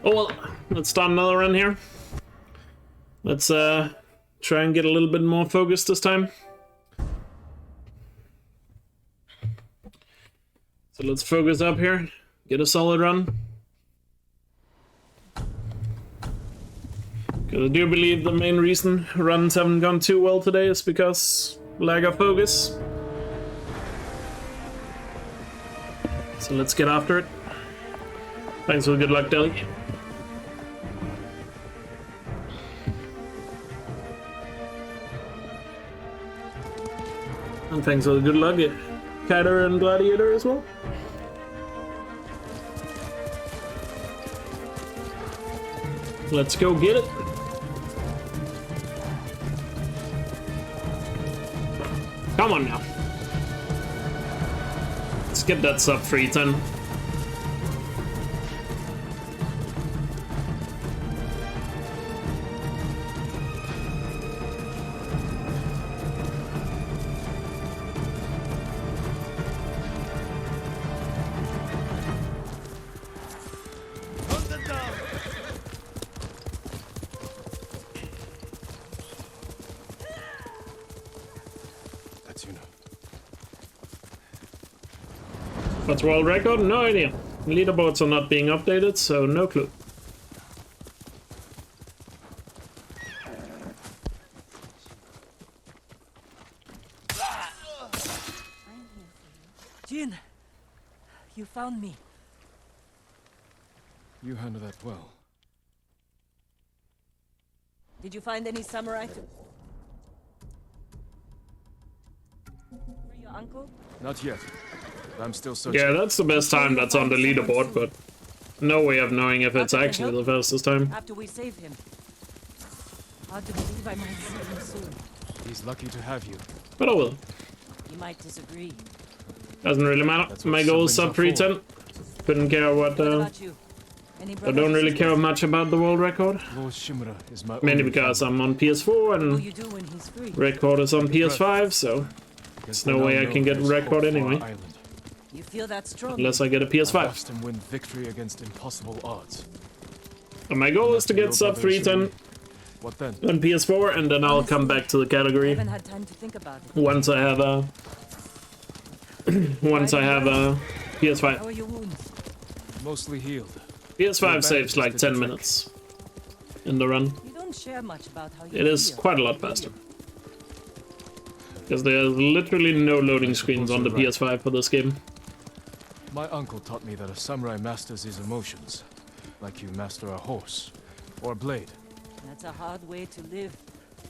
Oh well, let's start another run here. Let's try and get a little bit more focused this time. So let's focus up here, get a solid run. Because I do believe the main reason runs haven't gone too well today is because lack of focus. So let's get after it. Thanks for the good luck, Deli. And thanks for the good luck, Catter and Gladiator as well. Let's go get it. Come on now. Let's get that sub 310. What's world record? No idea. Leaderboards are not being updated, so no clue. Jin, you found me. You handled that well. Did you find any samurai? For your uncle? Not yet. I'm still searching. Yeah, that's the best time that's on the leaderboard, but no way of knowing if it's actually the fastest time. After we save him. Hard to believe I might see him soon. He's lucky to have you. But I will. You might disagree. Doesn't really matter. My goal is sub 310. Couldn't care what. About you? I don't really care much about the world record. Lord Shimura is my Mainly because I'm on PS4 and you do when he's free? record is on PS5, so there's no way I can get record anyway. You feel that strong? Unless I get a PS5. And win victory against impossible odds. And my goal is to get sub 310 What then? on PS4, and then I'll come back to the I category haven't had time to think about it. once I have a How PS5. are your wounds? Mostly healed. PS5 saves like 10 minutes in the run. You don't share much about how you It is feel. quite a lot faster. Because there's literally no loading screens on the PS5 for this game. My uncle taught me that a samurai masters his emotions, like you master a horse or a blade. That's a hard way to live.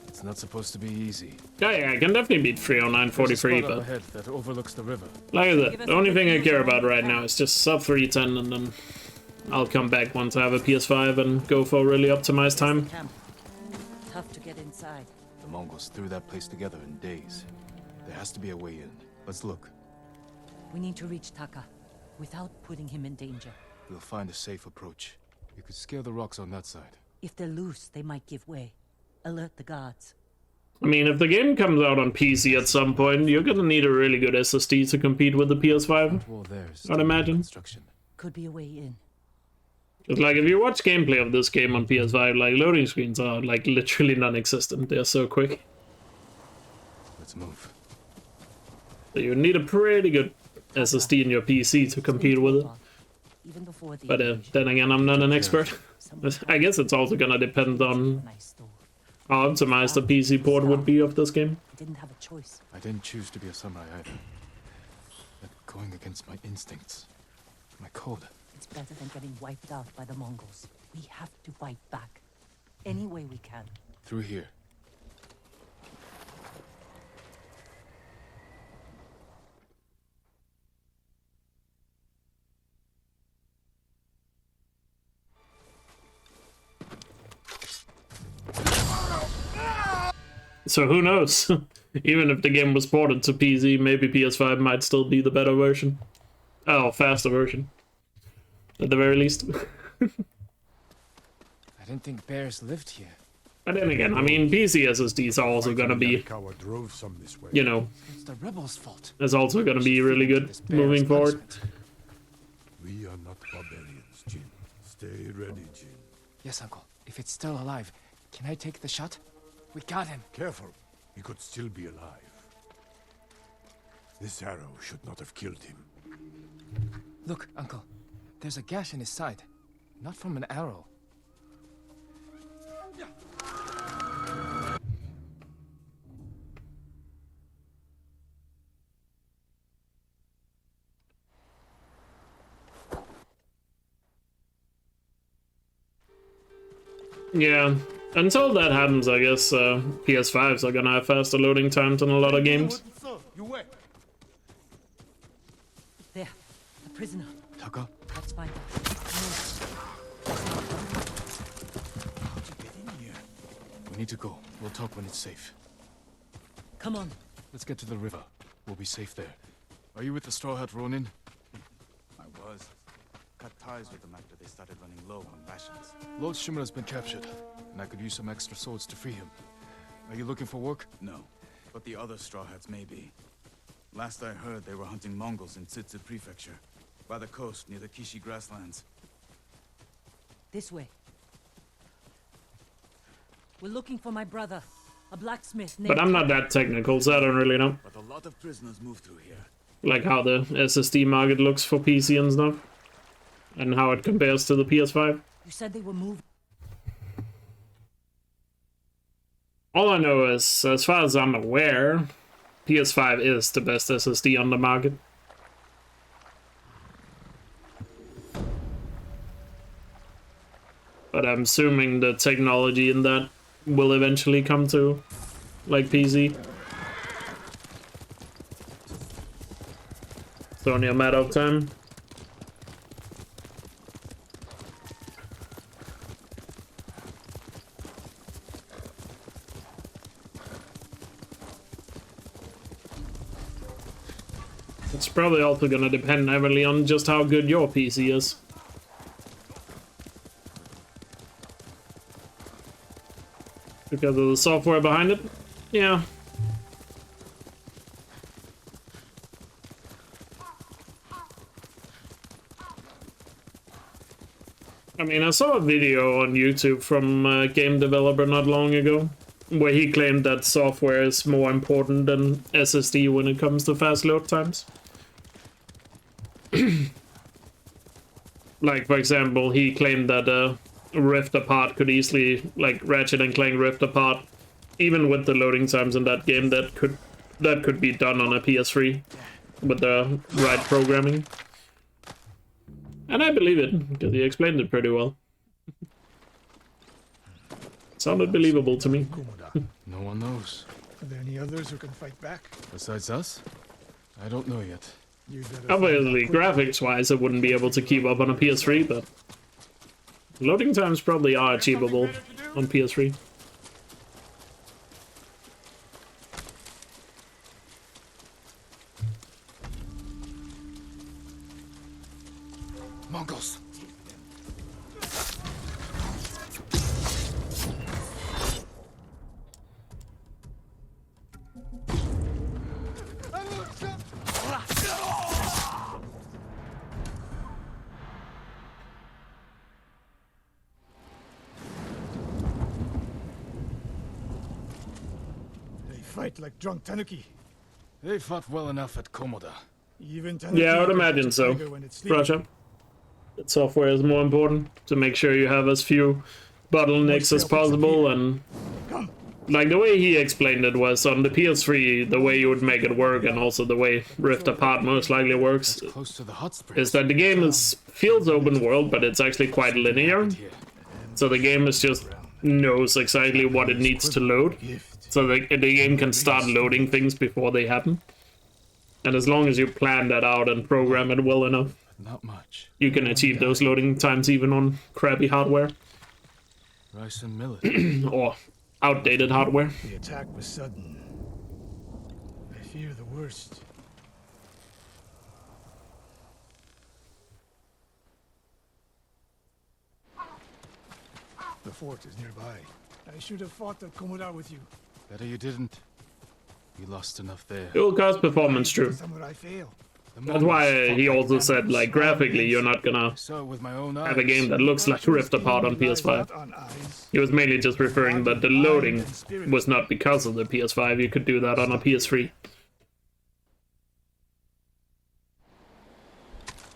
It's not supposed to be easy. Yeah, I can definitely beat 309.43, but ahead that overlooks the river. like I said, the only thing I care about right now is just sub 310, and then I'll come back once I have a PS5 and go for a really optimized time. Camp. Tough to get inside. The Mongols threw that place together in days. There has to be a way in. Let's look. We need to reach Taka without putting him in danger. We'll find a safe approach. You could scale the rocks on that side. If they're loose, they might give way. Alert the guards. I mean, if the game comes out on PC at some point, you're gonna need a really good SSD to compete with the PS5, Well, there's I'd imagine. construction. Could be a way in. Just like, if you watch gameplay of this game on PS5, like, loading screens are, like, literally non-existent. They're so quick. Let's move. So you need a pretty good SSD in your PC to compete with it. Even before the But invasion. then again, I'm not an expert. I guess it's also gonna depend on Nice store. how optimized the PC port would be of this game. I didn't have a choice. I didn't choose to be a samurai either. But going against my instincts, my code. It's better than getting wiped out by the Mongols. We have to fight back. Any way we can. Through here. So who knows? Even if the game was ported to PC, maybe PS5 might still be the better version. Oh, faster version. At the very least. I didn't think bears lived here. But then again, I mean, PC SSDs are also gonna be, you know, It's the rebels' fault. is also gonna be really good moving forward. We are not barbarians, Jin. Stay ready, Jin. Yes, Uncle. If it's still alive, can I take the shot? We got him. Careful. He could still be alive. This arrow should not have killed him. Look, Uncle. There's a gash in his side. Not from an arrow. Yeah, until that happens, I guess PS5s are gonna have faster loading times than a lot of games. There, the prisoner. Taka? Let's find out. How'd you get in here? We need to go. We'll talk when it's safe. Come on. Let's get to the river. We'll be safe there. Are you with the Straw Hat Ronin? I was. Cut ties with them after they started running low on rations. Lord Shimura's been captured, and I could use some extra swords to free him. Are you looking for work? No, but the other Straw Hats may be. Last I heard, they were hunting Mongols in Tsutsu Prefecture, by the coast near the Kishi grasslands. This way. We're looking for my brother, a blacksmith named... But I'm not that technical, so I don't really know. But a lot of prisoners move through here. Like how the SSD market looks for PC and stuff. And how it compares to the PS5. You said they were moved. All I know is, as far as I'm aware, PS5 is the best SSD on the market. But I'm assuming the technology in that will eventually come to, like, PC. It's only a matter of time. It's probably also gonna depend heavily on just how good your PC is. Because of the software behind it? Yeah. I mean, I saw a video on YouTube from a game developer not long ago, where he claimed that software is more important than SSD when it comes to fast load times. Like, for example, he claimed that Rift Apart could easily, like, Ratchet and Clank Rift Apart, even with the loading times in that game, that could be done on a PS3 with the right programming. And I believe it, because he explained it pretty well. Sounded believable to me. No one knows. Are there any others who can fight back? Besides us? I don't know yet. You'd better find Obviously, out quickly. graphics-wise, it wouldn't be able to keep up on a PS3, but loading times probably are achievable on PS3. Mongols! They fight like drunk tanuki. They fought well enough at Komoda. Even tanuki Yeah, I would can imagine catch a so. tiger when it's sleeping. Russia. That software is more important to make sure you have as few bottlenecks as possible, and Come. like the way he explained it was on the PS3, the way you would make it work, and also the way Rift Apart most likely works, That's close to the hot springs. is that the game feels open world, but it's actually quite linear. Here. So the game is just knows exactly what it needs to load. Gift. So the game can start loading things before they happen. And as long as you plan that out and program it well enough, Not much. you can achieve those loading times even on crappy hardware. Rice and millet. Or outdated hardware. The attack was sudden. I fear the worst. The fort is nearby. I should have fought at Komoda with you. Better you didn't. We lost enough there. It will cause performance, true. Samurai fail. That's why he also said, like, graphically, you're not gonna Saw it with my own have a eyes. game that looks like Rift Apart on PS5. On eyes. He was mainly just referring that the loading was not because of the PS5. You could do that on a PS3.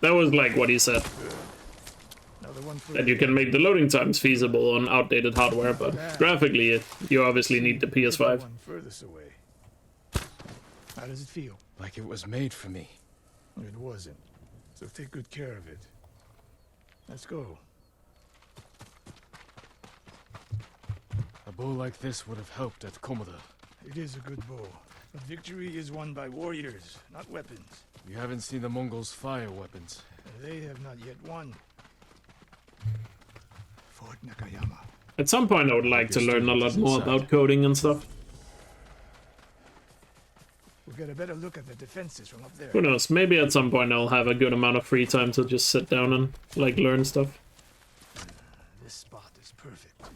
That was like what he said. Another one for That you can make the loading times feasible on outdated hardware, but graphically, you obviously need the PS5. one furthest away. How does it feel? Like it was made for me. It wasn't. So take good care of it. Let's go. A bow like this would have helped at Komoda. It is a good bow. But victory is won by warriors, not weapons. You haven't seen the Mongols fire weapons. They have not yet won. Fort Nakayama. At some point, I would like to learn a lot more about coding and stuff. We'll get a better look at the defenses from up there. Who knows? Maybe at some point I'll have a good amount of free time to just sit down and, like, learn stuff. This spot is perfect.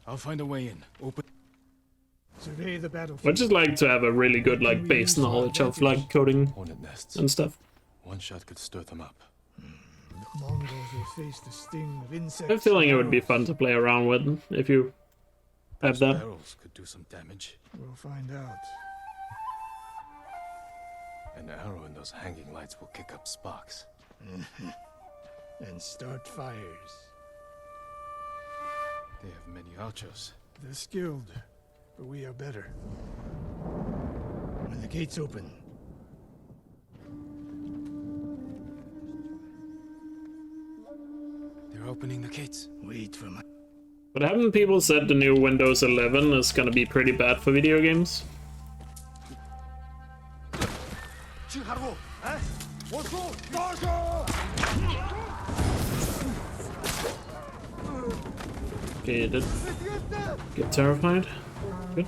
I'll find a way in. Open. Survey the battlefield. I'd just like to have a really good, like, base knowledge of, like, coding Hornet nests. and stuff. One shot could stir them up. The Mongols will face the sting of insects. I have a feeling it would be fun to play around with if you have that. Arrows could do some damage. We'll find out. An arrow in those hanging lights will kick up sparks. And start fires. They have many archers. They're skilled, but we are better. When the gates open, They're opening the gates. wait for my... But haven't people said the new Windows 11 is gonna be pretty bad for video games? Okay, you did get terrified. Good.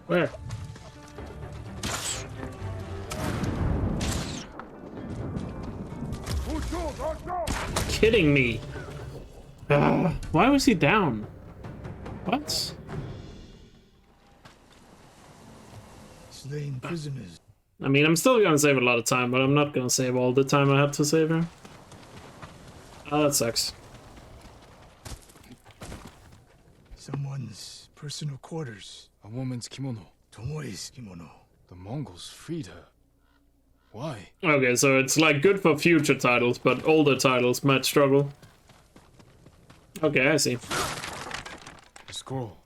Where? Kidding me. Why was he down? What? slain prisoners. I mean, I'm still gonna save a lot of time, but I'm not gonna save all the time I have to save here. Oh, that sucks. Someone's personal quarters. A woman's kimono. Tomoe's kimono. The Mongols freed her. Why? Okay, so it's like good for future titles, but older titles might struggle. Okay, I see. A scroll.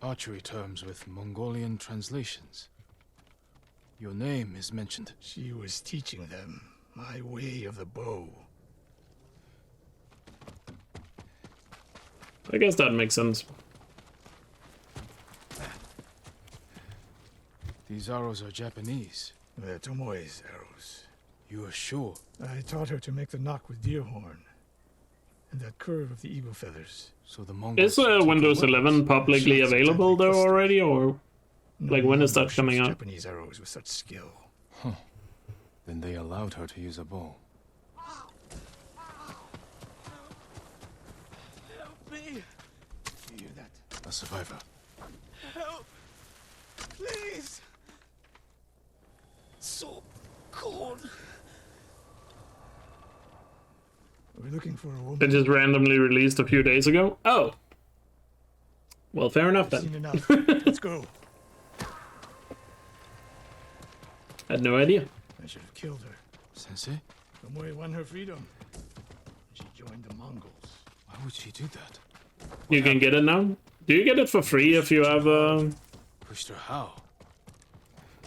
Archery terms with Mongolian translations. Your name is mentioned. She was teaching them my way of the bow. I guess that makes sense. These arrows are Japanese. They're Tomoe's arrows. You are sure? I taught her to make the knock with deer horn. And that curve of the eagle feathers. So the Mongols Is took Windows the 11 publicly available though already, or like when is that coming out? Japanese arrows with such skill. Then they allowed her to use a bow. Help me! You hear that? A survivor. Help! Please! So cold. We're looking for a woman. It just randomly released a few days ago? Oh. Well, fair enough I've seen then. enough. Let's go. Had no idea. I should have killed her. Sensei? Tomoe won her freedom. She joined the Mongols. Why would she do that? You can get it now? Do you get it for free if you have Pushed her how?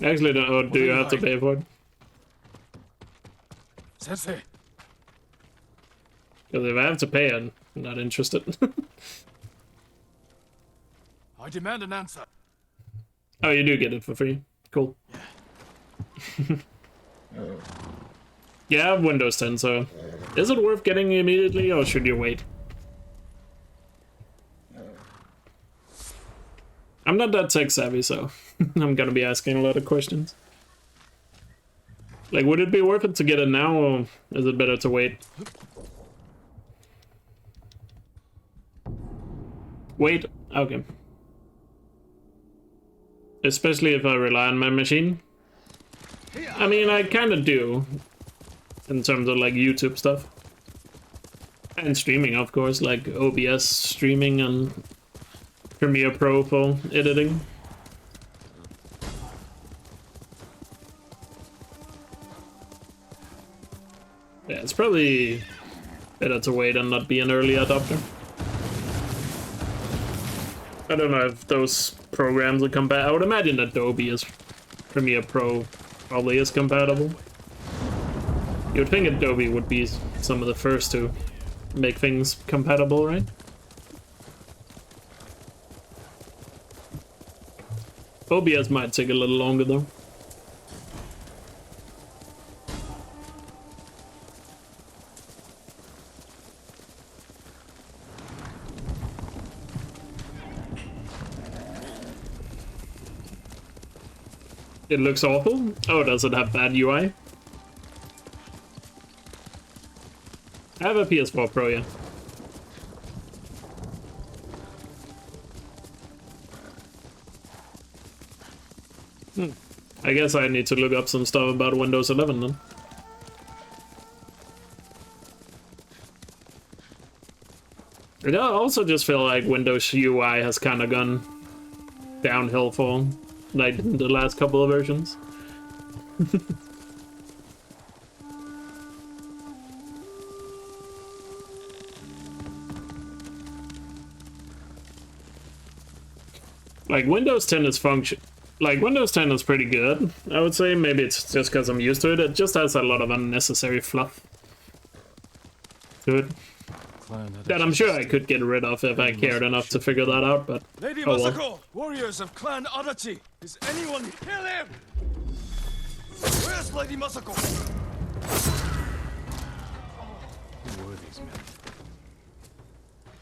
Actually, or do you have to pay for it? Sensei! Because if I have to pay, I'm not interested. I demand an answer. Oh, you do get it for free. Cool. Yeah, I have Windows 10, so is it worth getting immediately, or should you wait? I'm not that tech savvy, so I'm gonna be asking a lot of questions. Like, would it be worth it to get it now, or is it better to wait? Wait, okay. Especially if I rely on my machine. I mean, I kind of do, in terms of like YouTube stuff. And streaming, of course, like OBS streaming and Premiere Pro for editing. Yeah, it's probably better to wait and not be an early adopter. I don't know if those programs are compatible. I would imagine Adobe is Premiere Pro probably is compatible. You would think Adobe would be some of the first to make things compatible, right? OBS might take a little longer though. It looks awful. Oh, does it have bad UI? I have a PS4 Pro, yeah. I guess I need to look up some stuff about Windows 11 then. I also just feel like Windows UI has kind of gone downhill for like the last couple of versions. Like Windows 10 is Windows 10 is pretty good, I would say. Maybe it's just because I'm used to it. It just has a lot of unnecessary fluff to it that I'm sure I could get rid of if I cared enough to figure that out, but Lady oh well. Masako! Warriors of Clan Adachi! Is anyone kill him? Where's Lady Masako? Who were these men?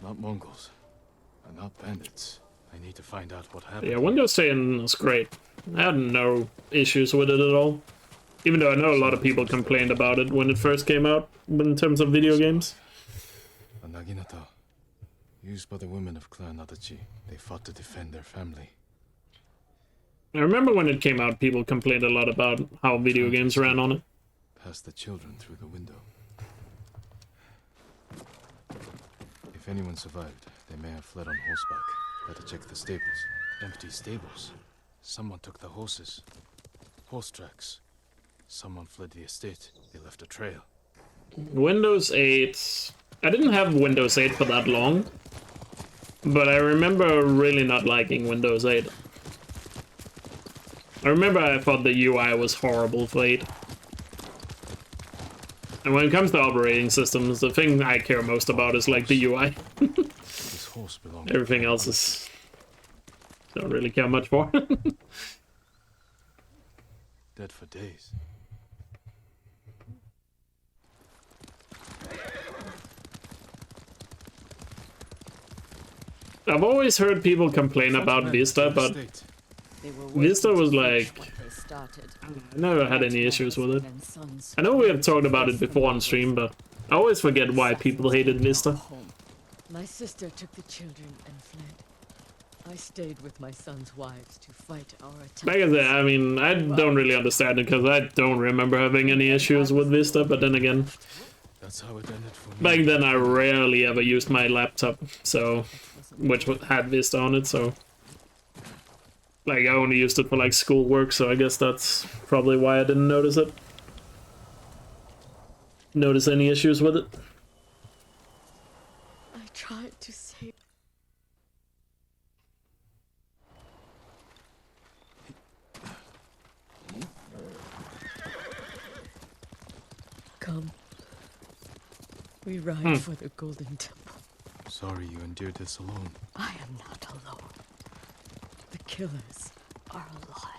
Not Mongols, and not bandits. I need to find out what happened. Yeah, Windows 10 is great. I had no issues with it at all. Even though I know a lot of people complained about it when it first came out in terms of video games. A naginata, used by the women of Clan Adachi. They fought to defend their family. I remember when it came out, people complained a lot about how video games ran on it. Pass the children through the window. If anyone survived, they may have fled on horseback. Better check the stables. Empty stables. Someone took the horses. Horse tracks. Someone fled the estate. They left a trail. Windows 8... I didn't have Windows 8 for that long, but I remember really not liking Windows 8. I remember I thought the UI was horrible for 8. And when it comes to operating systems, the thing I care most about is like the UI. This horse belonged Everything else is... don't really care much for. dead for days. I've always heard people complain about Vista, but Vista was like... I never had any issues with it. I know we have talked about it before on stream, but I always forget why people hated Vista. My sister took the children and fled. I stayed with my son's wives to fight our attack. Like I said, I mean, I don't really understand it because I don't remember having any issues with Vista, but then again, That's how it ended for me. back then I rarely ever used my laptop, so... which had Vista on it, so... like, I only used it for, like, schoolwork, so I guess that's probably why I didn't notice it. Notice any issues with it? I tried to save. Come. We ride for the Golden Temple. Sorry you endured this alone. I am not alone. killers are alive.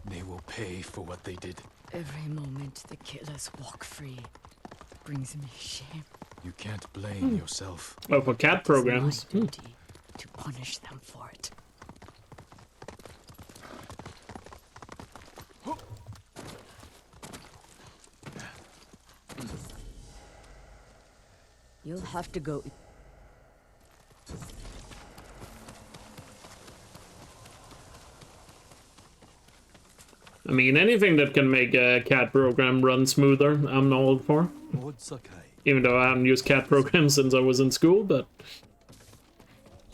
They will pay for what they did. Every moment the killers walk free brings me shame. You can't blame yourself. Oh, for cat programs. It's my duty to punish them for it. You'll have to go. I mean, anything that can make a cat program run smoother, I'm all for. Even though I haven't used cat programs since I was in school, but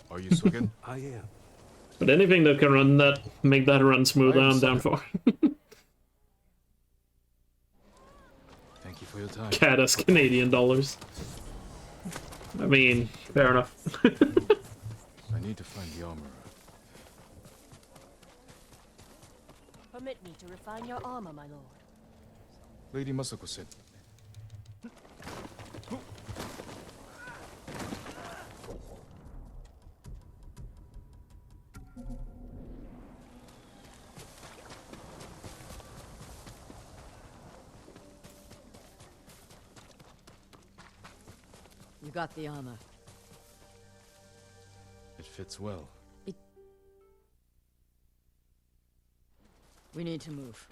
Are you Sogen? I am. but anything that can run that, make that run smoother, I'm down for. Thank you for your time. Cat as Canadian dollars. I mean, fair enough. I need to find the armorer. Permit me to refine your armor, my lord. Lady Masako said. You got the armor. It fits well. We need to move.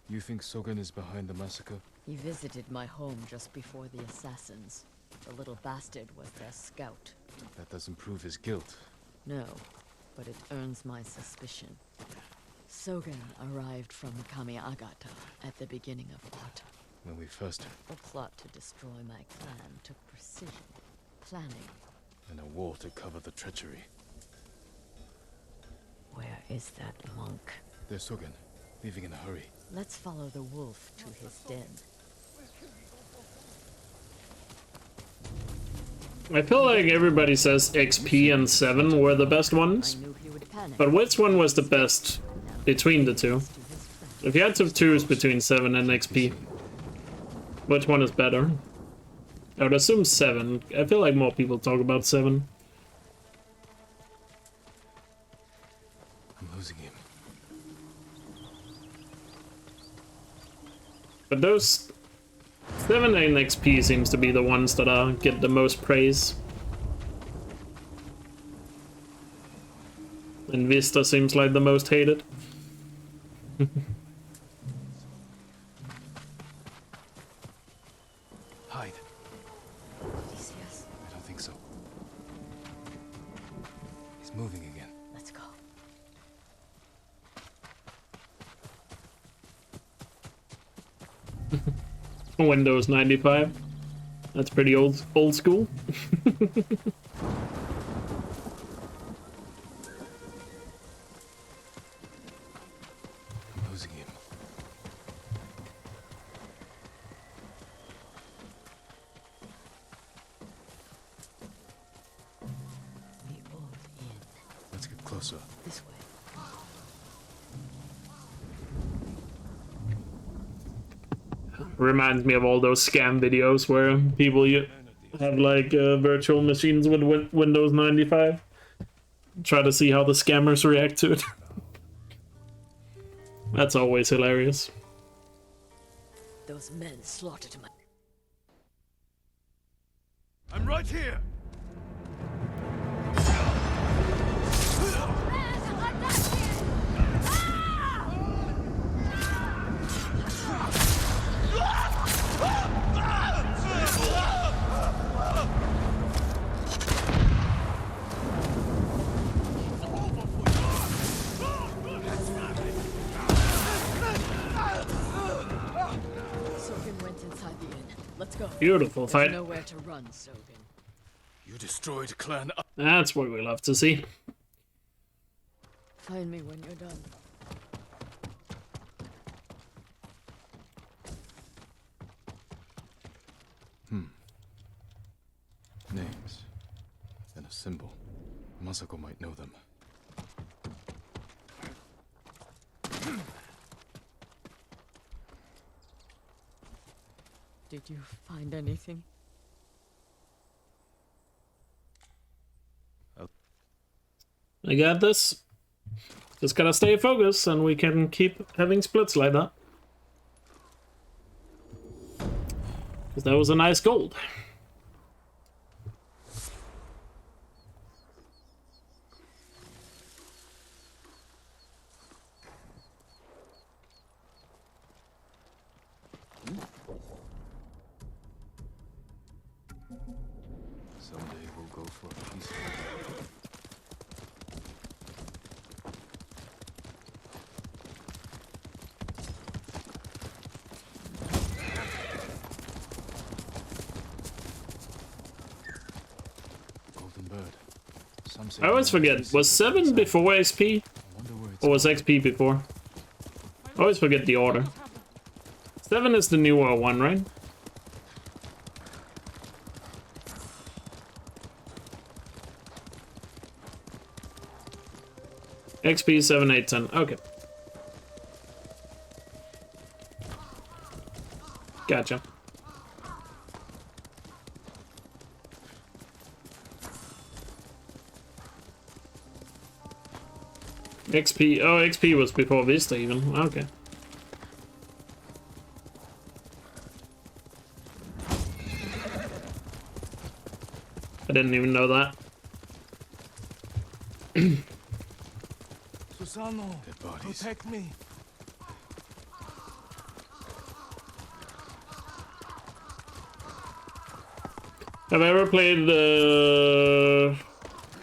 You think Sogen is behind the massacre? He visited my home just before the assassins. The little bastard was their scout. That doesn't prove his guilt. No, but it earns my suspicion. Sogen arrived from Kamiagata at the beginning of autumn. When we first The plot to destroy my clan took precision, planning. and a war to cover the treachery. Where is that monk? There's Sogen, leaving in a hurry. Let's follow the wolf to his den. I feel like everybody says XP and 7 were the best I ones, knew he would panic. but which one was the best between the two? To his friend. If you had to choose between 7 and XP, which one is better? I would assume 7. I feel like more people talk about 7. I'm losing him. But those 7 and XP seems to be the ones that get the most praise. And Vista seems like the most hated. Hide. Did he see us? I don't think so. He's moving again. Let's go. Windows 95. That's pretty old school. I'm losing him. The old inn. Let's get closer. This way. Reminds me of all those scam videos where people have like virtual machines with Windows 95. Try to see how the scammers react to it. That's always hilarious. Those men slaughtered my... I'm right here. Sogen went inside the inn. Let's go. Beautiful There's fight. nowhere to run, Sogen. You destroyed Clan up. That's what we love to see. Find me when you're done. Names. And a symbol. Masako might know them. Did you find anything? I got this. Just gotta stay focused and we can keep having splits like that. Because that was a nice gold. Someday we'll go for a peaceful. Golden bird. Some say I always forget, was 7 before XP? I wonder where it's Or was XP before? I always forget the order. 7 is the newer one, right? XP 7, 8, 10. Okay. Gotcha. XP. Oh, XP was before Vista even. Okay. I didn't even know that. Susano, Dead bodies. protect me. Have I ever played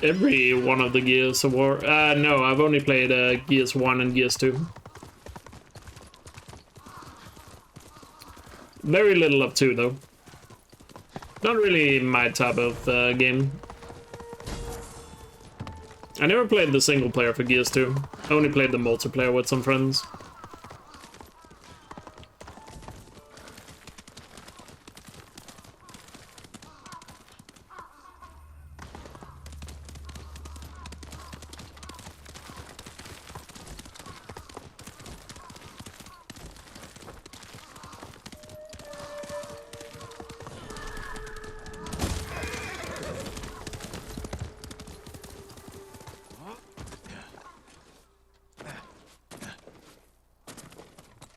every one of the Gears of War? No, I've only played Gears 1 and Gears 2. Very little of 2 though. Not really my type of game. I never played the single player for Gears 2. I only played the multiplayer with some friends.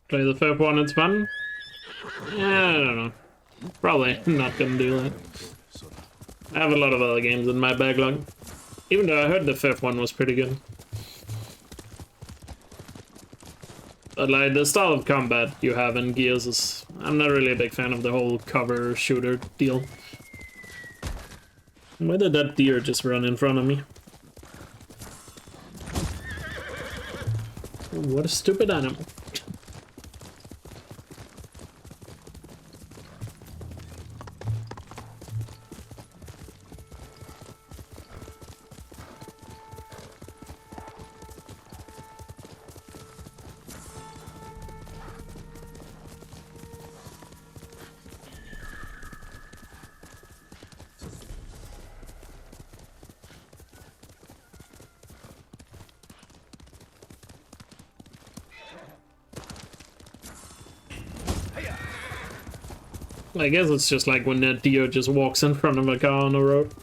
Play the first one, it's fun. Yeah, I don't know. Probably not gonna do that. I have a lot of other games in my backlog. Even though I heard the fifth one was pretty good. But like the style of combat you have in Gears is... I'm not really a big fan of the whole cover shooter deal. Why did that deer just run in front of me? What a stupid animal. I guess it's just like when that deer just walks in front of a car on the road.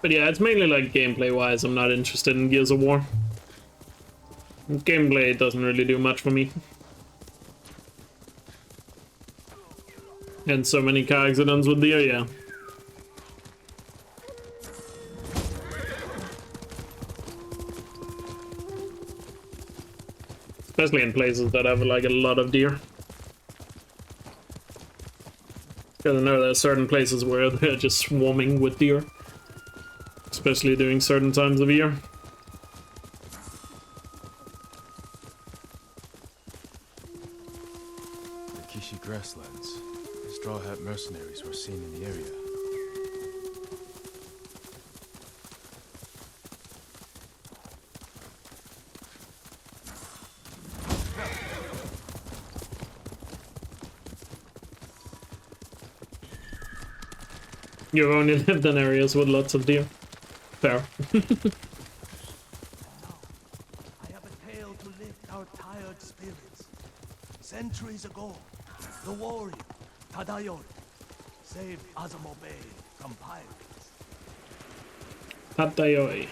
But yeah, it's mainly like gameplay-wise, I'm not interested in Gears of War. Gameplay doesn't really do much for me. And so many car accidents with deer, yeah. Especially in places that have like a lot of deer. Because I know there are certain places where they're just swarming with deer. Especially during certain times of year. The Kishi grasslands. Straw Hat mercenaries were seen in the area. You've only lived in areas with lots of deer. Fair. village. Centuries ago, the warrior, Tadayori, saved Azamo Bay from pirates. Hatayoi.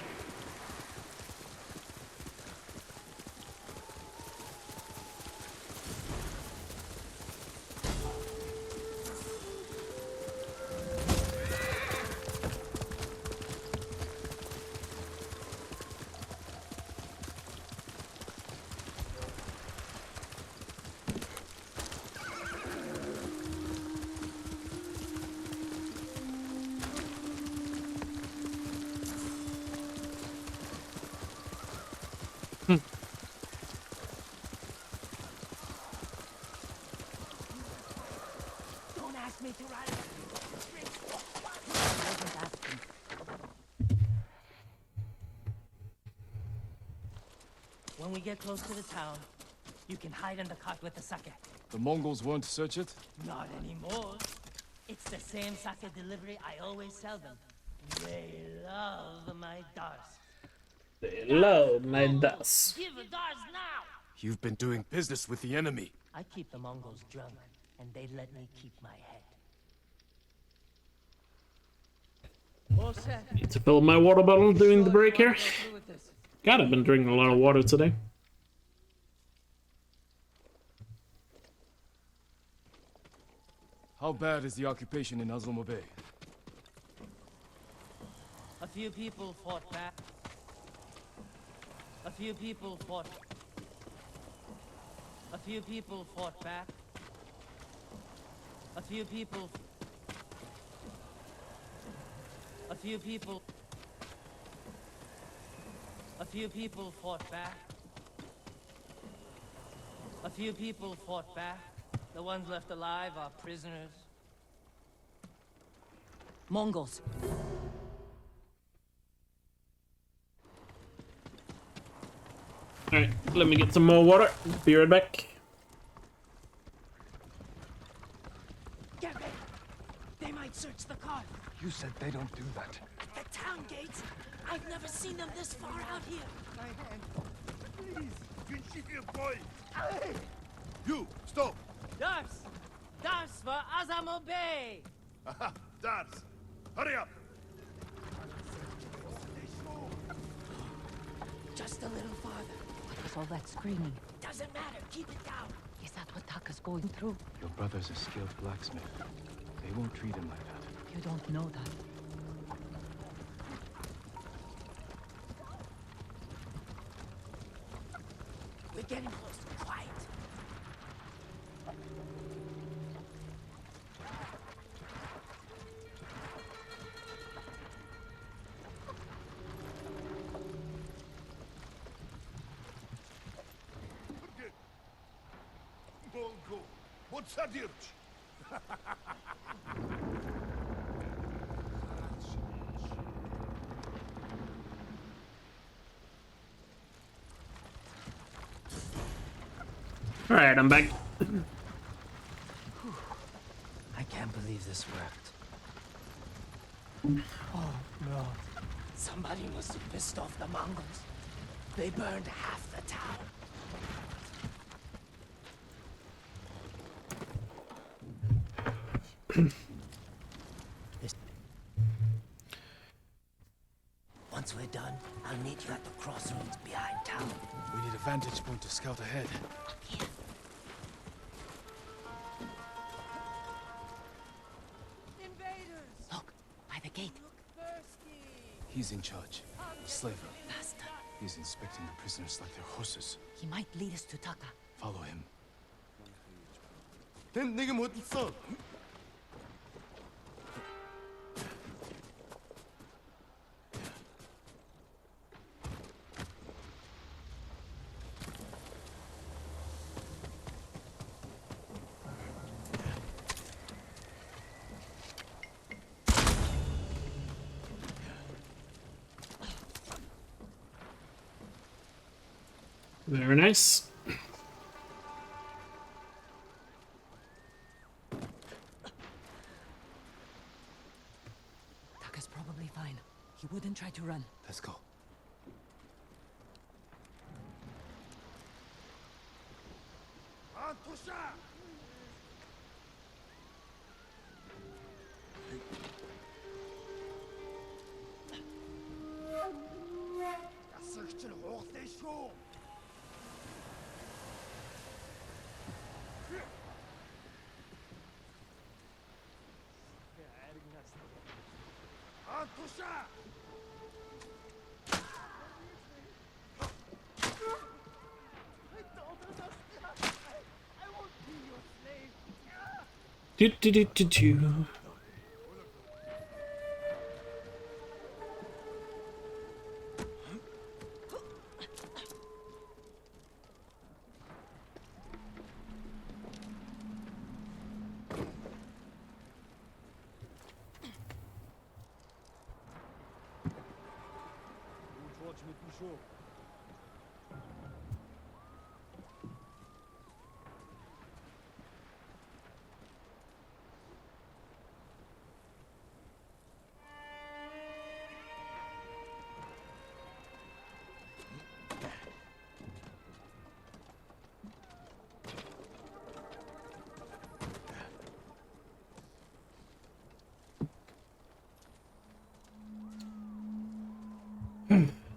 Don't ask me to ride it. I wasn't asking. When we get close to the town, you can hide in the cart with the sake. The Mongols won't search it? Not anymore. It's the same sake delivery I always sell them. They love my dars. They love my dust. Give the dars now! You've been doing business with the enemy. I keep the Mongols drunk, and they let me keep my head. All set. Need to fill my water bottle during the break here. Go through with this. God, I've been drinking a lot of water today. How bad is the occupation in Azamo Bay? A few people fought back. A few people fought. A few people fought back. A few people. A few people. A few people fought back. A few people fought back. The ones left alive are prisoners. Mongols. Alright, let me get some more water. Be right back. Get ready. They might search the car. You said they don't do that. The town gates. I've never seen them this far out here. My hand. Please, Vinci boy. You, stop. Dars! Dars for Azamo Bay! Aha, Dars. Hurry up. Just a little farther. What was all that screaming? Doesn't matter. Keep it down. Is that what Taka's going through? Your brother's a skilled blacksmith. They won't treat him like that. You don't know that. We're getting close. Quiet. Mongo. What's that dirge? Alright, I'm back. I can't believe this worked. Oh no. Somebody must have pissed off the Mongols. They burned half the town. Once we're done, I'll meet you at the crossroads behind town. We need a vantage point to scout ahead. Here. Invaders! Look, by the gate. Thirsty! He's in charge. The slaver. Faster. He's inspecting the prisoners like they're horses. He might lead us to Taka. Follow him. Very nice. Taka's probably fine. He wouldn't try to run. Let's go. Do do do do do.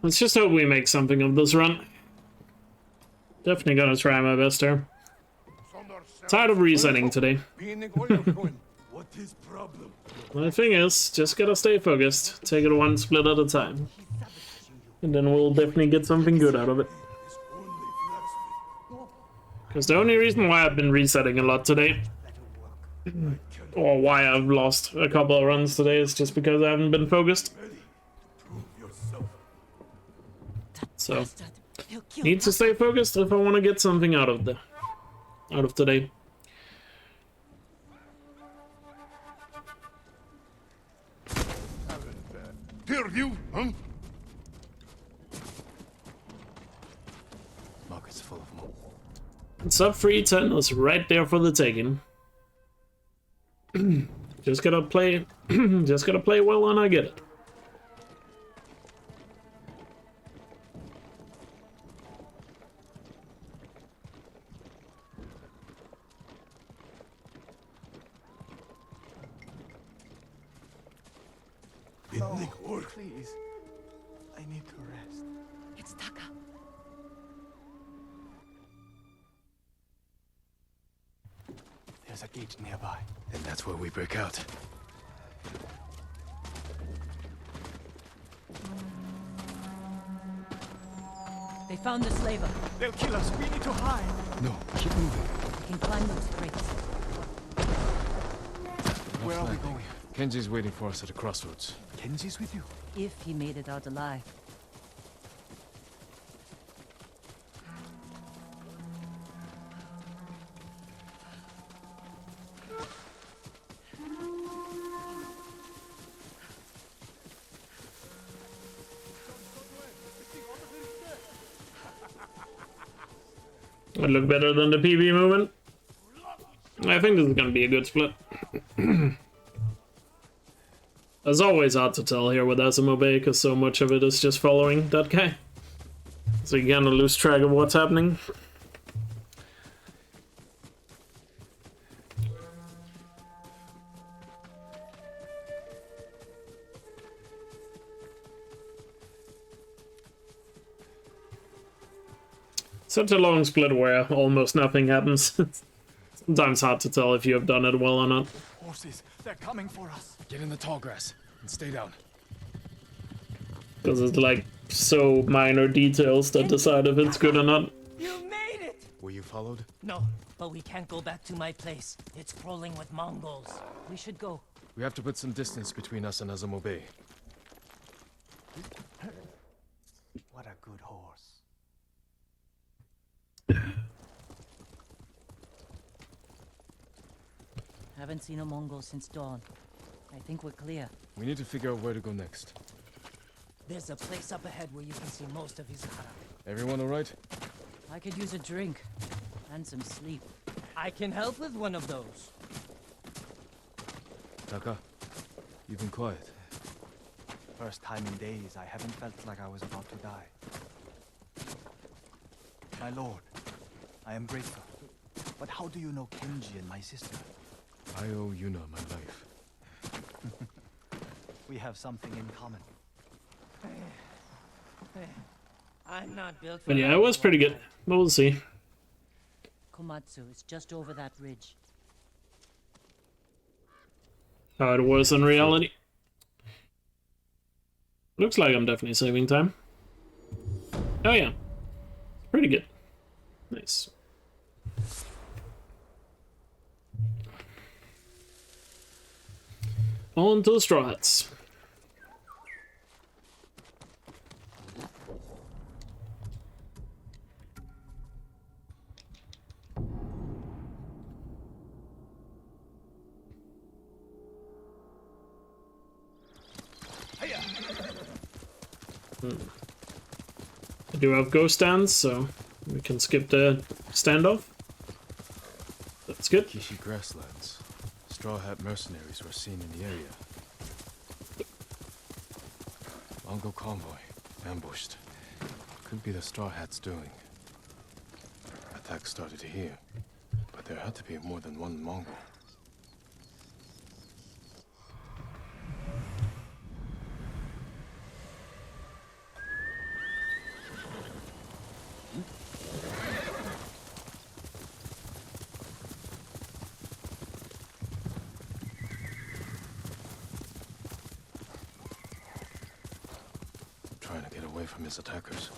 Let's just hope we make something of this run. Definitely gonna try my best here. Tired of resetting today. What is problem? The thing is, just gotta stay focused. Take it one split at a time. And then we'll definitely get something good out of it. Because the only reason why I've been resetting a lot today, or why I've lost a couple of runs today, is just because I haven't been focused. So, need to stay focused if I want to get something out of today. Hear you, huh? Market's full of more. Sub 310 is right there for the taking. Just gotta play well and I get it. No, please. I need to rest. It's Taka. There's a gate nearby. And that's where we break out. They found the slaver. They'll kill us. We need to hide. No, keep moving. We can climb those crates. Where are we going? Kenji's waiting for us at the crossroads. Kenji's with you? If he made it out alive. Would look better than the PB movement. I think this is gonna be a good split. It's always hard to tell here with SMOB because so much of it is just following that guy. So you kind of lose track of what's happening. Such a long split where almost nothing happens. Sometimes hard to tell if you have done it well or not. Horses, they're coming for us. Get in the tall grass and stay down. Because it's like so minor details that decide if it's good or not. You made it! Were you followed? No, but we can't go back to my place. It's crawling with Mongols. We should go. We have to put some distance between us and Azamo Bay. What a good horse. Haven't seen a Mongol since dawn. I think we're clear. We need to figure out where to go next. There's a place up ahead where you can see most of Izahara. Everyone all right? I could use a drink and some sleep. I can help with one of those. Taka, you've been quiet. First time in days, I haven't felt like I was about to die. My lord, I am grateful. But how do you know Kenji and my sister? I owe Yuna my life. We have something in common. I'm not built for But yeah, it riding was pretty one good. night. But we'll see. Komatsu is just over that ridge. How it was in reality. Looks like I'm definitely saving time. Oh yeah. Pretty good. Nice. On to the straw hats. I do have ghost stands, so we can skip the standoff. That's good. Kishi grasslands. Straw Hat mercenaries were seen in the area. Mongol convoy. Ambushed. Could be the Straw Hats doing. Attack started here, but there had to be more than one Mongol. Trying to get away from his attackers.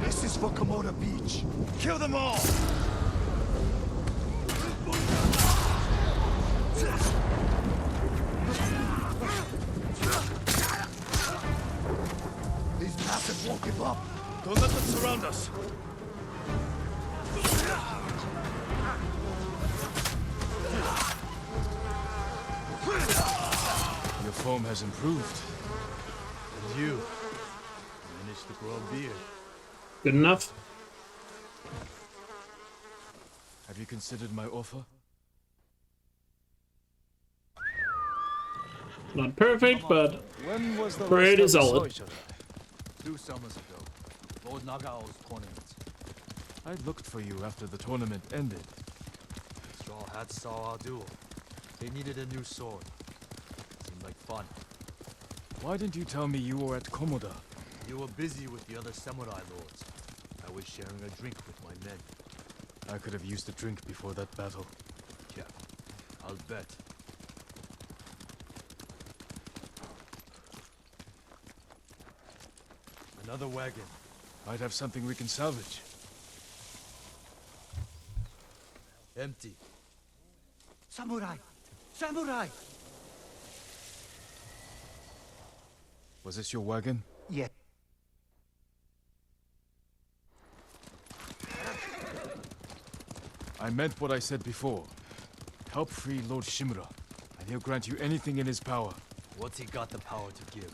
This is for Komoda Beach. Kill them all! These bastards won't give up. Don't let them surround us. Your form has improved. And you managed to grow a beard. Good enough. Have you considered my offer? Not perfect, but When was the pretty last time we saw solid. each other? 2 summers ago. Lord Nagao's tournament. I looked for you after the tournament ended. Straw Hats saw our duel. They needed a new sword. Seemed like fun. Why didn't you tell me you were at Komoda? You were busy with the other samurai lords. I was sharing a drink with my men. I could have used a drink before that battle. Yeah, I'll bet. Another wagon. Might have something we can salvage. Empty. Samurai! Samurai! Was this your wagon? Yeah. I meant what I said before. Help free Lord Shimura, and he'll grant you anything in his power. What's he got the power to give?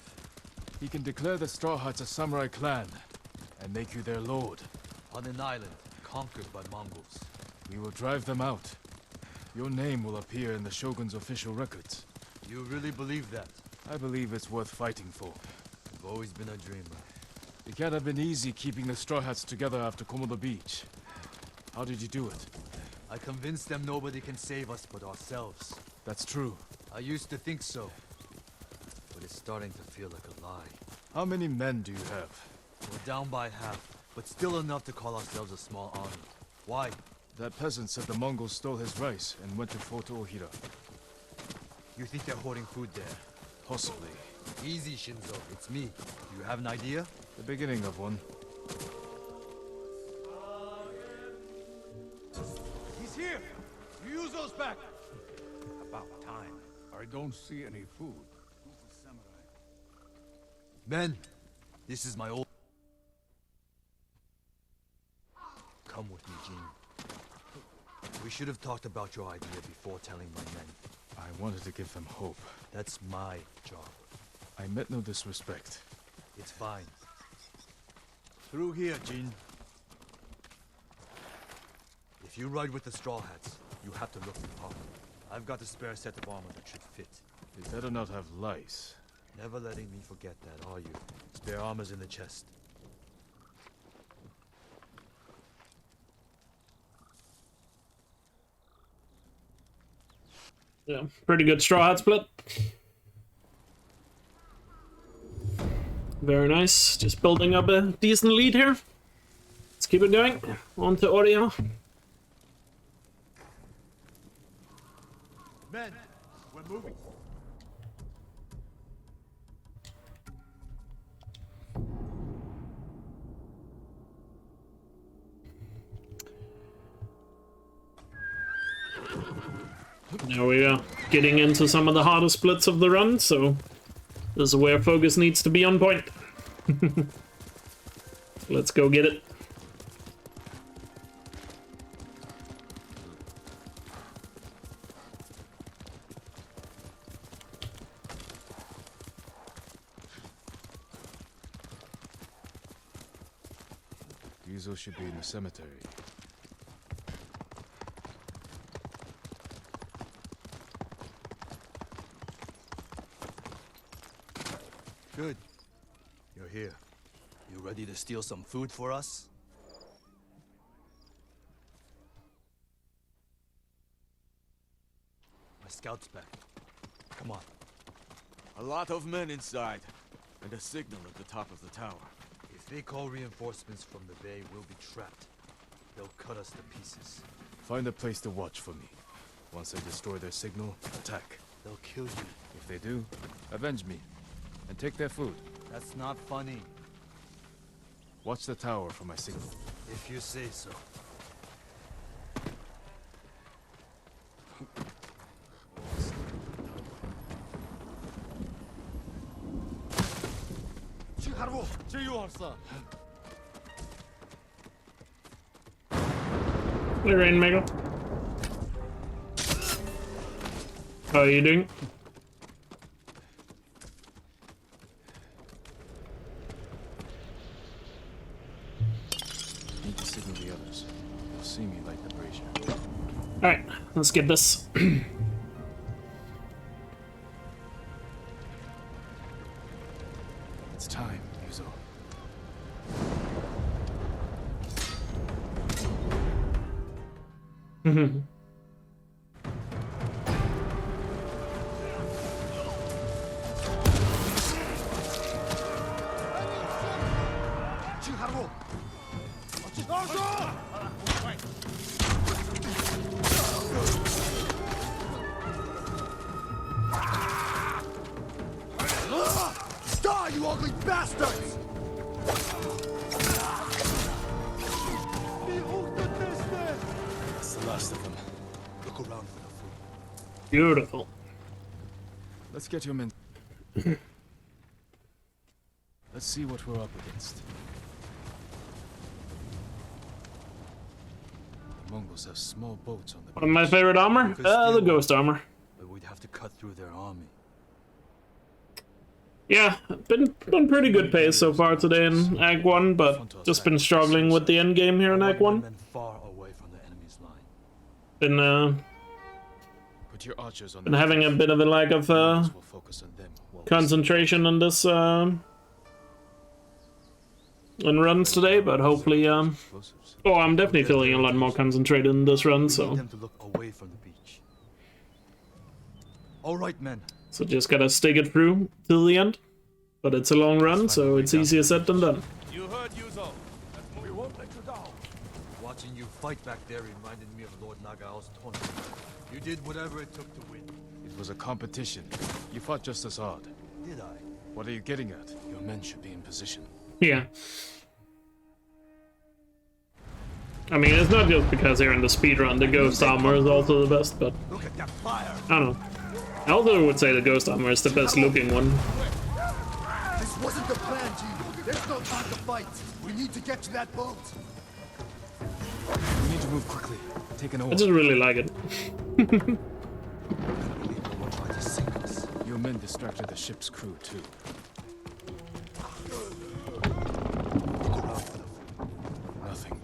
He can declare the Straw Hats a samurai clan, and make you their lord. On an island, conquered by Mongols. We will drive them out. Your name will appear in the Shogun's official records. You really believe that? I believe it's worth fighting for. You've always been a dreamer. It can't have been easy keeping the Straw Hats together after Komoda Beach. How did you do it? I convinced them nobody can save us but ourselves. That's true. I used to think so. But it's starting to feel like a lie. How many men do you have? We're down by half, but still enough to call ourselves a small army. Why? That peasant said the Mongols stole his rice and went to Fort Ohira. You think they're hoarding food there? Possibly. Easy, Shinzo. It's me. Do you have an idea? The beginning of one. He's here! You use those back! About time. I don't see any food. Who's the samurai? Men, this is my old... Come with me, Jin. We should have talked about your idea before telling my men. I wanted to give them hope. That's my job. I meant no disrespect. It's fine. Through here, Jin. If you ride with the Straw Hats, you have to look the part. I've got a spare set of armor that should fit. They better not have lice. Never letting me forget that, are you? Spare armor's in the chest. Yeah, pretty good straw hat split. Very nice. Just building up a decent lead here. Let's keep it going. On to audio. Men, we're moving. There we go. Getting into some of the harder splits of the run, so this is where focus needs to be on point. Let's go get it. Yuzo should be in the cemetery. Good. You're here. You ready to steal some food for us? My scout's back. Come on. A lot of men inside, and a signal at the top of the tower. If they call reinforcements from the bay, we'll be trapped. They'll cut us to pieces. Find a place to watch for me. Once they destroy their signal, attack. They'll kill you. If they do, avenge me. And take their food. That's not funny. Watch the tower for my signal. If you say so. Hey, Rainmaker. How are you doing? Need to signal the others. They'll see me light the brazier. Alright, let's get this. It's time, Yuzo. Die, you ugly bastards! That's the last of them. Look around for the food. Beautiful. Let's get your men. Let's see what we're up against. The Mongols have small boats on the One of my favorite armor? The ghost armor. But we'd have to cut through their army. Yeah, been pretty good pace so far today in Act 1, but just been struggling with the end game here in Act 1. Men far away from the enemy's line. Been Put your archers on been having a bit of a lack of We'll focus on them while we concentration on this in runs today, but hopefully explosives. oh, I'm definitely feeling a lot more concentrated in this run, We need so them to look away from the beach. All right, men. just gotta stick it through till the end. But it's a long run, so it's easier said than done. You heard, Yuzo. We won't let you down. Watching you fight back there reminded me of Lord Nagao's tournament. You did whatever it took to win. It was a competition. You fought just as hard. Did I? What are you getting at? Your men should be in position. Yeah. I mean, it's not just because they're in the speedrun, the ghost armor is also the best, but Look at that fire! I don't know. I also would say the ghost armor is the best looking one. This wasn't the plan, G. There's no time to fight. We need to get to that boat. We need to move quickly. Take an oar. I just really like it. I believe no one tried to sink us. Your men distracted the ship's crew, too. Look around for the food. Nothing.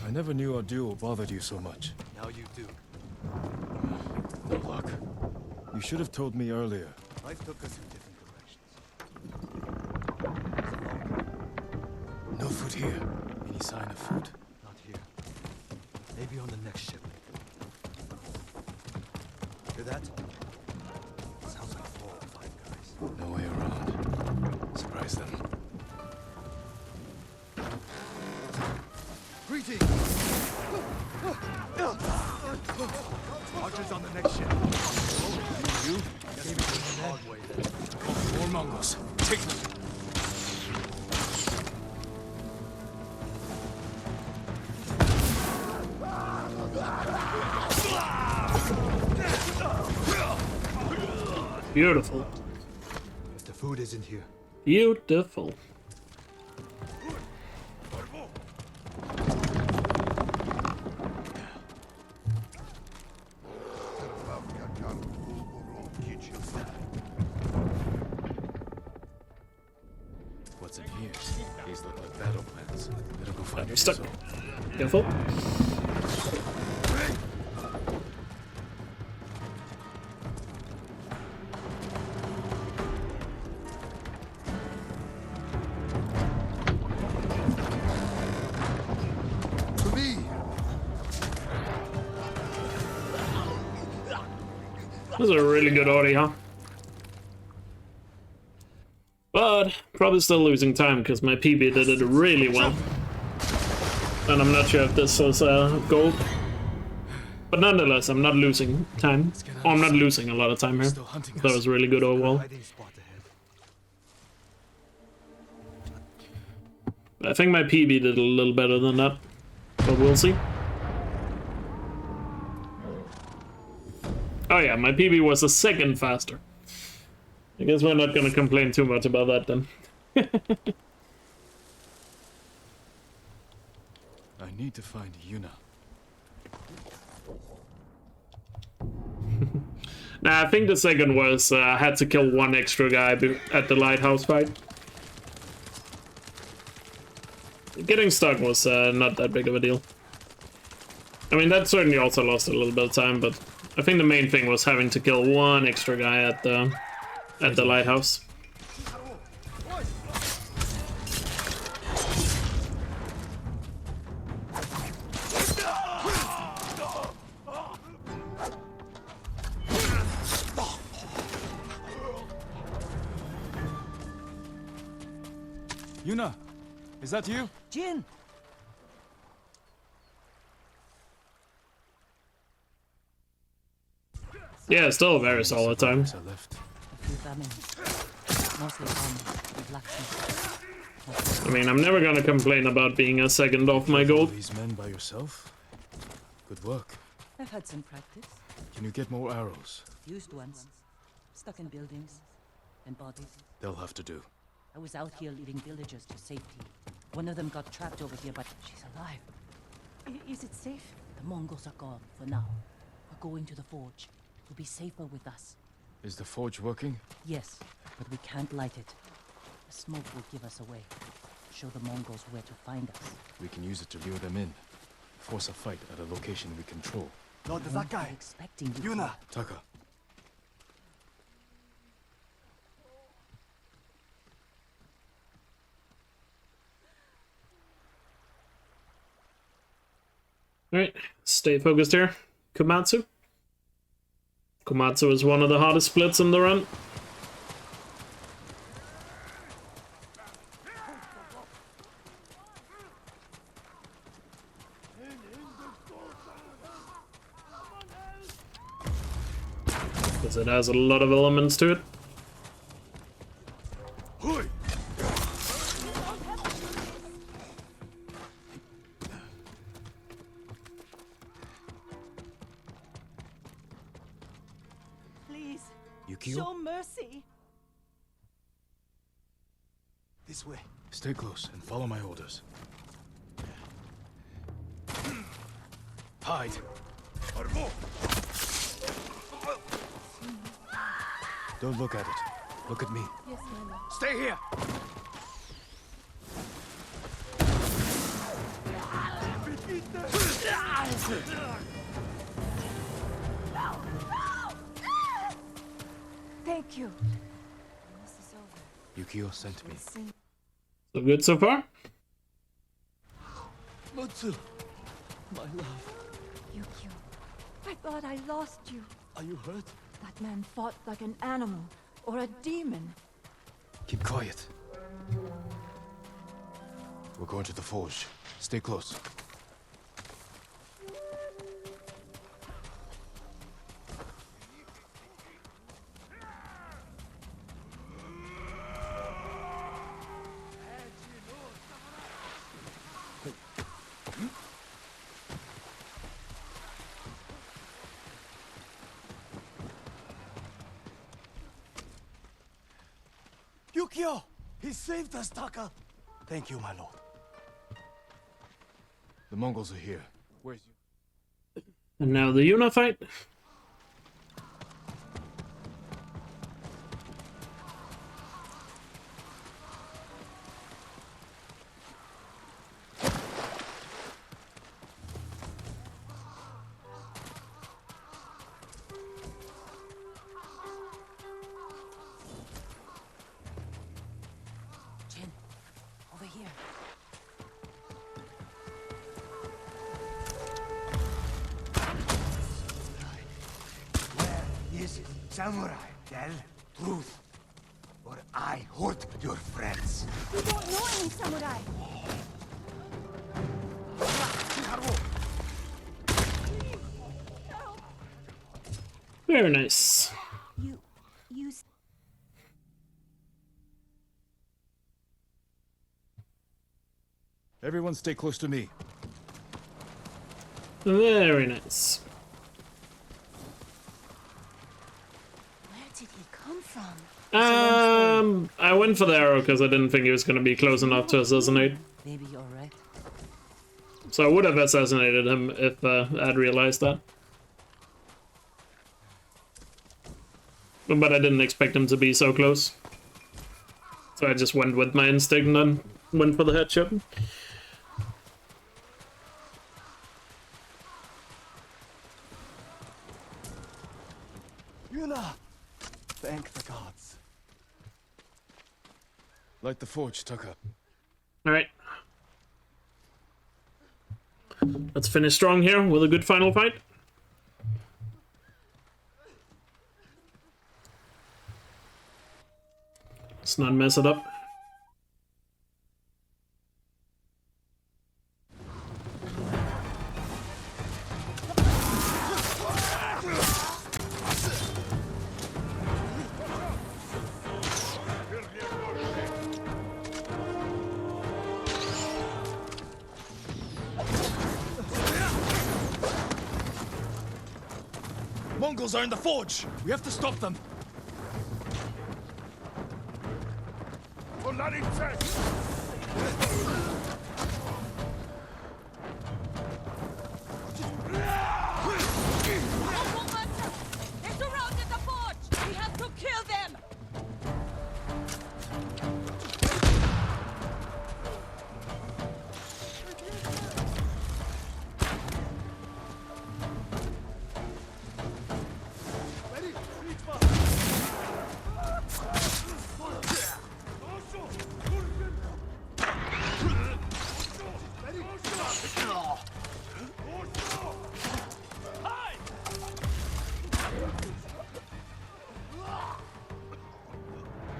I never knew our duel bothered you so much. Now you do. No luck. You should have told me earlier. Life took us in different directions. No food here. Any sign of food? Not here. Maybe on the next ship. Hear that? Sounds like 4 or 5 guys. No way around. Surprise them. Greetings! Archers on the next ship. You? Guess we took the hard way then. More Mongols. Take them. Beautiful. But the food isn't here. Beautiful. What's in here? These look like battle plans. Better go find You're it. stuck. Careful. For me! This is a really good audio, huh? But probably still losing time because my PB did it really well. And I'm not sure if this was gold. But nonetheless, I'm not losing time. Oh, I'm not losing a lot of time here. That was really good overall. Hiding spot ahead. I think my PB did a little better than that. But we'll see. Oh yeah, my PB was a second faster. I guess we're not gonna complain too much about that then. I need to find Yuna. Nah, I think the second was I had to kill one extra guy at the Lighthouse fight. Getting stuck was not that big of a deal. I mean, that certainly also lost a little bit of time, but I think the main thing was having to kill one extra guy at the Lighthouse. Yuna, is that you? Jin! Yeah, still a very solid time. I left. A few famines. Mostly with blacksmith. I mean, I'm never gonna complain about being a second off my gold. These men by yourself? Good work. I've had some practice. Can you get more arrows? Used ones. Stuck in buildings. And bodies. They'll have to do. I was out here leading villagers to safety. One of them got trapped over here, but she's alive. Is it safe? The Mongols are gone, for now. We're going to the forge. You'll be safer with us. Is the forge working? Yes, but we can't light it. The smoke will give us away. Show the Mongols where to find us. We can use it to lure them in. Force a fight at a location we control. Lord, there's that guy. Expecting you. Yuna! Taka. Alright, stay focused here. Komatsu. Komatsu is one of the hardest splits in the run. Because it has a lot of elements to it. Please, Yukio? show mercy. This way. Stay close and follow my orders. Hide. Don't look at it. Look at me. Yes, Nana. Stay here! Thank you. This is over. Yukio sent me. So good so far? Mutsu, my love. Yukio, I thought I lost you. Are you hurt? That man fought like an animal or a demon. Keep quiet. We're going to the forge. Stay close. Yukio! He saved us, Taka! Thank you, my lord. The Mongols are here. Where's you? And now the Yuna fight. Jin, over here. Where is it? Samurai, tell truth. Or I hurt your friends. We don't know any samurai. Very nice. You... Everyone stay close to me. Very nice. Where did he come from? I went for the arrow because I didn't think he was going to be close enough to assassinate. Maybe you're right. So I would have assassinated him if I'd realized that. But I didn't expect him to be so close. So I just went with my instinct and then went for the headshot. Yuna! Thank the gods. Light the forge, Taka. Alright. Let's finish strong here with a good final fight. Let's not mess it up. Mongols are in the forge! We have to stop them! They surrounded the forge! We have to kill them!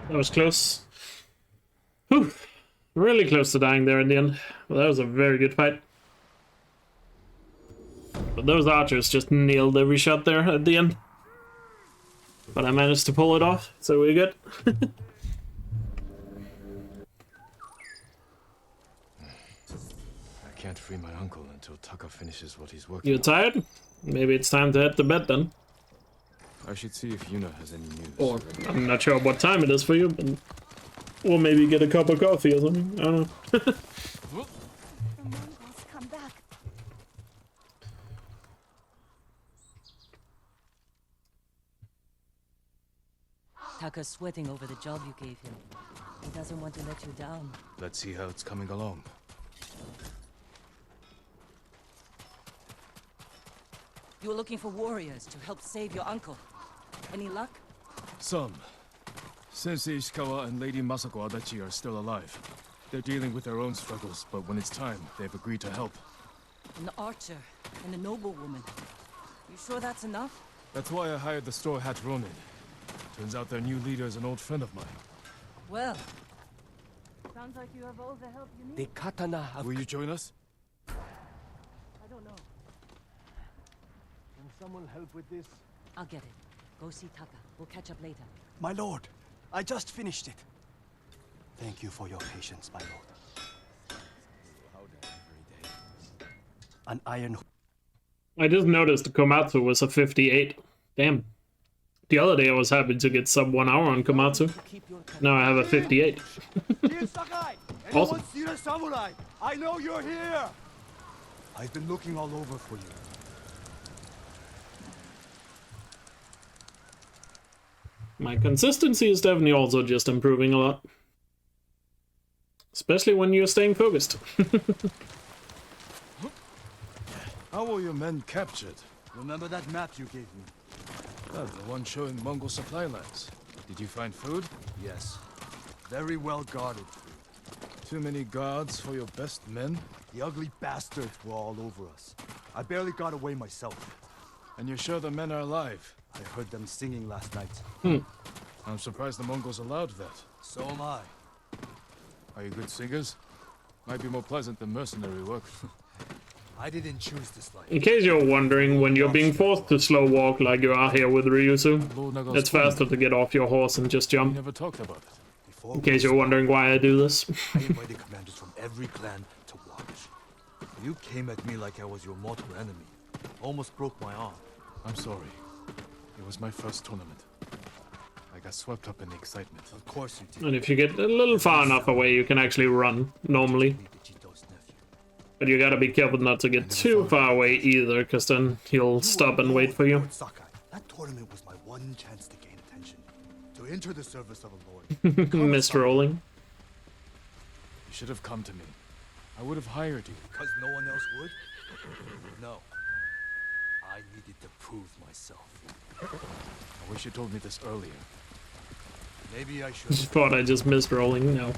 That was close. Whew. Really close to dying there in the end. Well, that was a very good fight. But those archers just nailed every shot there at the end. But I managed to pull it off, so we're good. I can't free my uncle until Taka finishes what he's working You tired? Maybe it's time to head to bed then. on. I should see if Yuna has any news. Or, I'm not sure what time it is for you, but... Or maybe get a cup of coffee or something. I don't know. The Mongols come back. Taka's sweating over the job you gave him. He doesn't want to let you down. Let's see how it's coming along. You were looking for warriors to help save your uncle. Any luck? Some. Sensei Ishikawa and Lady Masako Adachi are still alive. They're dealing with their own struggles, but when it's time, they've agreed to help. An archer and a noblewoman. You sure that's enough? That's why I hired the Straw Hat Ronin. Turns out their new leader is an old friend of mine. Well, sounds like you have all the help you need. The katana of... Will you join us? I don't know. Can someone help with this? I'll get it. Go see Taka. We'll catch up later. My lord, I just finished it. Thank you for your patience, my lord. An iron... I just noticed the Komatsu was a 58. Damn. The other day I was happy to get sub 1 hour on Komatsu. Now I have a 58. Awesome. Samurai? I know you're here! I've been looking all over for you. My consistency is definitely also just improving a lot. Especially when you're staying focused. How were your men captured? Remember that map you gave me? The one showing Mongol supply lines. Did you find food? Yes. Very well guarded food. Too many guards for your best men? The ugly bastards were all over us. I barely got away myself. And you're sure the men are alive? I heard them singing last night. I'm surprised the Mongols allowed that. So am I. Are you good singers? Might be more pleasant than mercenary work. I didn't choose this life. In case you're wondering, when you're being forced to slow walk like you are here with Ryuzu, it's faster to get off your horse and just We jump. never talked about it. Before In case you're wondering why I do this. I invited commanders from every clan to watch. You came at me like I was your mortal enemy. Almost broke my arm. I'm sorry. It was my first tournament. I got swept up in the excitement. Of course you did. And if you get a little far enough away, you can actually run, normally. Vegito's nephew. But you gotta be careful not to get too far away either, because then he'll stop and wait for you. Lord Sakai, that tournament was my one chance to gain attention. To enter the service of a lord. Missed rolling. You should have come to me. I would have hired you. Because no one else would? No. I needed to prove myself. I wish you told me this earlier. Maybe I should. Just thought I just missed rolling. No.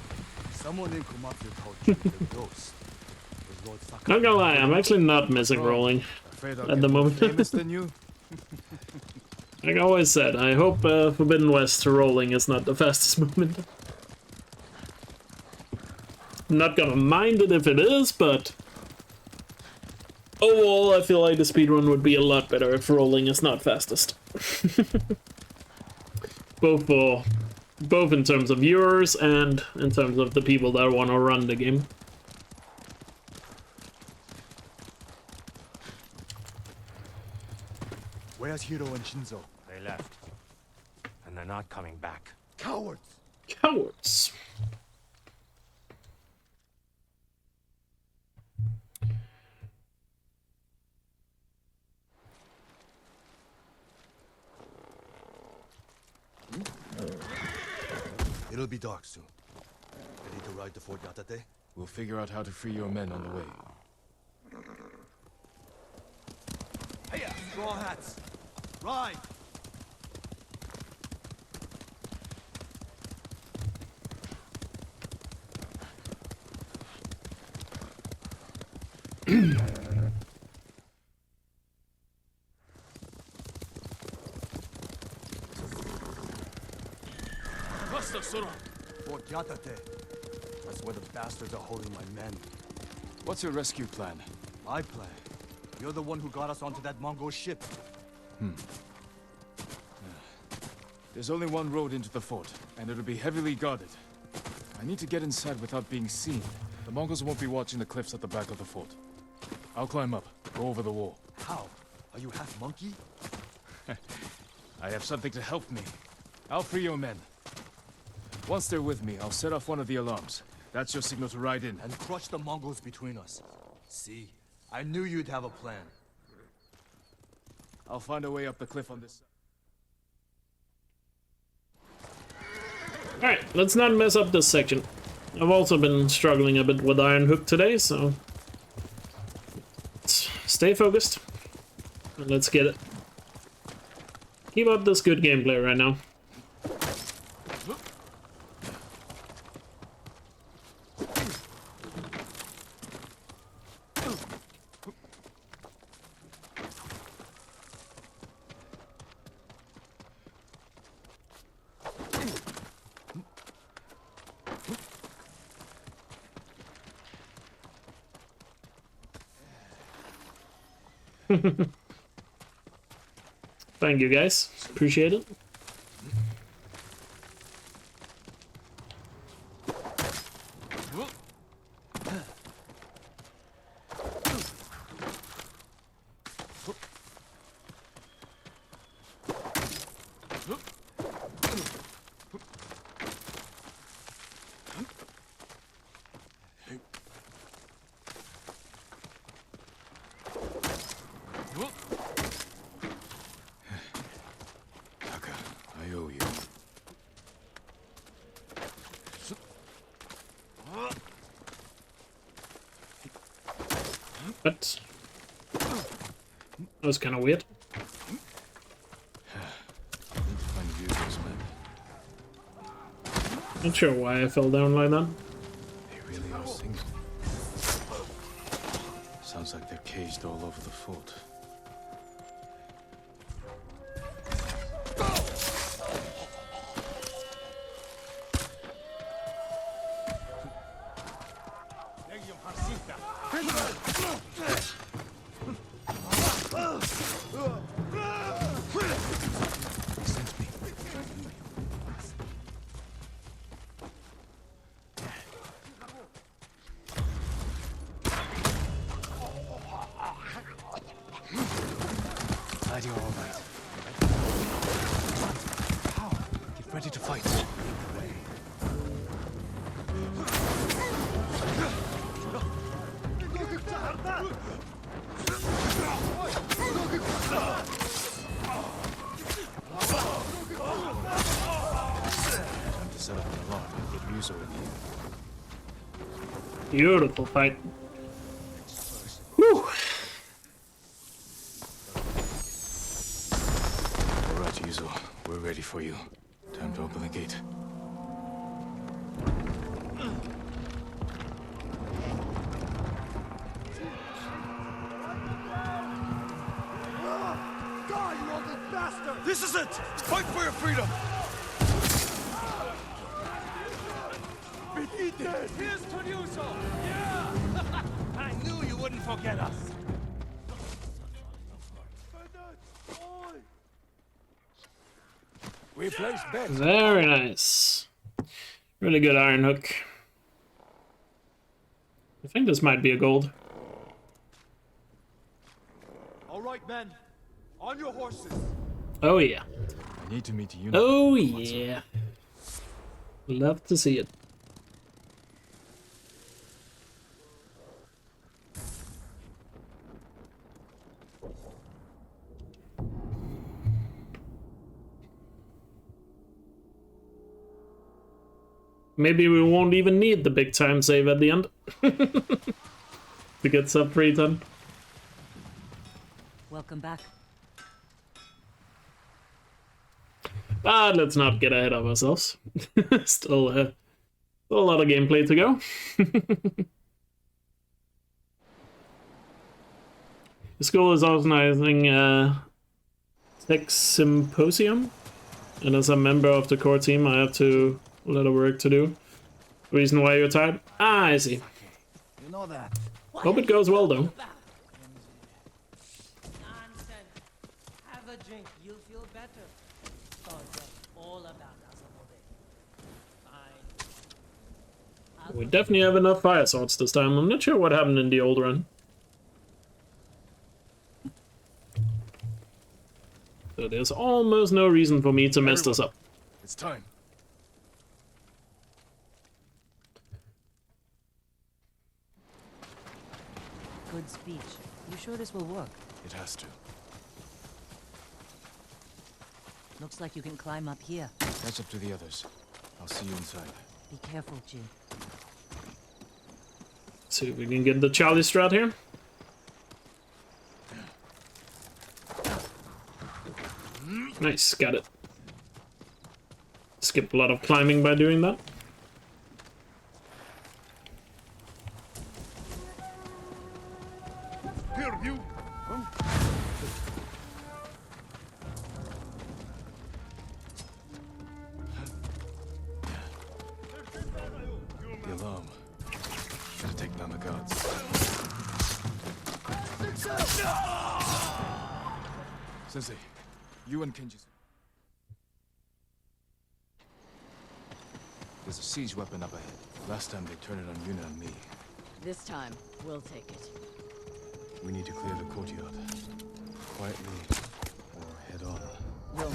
Someone in Komatsu called you the ghost. Was Lord Sakai. Not gonna lie, I'm actually not missing rolling Afraid I'll at get the more moment. famous than you? Like I always said, I hope Forbidden West rolling is not the fastest movement. I'm not gonna mind it if it is, but overall, I feel like the speedrun would be a lot better if rolling is not fastest. Both in terms of viewers and in terms of the people that want to run the game. Where's Hiro and Shinzo? They left. And they're not coming back. Cowards! Cowards. It'll be dark soon. Ready to ride to Fort Yatate? We'll figure out how to free your men on the way. Hey, straw hats! Ride! Fort Yatate. That's where the bastards are holding my men. What's your rescue plan? My plan? You're the one who got us onto that Mongol ship. There's only one road into the fort, and it'll be heavily guarded. I need to get inside without being seen. The Mongols won't be watching the cliffs at the back of the fort. I'll climb up, go over the wall. How? Are you half monkey? I have something to help me. I'll free your men. Once they're with me, I'll set off one of the alarms. That's your signal to ride in. And crush the Mongols between us. See? I knew you'd have a plan. I'll find a way up the cliff on this side. Alright, let's not mess up this section. I've also been struggling a bit with Iron Hook today, so let's stay focused. And let's get it. Keep up this good gameplay right now. Thank you guys, appreciate it. What? That was kind of weird. Not sure why I fell down like that. They really are singing. Sounds like they're caged all over the fort. Glad you're all right. Get ready to fight. Time to set up an alarm and get Ryuzo in here. Beautiful fight. Whew. Alright, Ryuzo. We're ready for you. Time to open the gate. This is it! Fight for your freedom! Here's to Ryuzo! Yeah! I knew you wouldn't forget us! We place bets. Very nice. Really good iron hook. I think this might be a gold. All right, men. On your horses. Oh yeah. I need to meet you. Oh yeah. Love to see it. Maybe we won't even need the big time save at the end. To get sub 310. Welcome back. But let's not get ahead of ourselves. Still a lot of gameplay to go. The school is organizing a tech symposium, and as a member of the core team, I have a lot of work to do. Reason why you're tired? Ah, I see. You know that. Hope it goes well, though. Nonsense. Have a drink. You'll feel better. Forget all about us over there. Fine. We definitely have enough fire swords this time. I'm not sure what happened in the old run. So there's almost no reason for me to mess this up. It's time. Good speech. You sure this will work? It has to. Looks like you can climb up here. Catch up to the others. I'll see you inside. Be careful, Jin. See if we can get the Charlie strat here. Nice, got it. Skip a lot of climbing by doing that. Here, you. The alarm. Gotta take down the guards. Sensei, you and Kenji. There's a siege weapon up ahead. Last time they turned it on Yuna and me. This time, we'll take it. We need to clear the courtyard. Quietly, or head on. We'll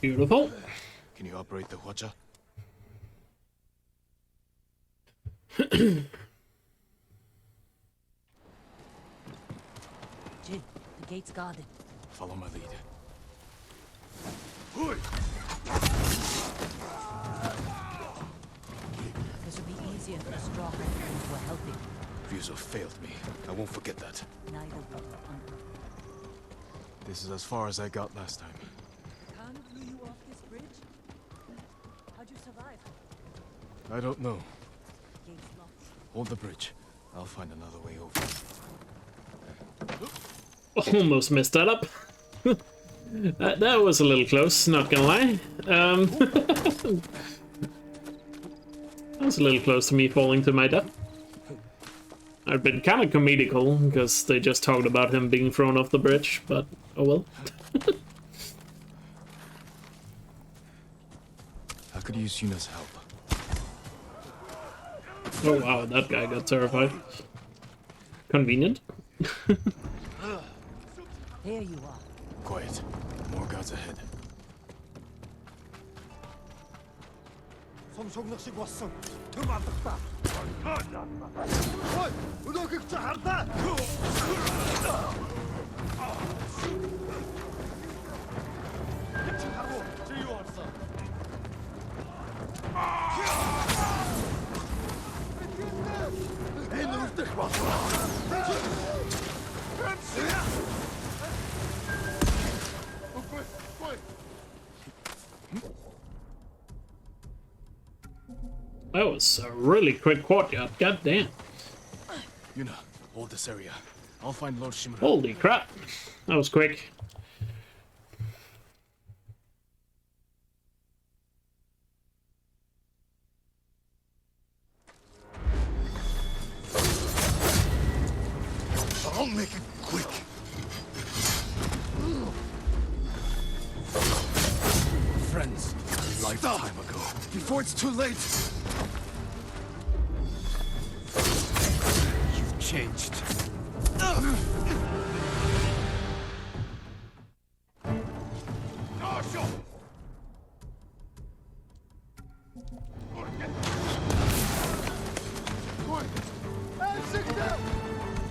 Beautiful. Can you operate the Hwacha? Jin, the gate's guarded. Follow my lead. This will be easier for the straw hats who are helping. Ryuzo failed me. I won't forget that. Neither will Uncle. This is as far as I got last time. Khan blew you off this bridge? How'd you survive? I don't know. Gate's locked. Hold the bridge. I'll find another way over. Almost messed that up. That was a little close, not gonna lie. That was a little close to me falling to my death. I've been kind of comedical, because they just talked about him being thrown off the bridge, but oh well. I could use Yuna's help. Oh wow, that guy got terrified. Convenient. There you are. Quiet. More guards ahead. 성속력식 왔어. 그만뒀다. 어이, 너 극자 한다. 하고 지유 없어. 이놈 때 왔어. That was a really quick courtyard, god damn. Yuna, hold this area. I'll find Lord Shimura. Holy crap. That was quick. I'll make it quick. Friends, a lifetime ago. Before it's too late. You've changed.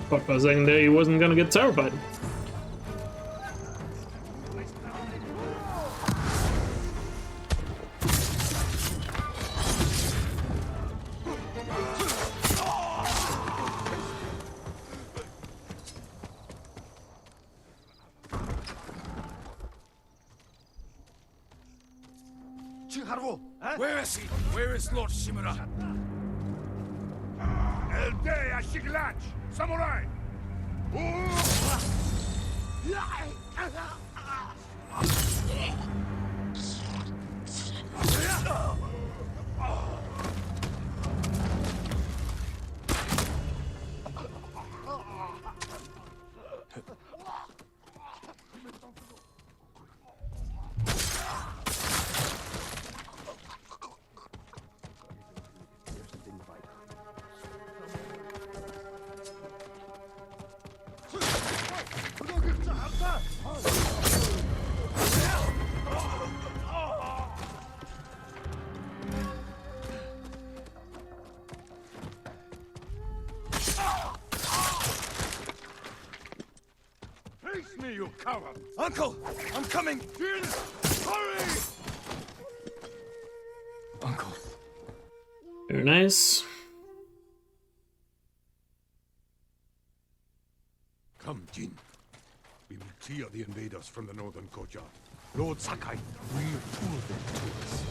Fuck, for a second there, he wasn't gonna get terrified. Where is he? Where is Lord Shimura? Elkjaer Shiglach! Samurai! Face me, you coward! Uncle! I'm coming! Hurry! Uncle. Very nice. Come, Jin. We will clear the invaders from the northern courtyard. Lord Sakai will pull them to us.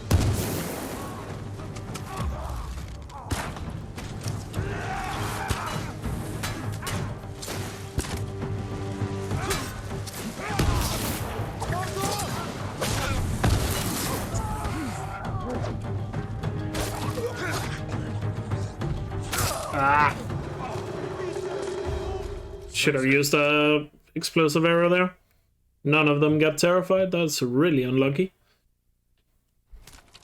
should have used a explosive arrow there. None of them got terrified. That's really unlucky.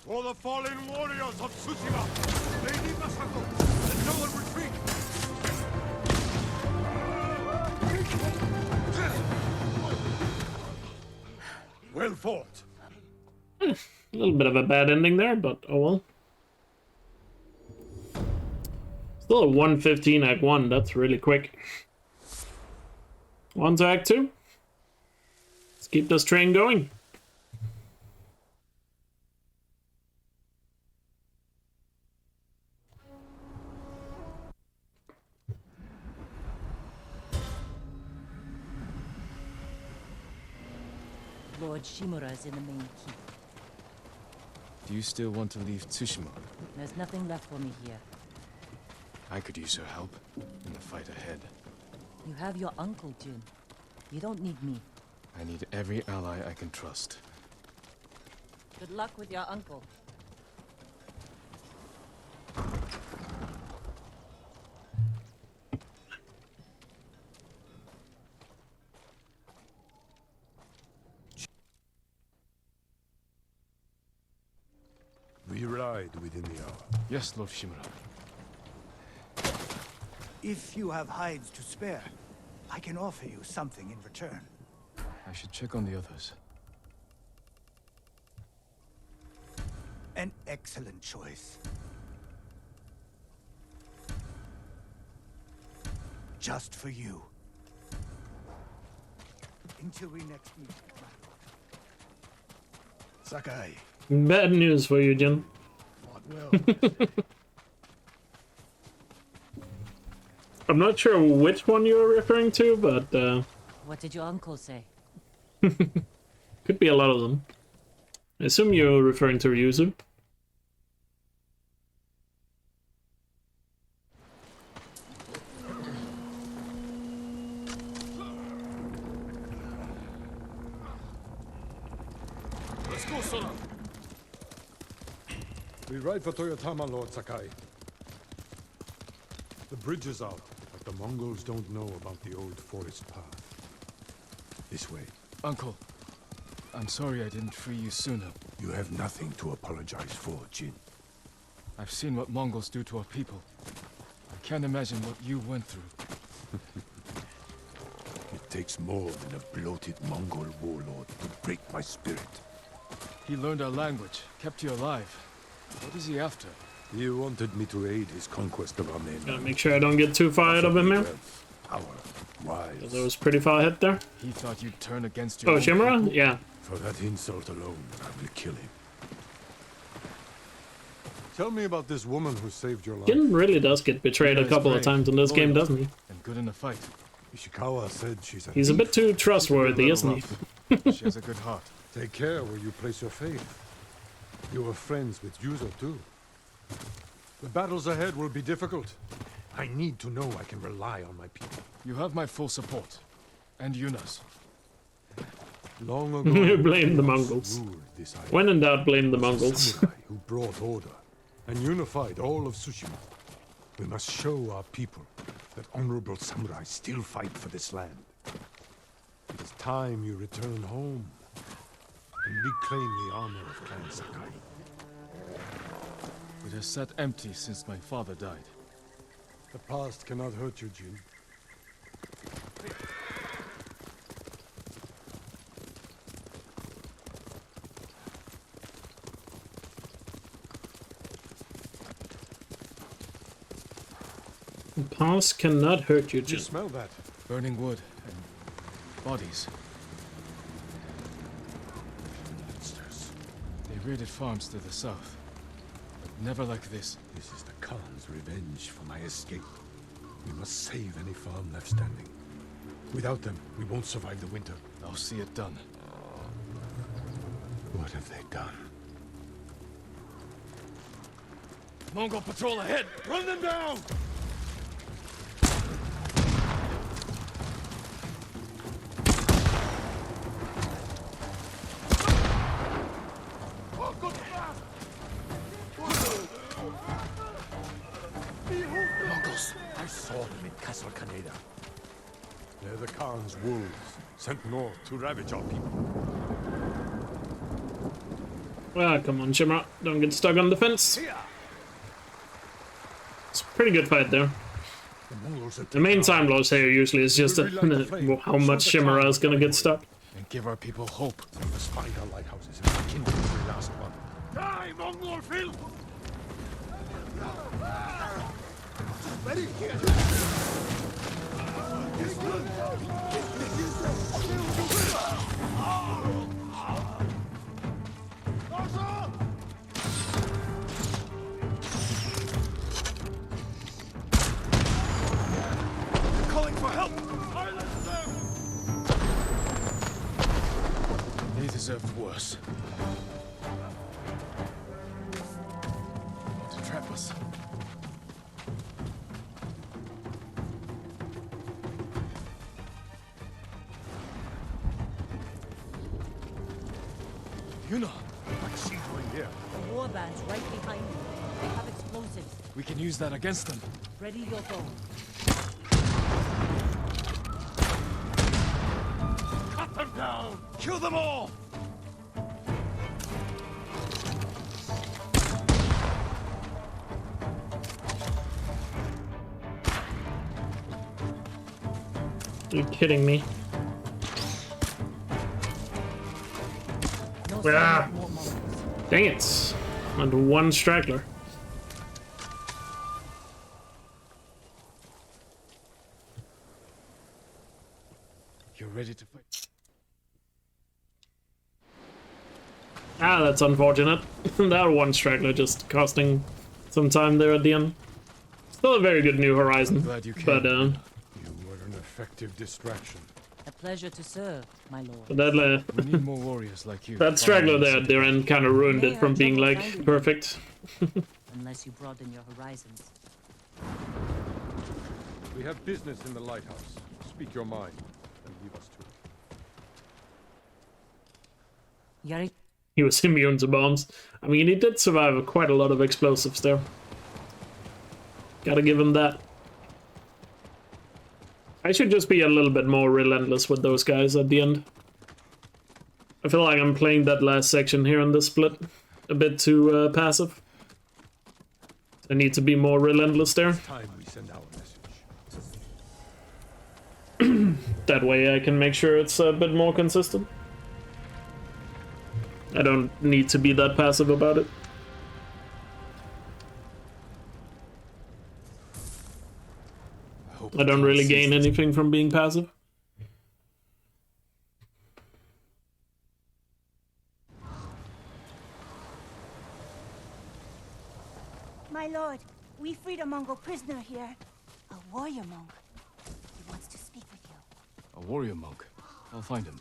For the fallen warriors of Tsushima, Lady Masako, let no one retreat. Well fought. A little bit of a bad ending there, but oh well. Still a 1:15 Act 1. That's really quick. On to Act 2. Let's keep this train going. Lord Shimura is in the main keep. Do you still want to leave Tsushima? There's nothing left for me here. I could use your help in the fight ahead. You have your uncle, Jin. You don't need me. I need every ally I can trust. Good luck with your uncle. We ride within the hour. Yes, Lord Shimura. If you have hides to spare, I can offer you something in return. I should check on the others. An excellent choice. Just for you. Until we next meet, my lord. Sakai. Bad news for you, Jin. Fought well. I'm not sure which one you're referring to, but What did your uncle say? could be a lot of them. I assume you're referring to Ryuzu. Let's go, Sora. We ride for Toyotama, Lord Sakai. The bridge is out, but the Mongols don't know about the old forest path. This way. Uncle, I'm sorry I didn't free you sooner. You have nothing to apologize for, Jin. I've seen what Mongols do to our people. I can't imagine what you went through. It takes more than a bloated Mongol warlord to break my spirit. He learned our language, kept you alive. What is he after? He wanted me to aid his conquest of our men. Gotta make sure I don't get too far ahead of him here. Power, wives. I was pretty far ahead there. He thought you'd turn against your Oh, own Shimura? people? Yeah. For that insult alone, I will kill him. Tell me about this woman who saved your life. Jin really does get betrayed a couple of times in this game, doesn't he? And good in a fight. Ishikawa said she's a He's a thief. bit too trustworthy, isn't he? She has a good heart. Take care where you place your faith. You were friends with Yuzo too. The battles ahead will be difficult. I need to know I can rely on my people. You have my full support. And Yuna's. Long ago, Blame the chaos Mongols. ruled this island. When in doubt, blame the Mongols. Samurai who brought order and unified all of Tsushima. We must show our people that honorable samurai still fight for this land. It is time you return home and reclaim the honor of Clan Sakai. It has sat empty since my father died. The past cannot hurt you, Jin. The past cannot hurt you, Did you Jin. smell that? Burning wood and bodies. Monsters. They raided farms to the south. But never like this. This is the Khan's revenge for my escape. We must save any farm left standing. Without them, we won't survive the winter. I'll see it done. What have they done? Mongol patrol ahead! Run them down! Mongols! I saw them in Castle Kaneda. Khan's wolves, sent north to ravage our people. Ah, come on, Shimra. Don't get stuck on the fence. It's a pretty good fight there. The main time loss here usually is just how much Shimra is gonna get stuck. And give our people hope. The spider lighthouses and kindle every last one. Die, Mongol filth! Ready? Calling for help! They deserved worse. To trap us. Yuna! I see you in here. The warband's right behind you. They have explosives. We can use that against them. Ready your bow. Cut them down! Kill them all! Are you kidding me? No Ah. more Mongols. Dang it. And one straggler. You're ready to fight. Ah, that's unfortunate. That one straggler just costing some time there at the end. Still a very good New Horizon. Glad you came. But You were an effective distraction. A pleasure to serve, my lord. that We need more warriors like you. that straggler there at their end kind of ruined it from being like perfect. Unless you broaden your horizons. We have business in the lighthouse. Speak your mind and leave us to it. Yari, He was immune to bombs. I mean, he did survive quite a lot of explosives there. Gotta give him that. I should just be a little bit more relentless with those guys at the end. I feel like I'm playing that last section here in this split a bit too passive. I need to be more relentless there. Time we send our message. That way I can make sure it's a bit more consistent. I don't need to be that passive about it. I don't really gain anything from being passive. My lord, we freed a Mongol prisoner here. A warrior monk. He wants to speak with you. A warrior monk. I'll find him.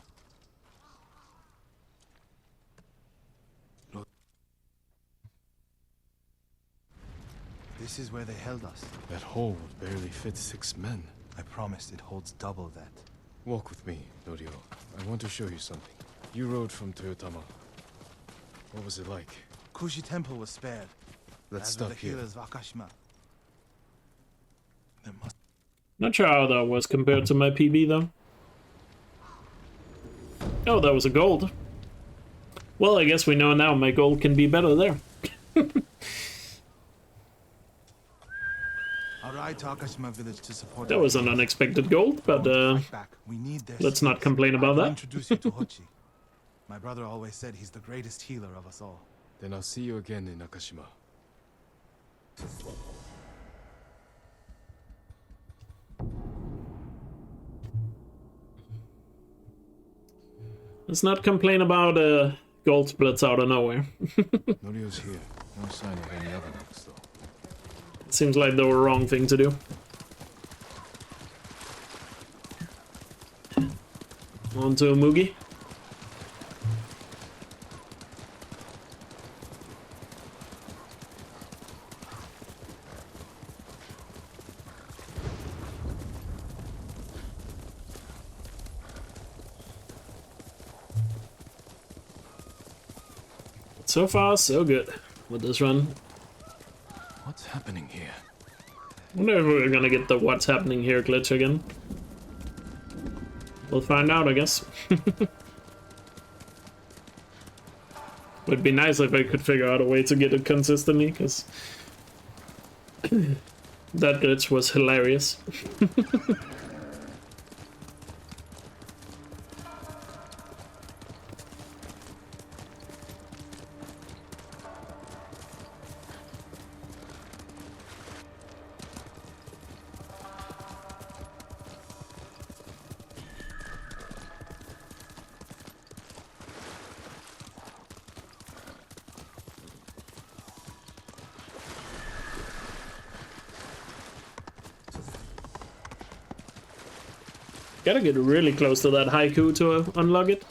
This is where they held us. That hole would barely fit 6 men. I promised it holds double that. Walk with me, Norio. I want to show you something. You rode from Toyotama. What was it like? Kushi Temple was spared. Let's as stop the here. healers of Akashima. There must Not sure how that was compared to my PB though. Oh, that was a gold. Well, I guess we know now my gold can be better there. I'll ride to Akashima village to support. That was an unexpected gold, but We need their let's not skills. complain about I'll that. introduce you to Hochi. My brother always said he's the greatest healer of us all. Then I'll see you again in Nakashima. Let's not complain about gold splits out of nowhere. Norio's here. No sign of any other monks, though. Seems like the wrong thing to do. On to a Mugi. So far, so good with this run. What's happening here? Wonder if we're gonna get the what's happening here glitch again. We'll find out, I guess. Would be nice if I could figure out a way to get it consistently, because that glitch was hilarious. Gotta get really close to that haiku to unlock it.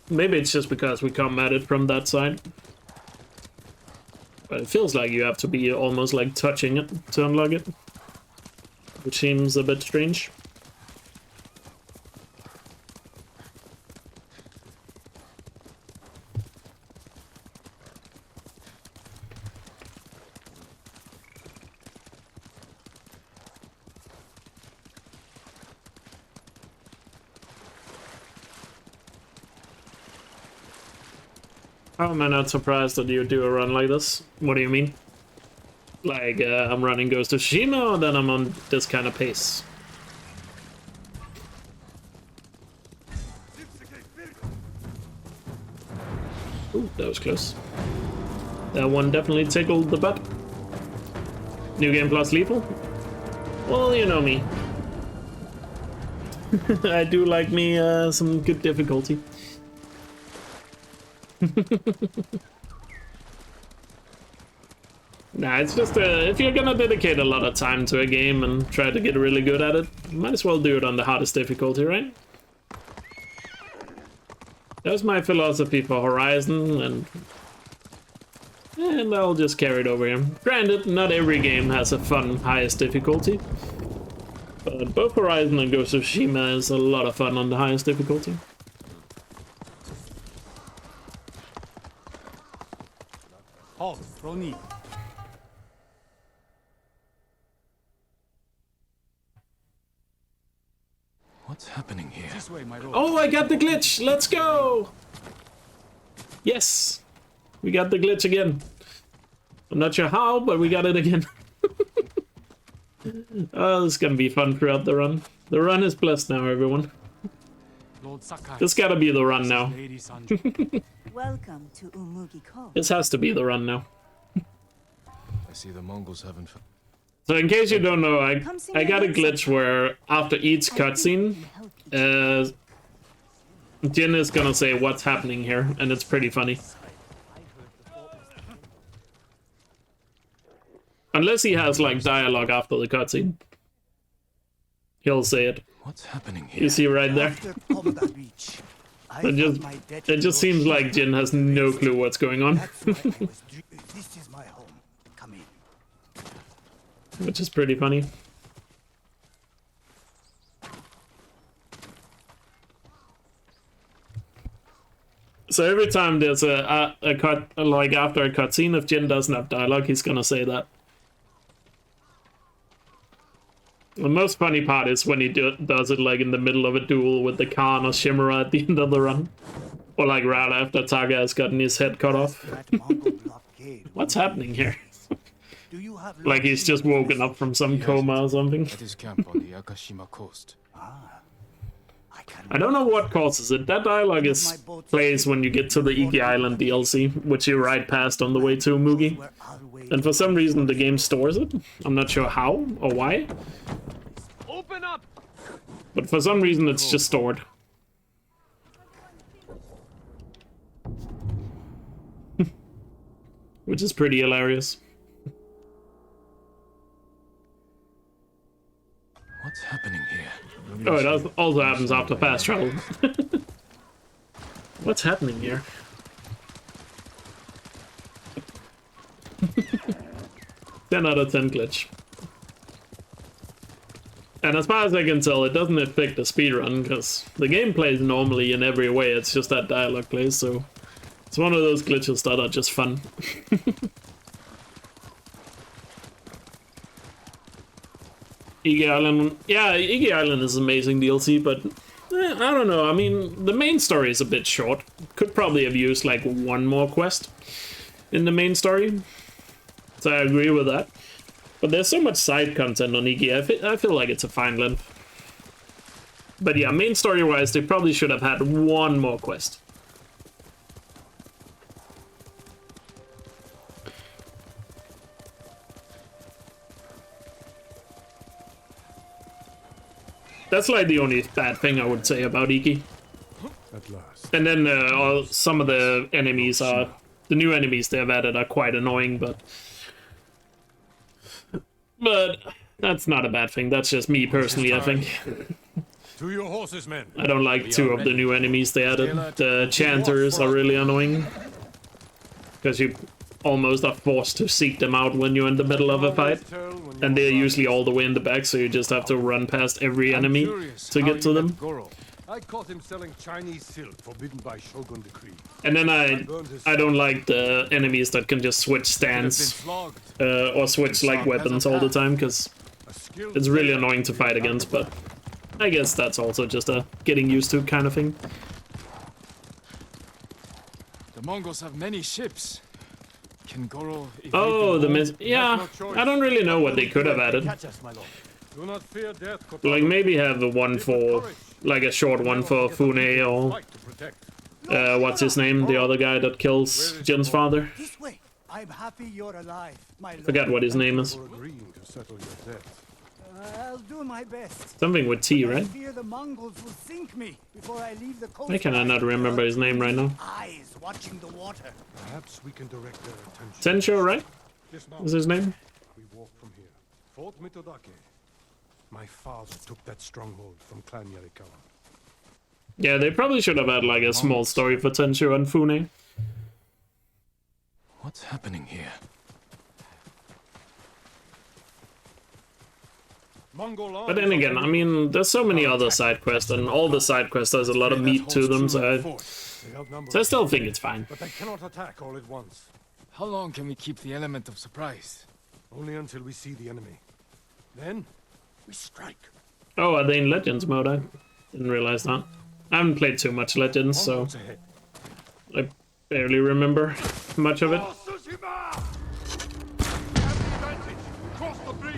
Maybe it's just because we come at it from that side. But it feels like you have to be almost like touching it to unlock it. Which seems a bit strange. How am I not surprised that you do a run like this? What do you mean? Like, I'm running Ghost of Tsushima, or then I'm on this kind of pace? Ooh, that was close. That one definitely tickled the butt. New game plus lethal? Well, you know me. I do like me some good difficulty. Nah, it's just if you're gonna dedicate a lot of time to a game and try to get really good at it, might as well do it on the hardest difficulty, right? That was my philosophy for Horizon, and I'll just carry it over here. Granted, not every game has a fun highest difficulty, but both Horizon and Ghost of Tsushima is a lot of fun on the highest difficulty. Halt, Roni. What's happening here? This way, my lord. Oh, I got the glitch! Let's go! Yes! We got the glitch again. I'm not sure how, but we got it again. Oh, this is gonna be fun throughout the run. The run is blessed now, everyone. This gotta be the run now. Welcome to Umugi Cove. This has to be the run now. I see the Mongols haven't. So in case you don't know, I got a glitch where after each cutscene, Jin is gonna say what's happening here, and it's pretty funny. Unless he has like dialogue after the cutscene, he'll say it. What's happening here? You see right there? It just seems like Jin has no clue what's going on. This is my home. Come in. Which is pretty funny. So every time there's a cut, like after a cutscene, if Jin doesn't have dialogue, he's gonna say that. The most funny part is when he does it like in the middle of a duel with the Khan or Shimura at the end of the run. Or like right after Taga has gotten his head cut off. What's happening here? Like he's just woken up from some coma or something. At his camp on the Akashima coast. I don't know what causes it. That dialogue is plays when you get to the Iki Island DLC, which you ride past on the way to Umugi. And for some reason the game stores it. I'm not sure how or why. Open up! But for some reason it's just stored. Which is pretty hilarious. What's happening here? Oh, it also happens after fast travel. What's happening here? 10 out of 10 glitch. And as far as I can tell, it doesn't affect the speedrun, because the game plays normally in every way, it's just that dialogue plays, so it's one of those glitches that are just fun. Elkjaer Island, yeah, Elkjaer Island is amazing DLC, but I don't know, I mean, the main story is a bit short. Could probably have used like one more quest in the main story, so I agree with that. But there's so much side content on Elkjaer, I feel like it's a fine length. But yeah, main story-wise, they probably should have had one more quest. That's like the only bad thing I would say about Iki. At last. And then some of the enemies are... The new enemies they've added are quite annoying, but that's not a bad thing. That's just me personally, I think. To your horses, men. I don't like two of the new enemies they added. The chanters are really annoying, because you almost are forced to seek them out when you're in the middle of a fight, and they're usually all the way in the back, so you just have to run past every enemy to get to them. I caught him selling Chinese silk forbidden by Shogun decree. And then I don't like the enemies that can just switch stance or switch like weapons all the time, because it's really annoying to fight against, but I guess that's also just a getting used to kind of thing. The Mongols have many ships. Can Goro Oh, yeah, I don't really know what they could have added. Like maybe have a one for, like a short one for Fune, or what's his name, the other guy that kills Jin's father. I'm happy you're alive, my lord. Forgot what his name is. I'll do my best. Something with T, right? I fear the Mongols will sink me before I leave the coast. Why can I not remember his name right now? Eyes watching the water. Perhaps we can direct their attention. Tensho, right? Is his name? We walk from here. Fort Mitodake. My father took that stronghold from Clan Yarikawa. Yeah, they probably should have had like a small story for Tensho and Fune. What's happening here? But then again, I mean, there's so many other side quests, and all the side quests has a lot of meat to them, so I still think it's fine. But they cannot attack all at once. How long can we keep the element of surprise? Only until we see the enemy. Then we strike. Oh, are they in Legends mode? I didn't realize that. I haven't played too much Legends, so I barely remember much of it. Cross the bridge.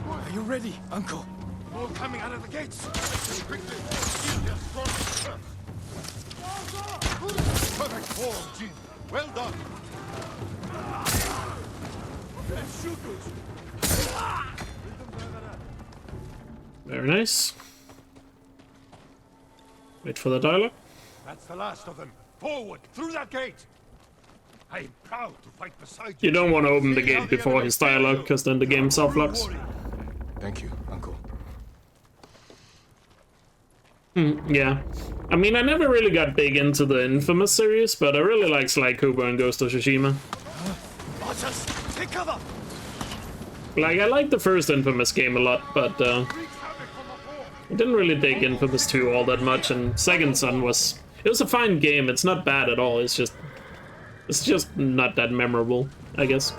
Are you ready, Uncle? More coming out of the gates. Quickly. Perfect form, Jin. Well done. Very nice. Wait for the dialogue. That's the last of them. Forward, through that gate. I am proud to fight beside You don't want to open the gate before his dialogue, because then the game self-locks. Thank you, Uncle. Yeah. I mean, I never really got big into the Infamous series, but I really like Sly Cooper and Ghost of Tsushima. Archers, take cover. Like, I liked the first Infamous game a lot, but I didn't really dig Infamous 2 all that much, and Second Son was... It was a fine game, it's not bad at all, it's just not that memorable, I guess.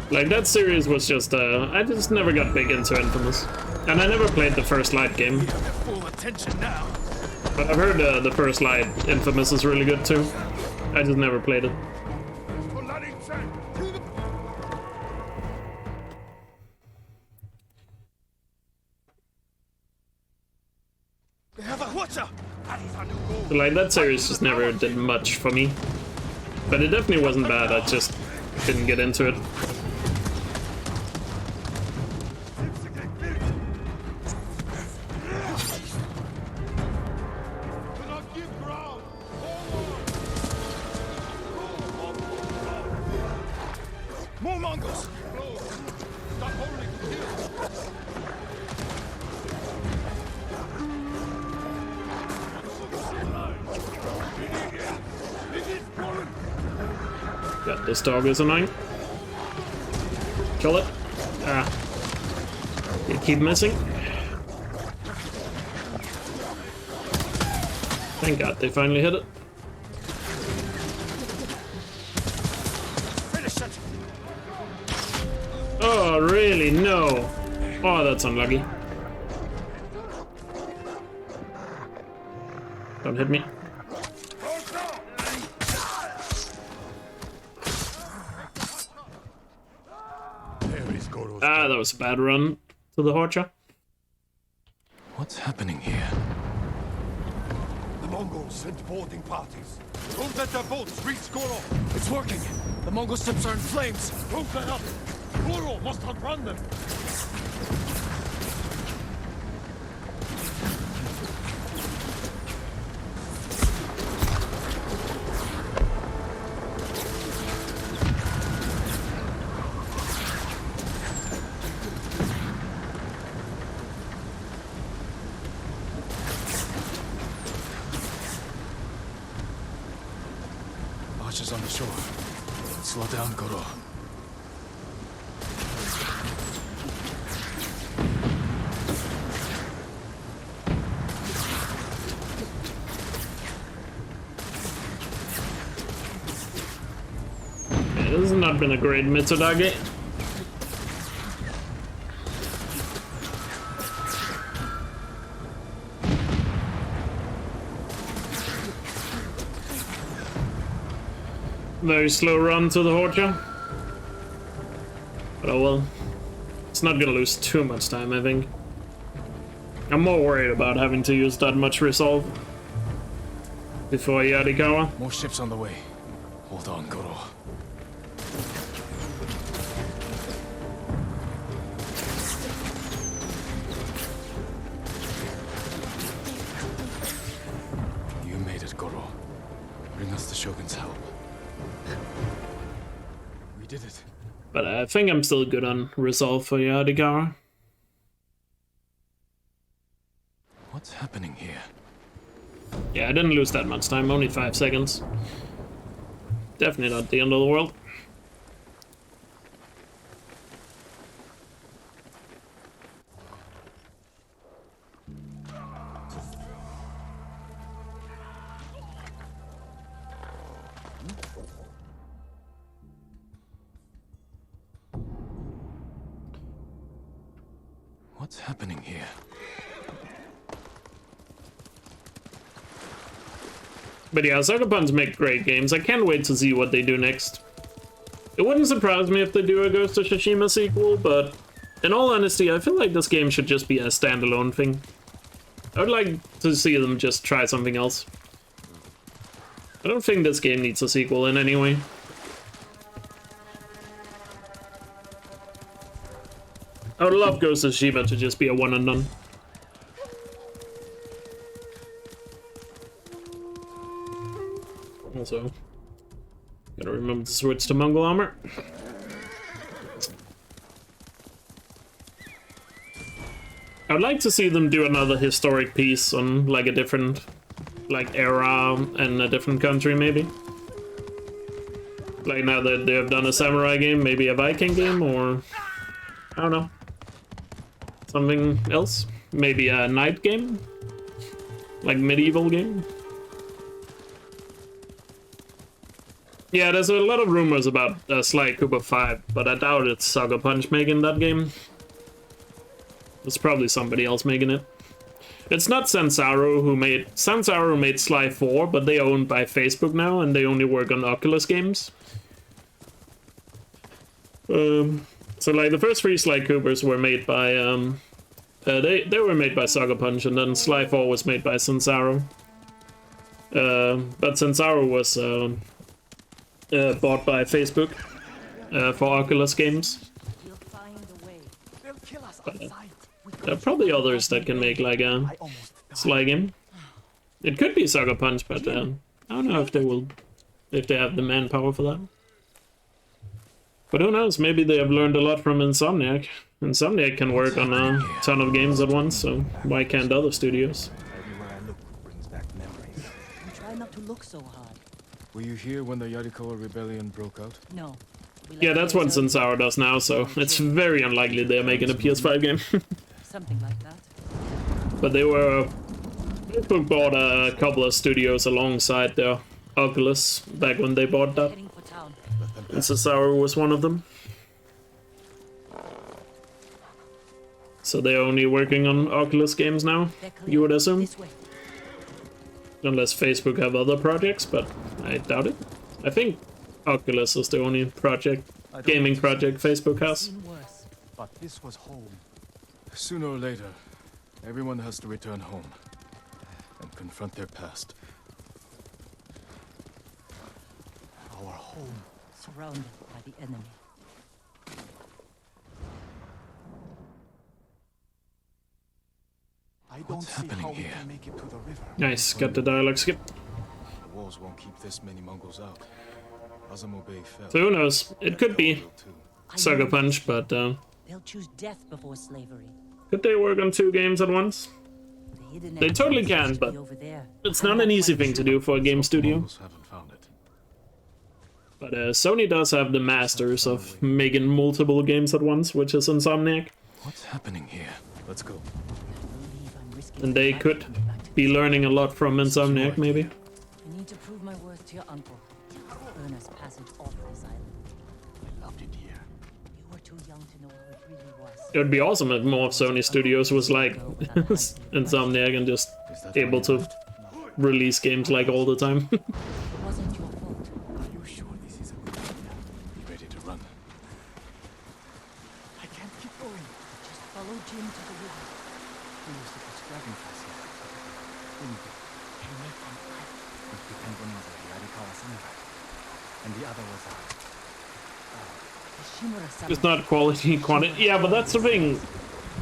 Like, that series was just, I just never got big into Infamous. And I never played the first Light game. Full attention now. But I've heard the first Light Infamous is really good too. I just never played it. So, like, that series just never did much for me. But it definitely wasn't bad, I just didn't get into it. More Mongols! Stop holding God, this dog is annoying. Kill it. Ah. You keep missing. Thank God they finally hit it. Oh, really? No. Oh, that's unlucky. Don't hit me. Ah, that was a bad run to the Horcha. What's happening here? The Mongols sent boarding parties. Don't let their boats reach Goro. It's working. The Mongol ships are in flames. Don't let up. Goro must outrun them. Archers on the shore. Slow down, Goro. Yeah, this has not been a great Mitsuda. Very slow run to the Horcha. But oh well. It's not gonna lose too much time, I think. I'm more worried about having to use that much resolve before Yarikawa. More ships on the way. Hold on, Goro. You made it, Goro. Bring us the Shogun's help. We did it. But I think I'm still good on resolve for Yarikawa. What's happening here? Yeah, I didn't lose that much time, only 5 seconds. Definitely not the end of the world. What's happening here? But yeah, Sucker Punch make great games. I can't wait to see what they do next. It wouldn't surprise me if they do a Ghost of Tsushima sequel, but in all honesty, I feel like this game should just be a standalone thing. I would like to see them just try something else. I don't think this game needs a sequel in any way. I would love Ghost of Tsushima to just be a one and done. Also, gotta remember to switch to Mongol armor. I would like to see them do another historic piece on like a different like era and a different country maybe. Like now that they have done a samurai game, maybe a Viking game or I don't know. Something else? Maybe a knight game? Like medieval game? Yeah, there's a lot of rumors about Sly Cooper 5, but I doubt it's Sucker Punch making that game. It's probably somebody else making it. It's not Sansaro who made... Sansaro made Sly 4, but they are owned by Facebook now, and they only work on Oculus games. So like the first 3 Sly Coopers were made by... they were made by Sucker Punch, and then Sly 4 was made by Sansaro. But Sansaro was... bought by Facebook for Oculus games. But, there are probably others that can make like a Sly game. It could be Sucker Punch, but I don't know if they have the manpower for that. But who knows? Maybe they have learned a lot from Insomniac. Insomniac can work on a ton of games at once, so why can't other studios? Try not to look so hard. Were you here when the Yarikawa rebellion broke out? No. Yeah, that's what Sensara does now, so it's very unlikely they're making a PS5 game. Something like that. But they were... Facebook bought a couple of studios alongside their Oculus back when they bought that. Heading for town. And Cesaro was one of them. So they're only working on Oculus games now, you would assume? Unless Facebook have other projects, but I doubt it. I think Oculus is the only gaming project Facebook has. But this was home. Sooner or later, everyone has to return home and confront their past. Our home. Surrounded by the enemy. I don't see how we can make it to the river. Nice, got the dialogue skip. The walls won't keep this many Mongols out. Azamo Bay fell. So who knows? It could be Sucker Punch, but They'll choose death before slavery. could they work on 2 games at once? They totally can, but it's not an easy thing to do for a game studio. But Sony does have the masters of making multiple games at once, which is Insomniac. What's happening here? Let's go. And they could be learning a lot from Insomniac, maybe. I need to prove my worth to your uncle. Earn us passage off this island. I loved it here. You were too young to know how it really was. It would be awesome if more of Sony Studios was like Insomniac and just able to release games like all the time. It wasn't your fault. Are you sure this is a good idea? Be ready to run. I can't keep going. Just follow Jim to the river. We used to catch dragonflies here. Didn't we? He met on life. It depends on whether the Yarikawa samurai. And the other was It's not quality, quantity. Yeah, but that's the thing.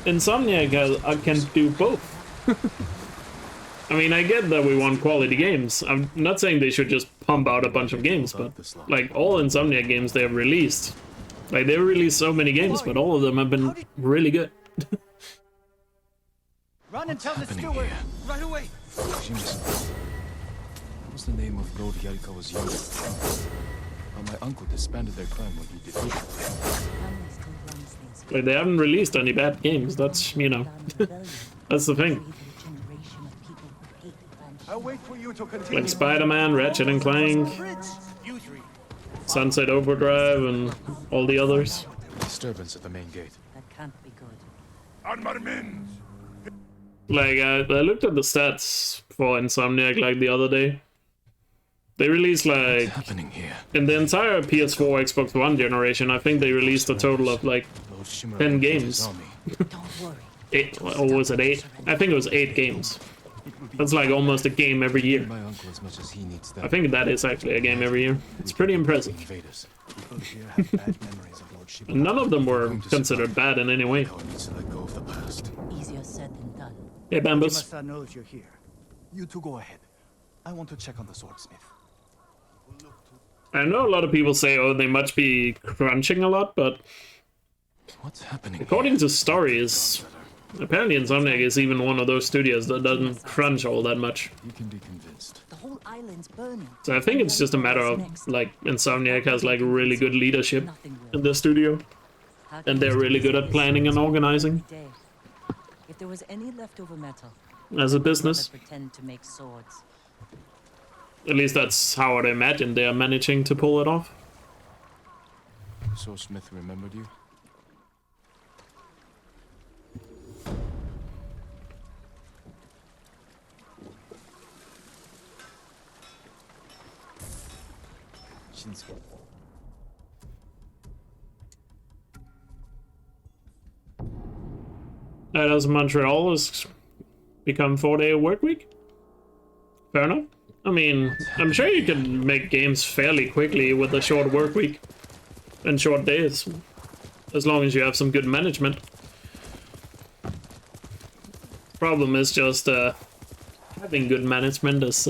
Insomniac can do both. I mean, I get that we want quality games. I'm not saying they should just pump out a bunch of games, but like all Insomniac games they have released, like they've released so many games, but all of them have been really good. Run and tell the steward! Right away! What's the name of Lord Yarikawa's unit? My uncle disbanded their clan when he defeated them. Like they haven't released any bad games. That's, you know, that's the thing. I'll wait for you to continue. Like Spider-Man, Ratchet and Clank, Sunset Overdrive, and all the others. Disturbance at the main gate. That can't be good. Like I looked at the stats for Insomniac like the other day. They released like in the entire PS4, Xbox One generation, I think they released a total of like 10 games. 8, or was it 8? I think it was 8 games. That's like almost a game every year. I think that is actually a game every year. It's pretty impressive. And none of them were considered bad in any way. Easier said than done. Hey, Bambus. Yamasa knows you're here. You two go ahead. I want to check on the swordsmith. I know a lot of people say, oh, they must be crunching a lot, but what's happening according to stories, apparently Insomniac is even one of those studios that doesn't crunch all that much. You can be convinced. The whole island's burning. So I think it's just a matter of, like, Insomniac has, like, really good leadership in the studio. And they're really good at planning and organizing. If there was any leftover metal, as a business. Pretend to make swords. At least that's how I'd imagine they are managing to pull it off. So Smith remembered you? As Montreal has become 4-day work week? Fair enough. I mean, I'm sure you can make games fairly quickly with a short work week and short days, as long as you have some good management. Problem is just having good management is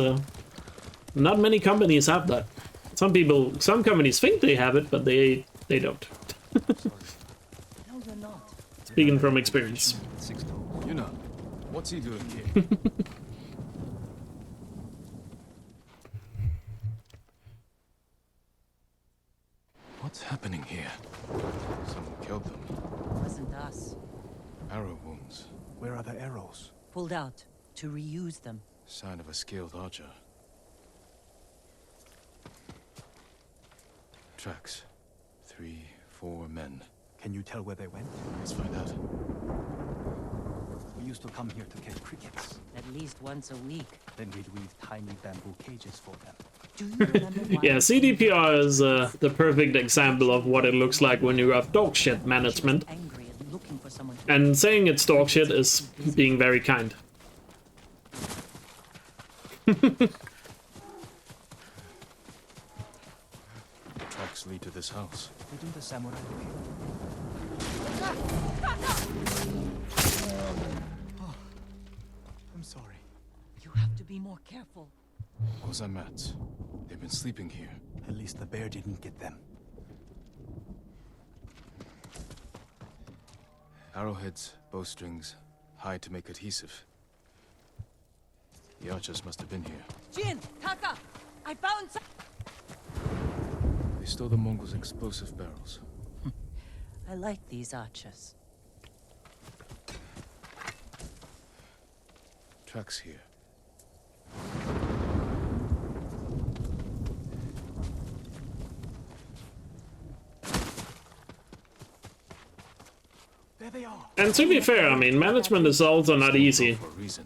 not many companies have that. Some companies think they have it, but they don't. Speaking from experience. You know, what's he doing here? What's happening here? Someone killed them. Wasn't us. Arrow wounds. Where are the arrows? Pulled out to reuse them. Sign of a skilled archer. Tracks. 3, 4 men. Can you tell where they went? Let's find out. We used to come here to catch crickets. At least once a week. Then we'd weave tiny bamboo cages for them. Do you remember why? Yeah, CDPR is the perfect example of what it looks like when you have dog shit management. Angry and looking for someone to... And saying it's dog shit is being very kind. Tracks lead to this house. Didn't the samurai do it? Oh, I'm sorry. You have to be more careful. Those are mats. They've been sleeping here. At least the bear didn't get them. Arrowheads, bowstrings, hide to make adhesive. The archers must have been here. Jin! Taka! I found some... They stole the Mongols' explosive barrels. I like these archers. Tracks here. There they are. And to be fair, I mean, management is also not easy. For a reason.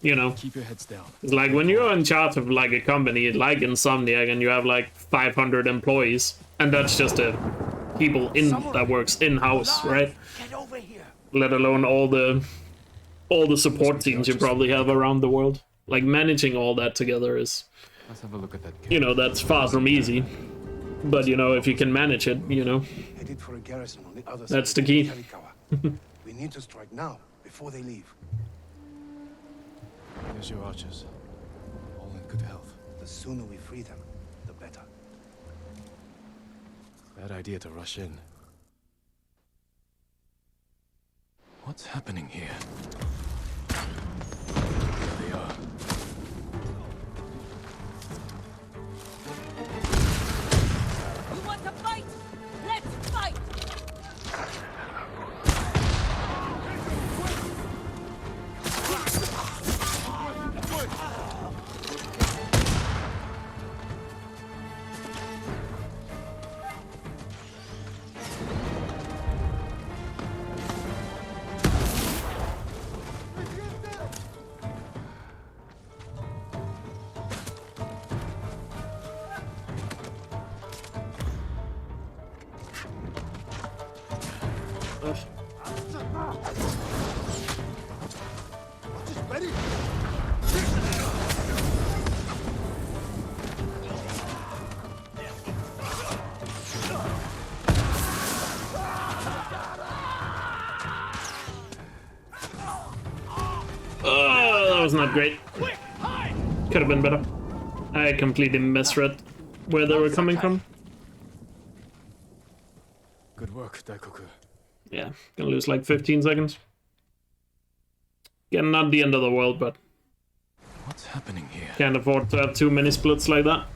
You know, Keep your heads down. it's like when you're in charge of like a company like Insomniac and you have like 500 employees, and that's just the people in that works in-house, right? Get over here. Let alone all the support teams you probably have around the world. Like managing all that together is, Let's have a look at that. you know, that's far from easy. But you know, if you can manage it, you know, Headed for a garrison on the other that's side the key. of We need to strike now, before they leave. Here's your archers. All in good health. The sooner we free them, the better. Bad idea to rush in. What's happening here? There they are. You want to fight? Let's fight! Oh, that was not great. Could have been better. I completely misread where they were coming from. Good work, Daikoku. Yeah, gonna lose like 15 seconds. Again, not the end of the world, but What's happening here? can't afford to have too many splits like that.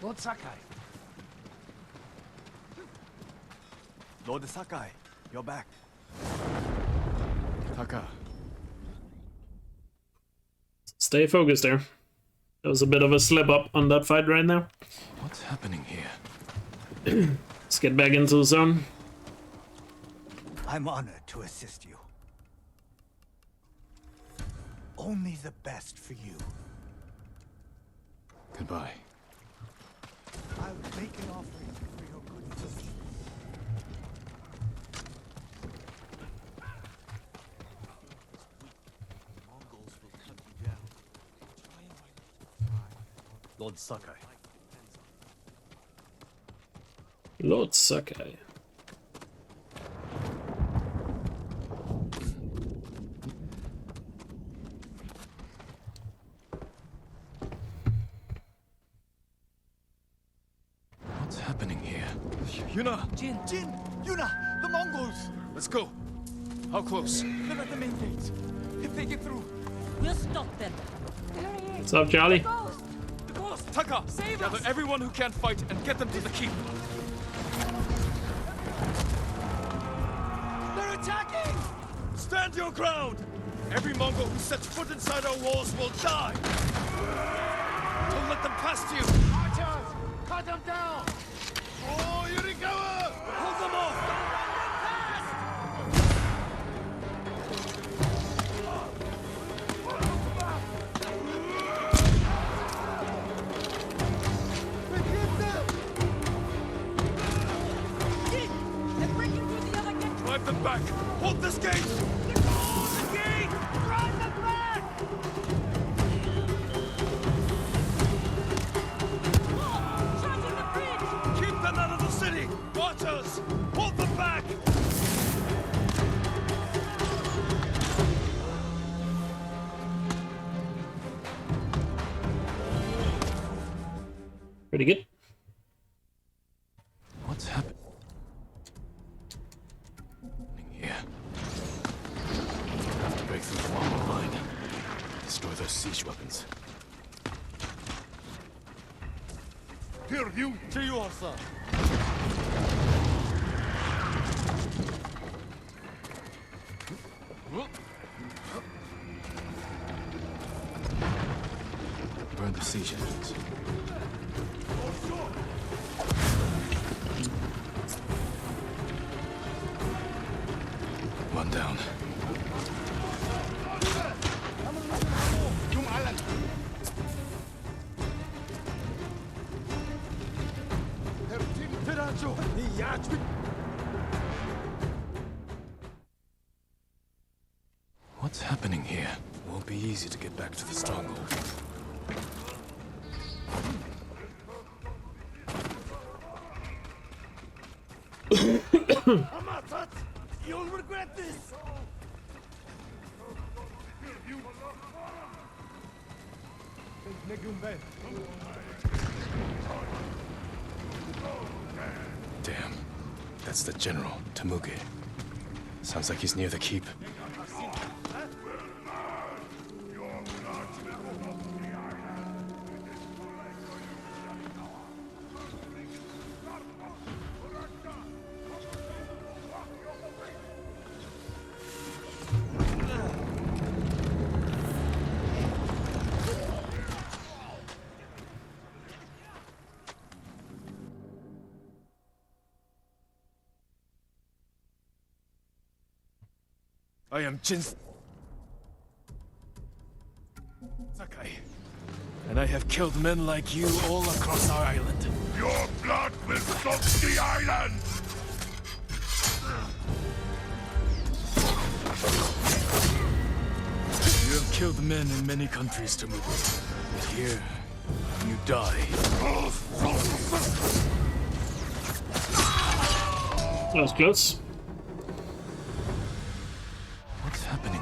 Lord Sakai. Lord Sakai, you're back. Taka. Stay focused there. There was a bit of a slip up on that fight right now. What's happening here? Let's get back into the zone. I'm honored to assist you. Only the best for you. Goodbye. I'll make an offering for your goodness. Mongols will cut you down. Lord Sakai. Lord Sakai. What's happening here? Yuna! Jin! Yuna! The Mongols! Let's go. How close? They're at the main gate. If they get through, We'll stop them. What's up, Charlie? the ghost! Taka! Gather everyone who can't fight and get them to the keep. They're attacking! Stand your ground! Every Mongol who sets foot inside our walls will die! Don't let them past you! Archers! Cut them down! Oh, Yurikawa! Hold them off! Drive them back! Hold this gate! Hold the gate! Drive them back! Charging the bridge! Keep them out of the city! Archers! Hold them back! Pretty good. What's happening here? Have to break through the Mongol line. Destroy those siege weapons. Here, you! To you, Arsa! Burn the siege engines. One down. What's happening here? Won't be easy to get back to the stronghold. You'll regret this! Damn. That's the general, Temuge. Sounds like he's near the keep. I am Jin Sakai, and I have killed men like you all across our island. Your blood will stop the island! You have killed men in many countries, Temuge. But here, you die. That was close. What's happening?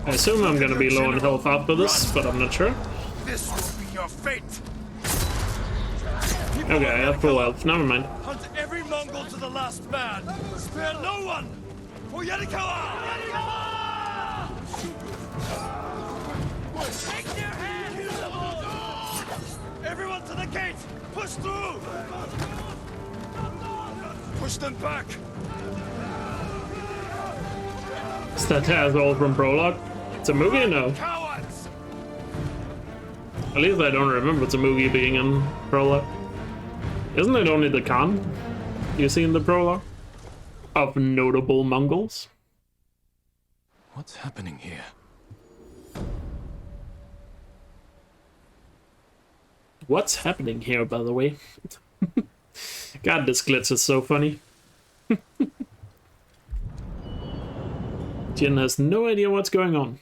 I assume I'm gonna be low on health after this, but I'm not sure. This will be your fate. Okay, I have full health. Never mind. Hunt every Mongol to the last man. Spare no one. For Yarikawa! Take their hands! Everyone to the gate! Push through! Push them back! Is that asshole from Prologue? It's a movie or no? Cowards! At least I don't remember it's a movie being in Prologue. Isn't it only the Khan you see in the Prologue? Of notable Mongols? What's happening here? What's happening here, by the way? God, this glitch is so funny. Jin has no idea what's going on.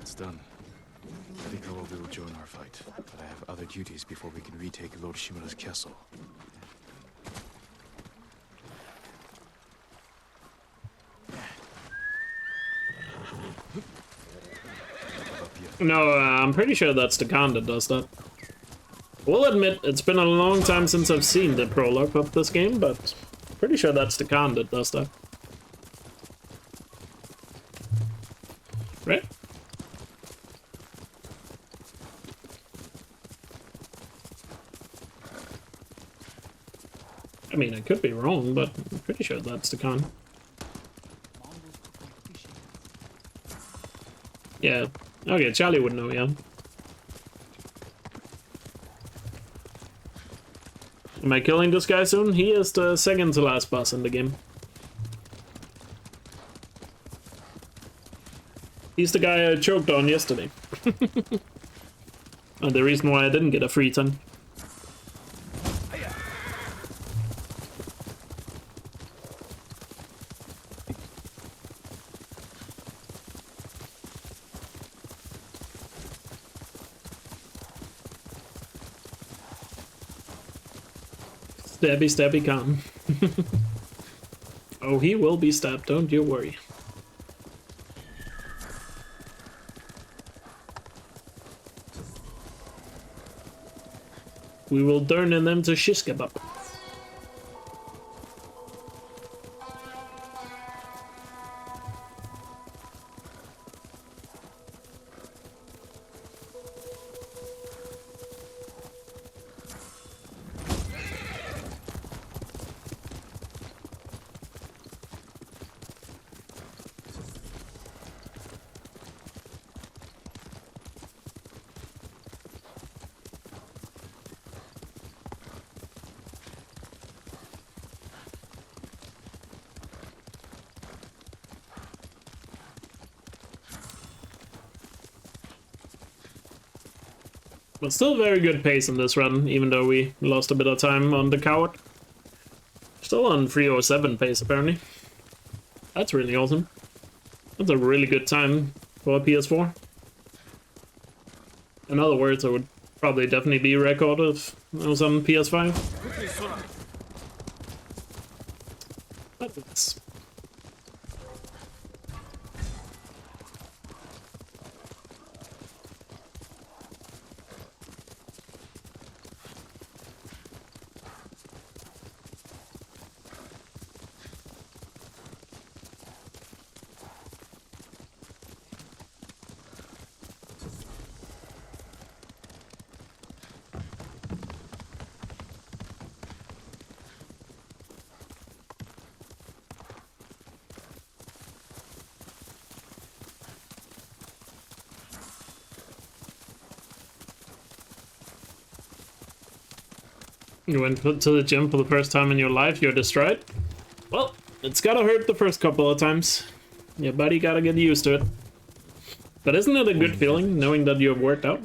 It's done. Yarikawa will join our fight, but I have other duties before we can retake Lord Shimura's castle. No, I'm pretty sure that's the Khan that does that. We'll admit, it's been a long time since I've seen the prologue of this game, but pretty sure that's the Khan that does that. Right? I mean, I could be wrong, but I'm pretty sure that's the Khan. Yeah. Okay, Charlie would know, yeah. Am I killing this guy soon? He is the second to last boss in the game. He's the guy I choked on yesterday. And the reason why I didn't get a free 10. Stabby, stabby, Khan. Oh, he will be stabbed, don't you worry. We will turn them to shish kebab. But still very good pace in this run, even though we lost a bit of time on the coward. Still on 307 pace, apparently. That's really awesome. That's a really good time for a PS4. In other words, I would probably definitely be record if I was on PS5. But it's... You went to the gym for the first time in your life, you're destroyed? Well, it's gotta hurt the first couple of times. Your body gotta get used to it. But isn't it a good feeling, knowing that you've worked out?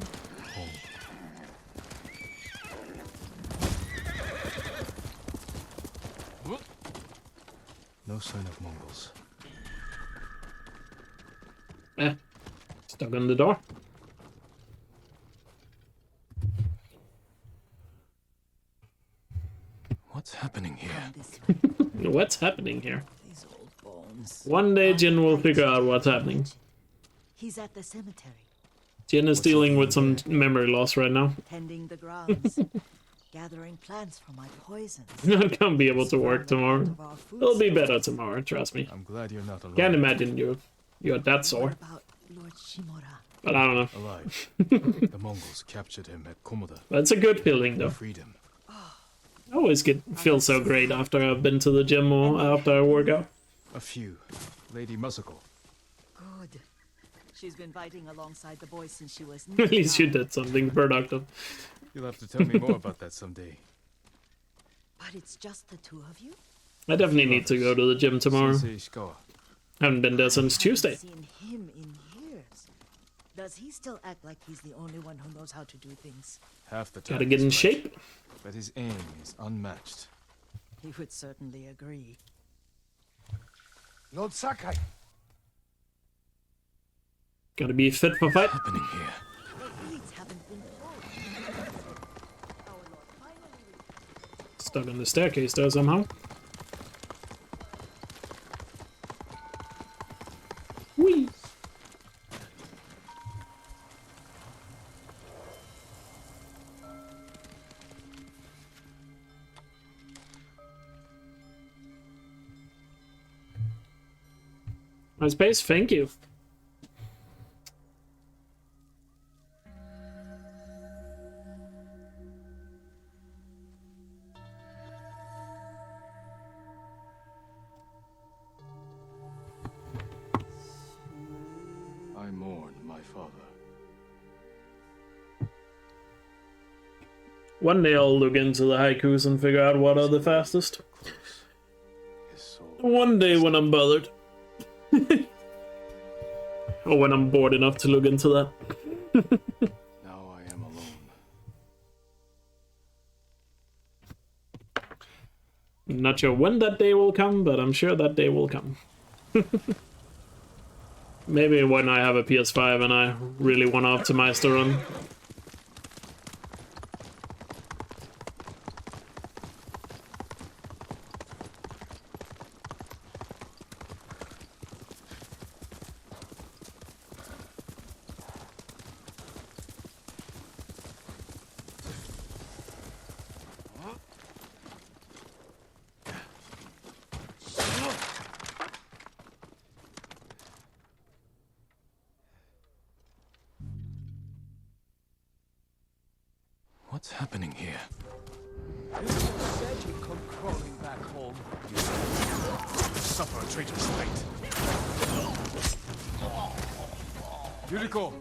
No sign of Mongols. Stuck on the door. What's happening here? What's happening here? One day Jin will figure out what's happening. He's at the cemetery. Jin is dealing with some memory loss right now. Tending the grounds. Gathering plants for my poisons. Not gonna be able to work tomorrow. It'll be better tomorrow, trust me. I'm glad you're not alone. Can't imagine you're that sore. But I don't know. Alive. The Mongols captured him at Komoda. That's a good feeling though. Freedom. I always feel so great after I've been to the gym or after I work out. A few. Lady Masako. Good. She's been fighting alongside the boys since she was At least you did something productive. You'll have to tell me more about that someday. But it's just the two of you? I definitely need to go to the gym tomorrow. Haven't been there since Tuesday. Seen him in years. Does he still act like he's the only one who knows how to do things? Half the time. Gotta get in right, shape. But his aim is unmatched. He would certainly agree. Lord Sakai. Gotta be fit for fight. What's happening here? Stuck on the staircase there somehow. Whee! My space, thank you. I mourn my father. One day I'll look into the haikus and figure out what are the fastest. One day when I'm bothered. Or when I'm bored enough to look into that. Now I am alone. Not sure when that day will come, but I'm sure that day will come. Maybe when I have a PS5 and I really want to optimize the run. What's happening here? You said you'd come crawling back home. Suffer a traitor's fate. Yuriko!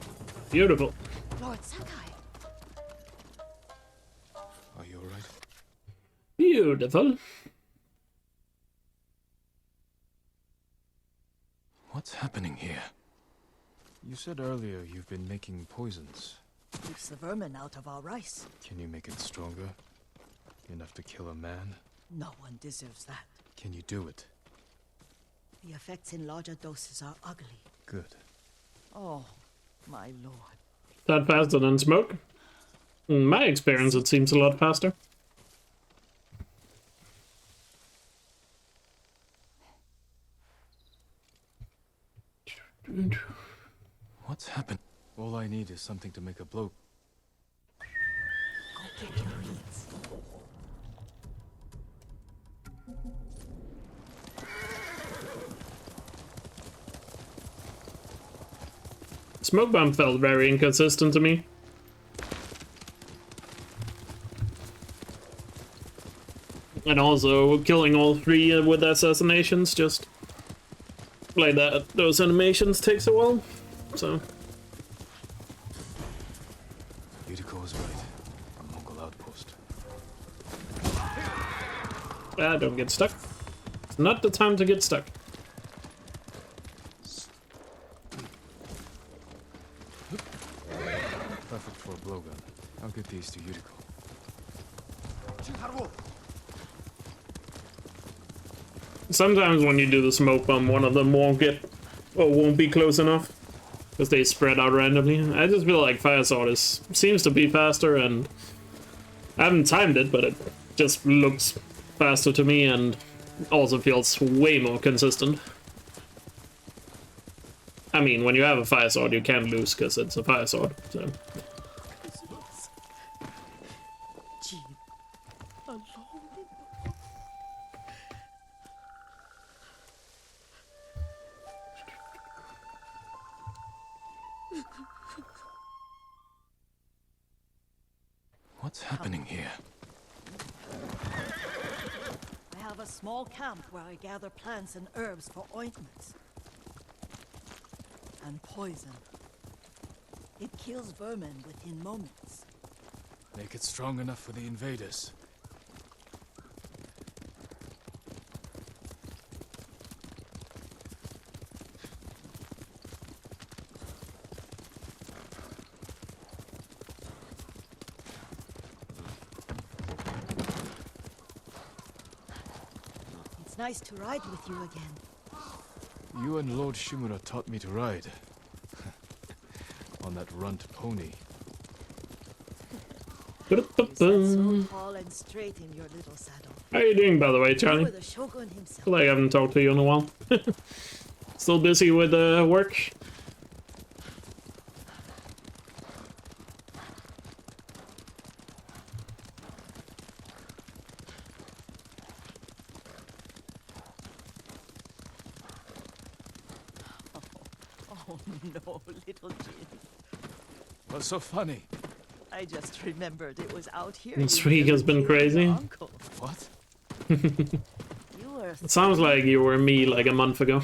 Beautiful. Lord Sakai. Are you alright? Beautiful. What's happening here? You said earlier you've been making poisons. Keeps the vermin out of our rice. Can you make it stronger? Enough to kill a man? No one deserves that. Can you do it? The effects in larger doses are ugly. Good. Oh, my lord. That faster than smoke? In my experience, it seems a lot faster. What's happened? All I need is something to make a blow. Go get your beads. Smoke bomb felt very inconsistent to me. And also, killing all three with assassinations, just like that, those animations takes a while, so. Yuriko was right. A Mongol outpost. Ah, don't get stuck. It's not the time to get stuck. Perfect for a blowgun. I'll get these to Yuriko. Sometimes when you do the smoke bomb, one of them won't be close enough. Because they spread out randomly. I just feel like Fire Sword seems to be faster, and I haven't timed it, but it just looks faster to me and also feels way more consistent. I mean, when you have a Fire Sword, you can't lose because it's a Fire Sword, so. What's happening here? I have a small camp where I gather plants and herbs for ointments. And poison. It kills vermin within moments. Make it strong enough for the invaders. It's nice to ride with you again. You and Lord Shimura taught me to ride. On that runt pony. You sat so tall and straight in your little saddle. How are you doing, by the way, Charlie? You were the shogun himself. I feel like I haven't talked to you in a while. Still busy with work? Oh no, little Jin. What's so funny? I just remembered it was out here. This week has been crazy. What? It sounds like you were me like a month ago.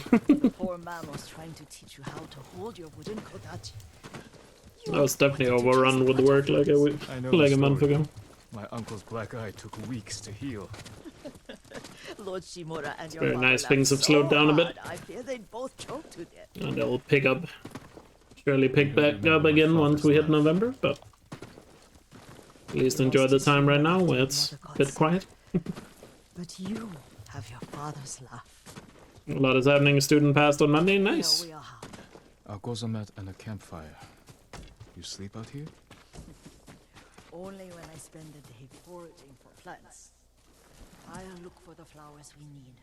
Poor man was trying to teach you how to hold your wooden kodachi. I was definitely overrun with work like a month ago. My uncle's black eye took weeks to heal. Lord Shimura and your Very mother nice. laughed Things have slowed so down a bit. hard, I fear they'd both choke to death. And they'll pick up. Surely pick back up again once we hit November, but at least enjoy the time right now where it's a bit quiet. But you have your father's laugh. A lot is happening. A student passed on Monday. Nice. I'll go some at and a campfire. You sleep out here? Only when I spend the day foraging for plants. I'll look for the flowers we need.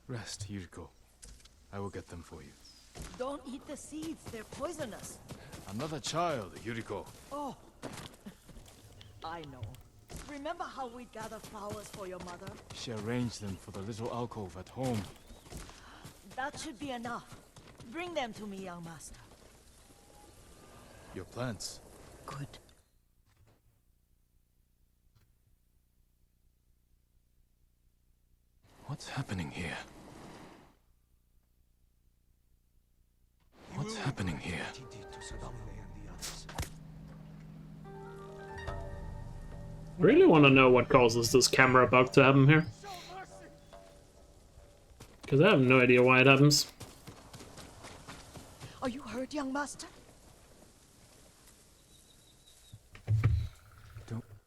Rest, Yuriko. I will get them for you. Don't eat the seeds, they're poisonous. Another child, Yuriko. Oh, I know. Remember how we'd gather flowers for your mother? She arranged them for the little alcove at home. That should be enough. Bring them to me, young master. Your plants. Good. What's happening here? What's happening here? Really want to know what causes this camera bug to happen here. Because I have no idea why it happens. Are you hurt, young master?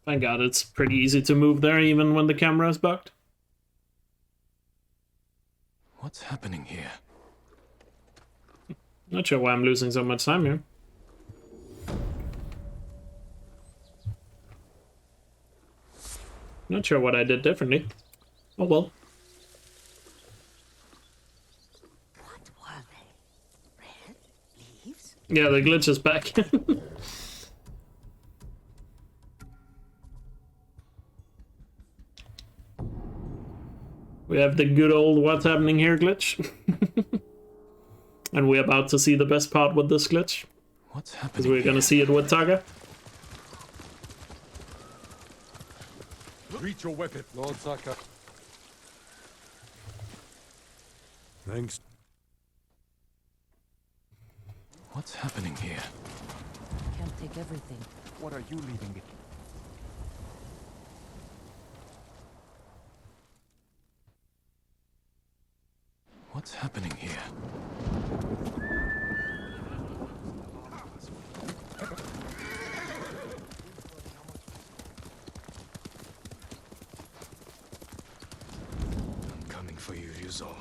Thank God it's pretty easy to move there even when the camera is bugged. What's happening here? Not sure why I'm losing so much time here. Not sure what I did differently. Oh well. What were they? Red leaves? Yeah, the glitch is back. We have the good old what's happening here glitch. And we're about to see the best part with this glitch. What's happening? Because we're gonna see it with Taga. Reach your weapon, Lord Saka. Thanks. What's happening here? Can't take everything. What are you leaving it? What's happening here? I'm coming for you, Ryuzo.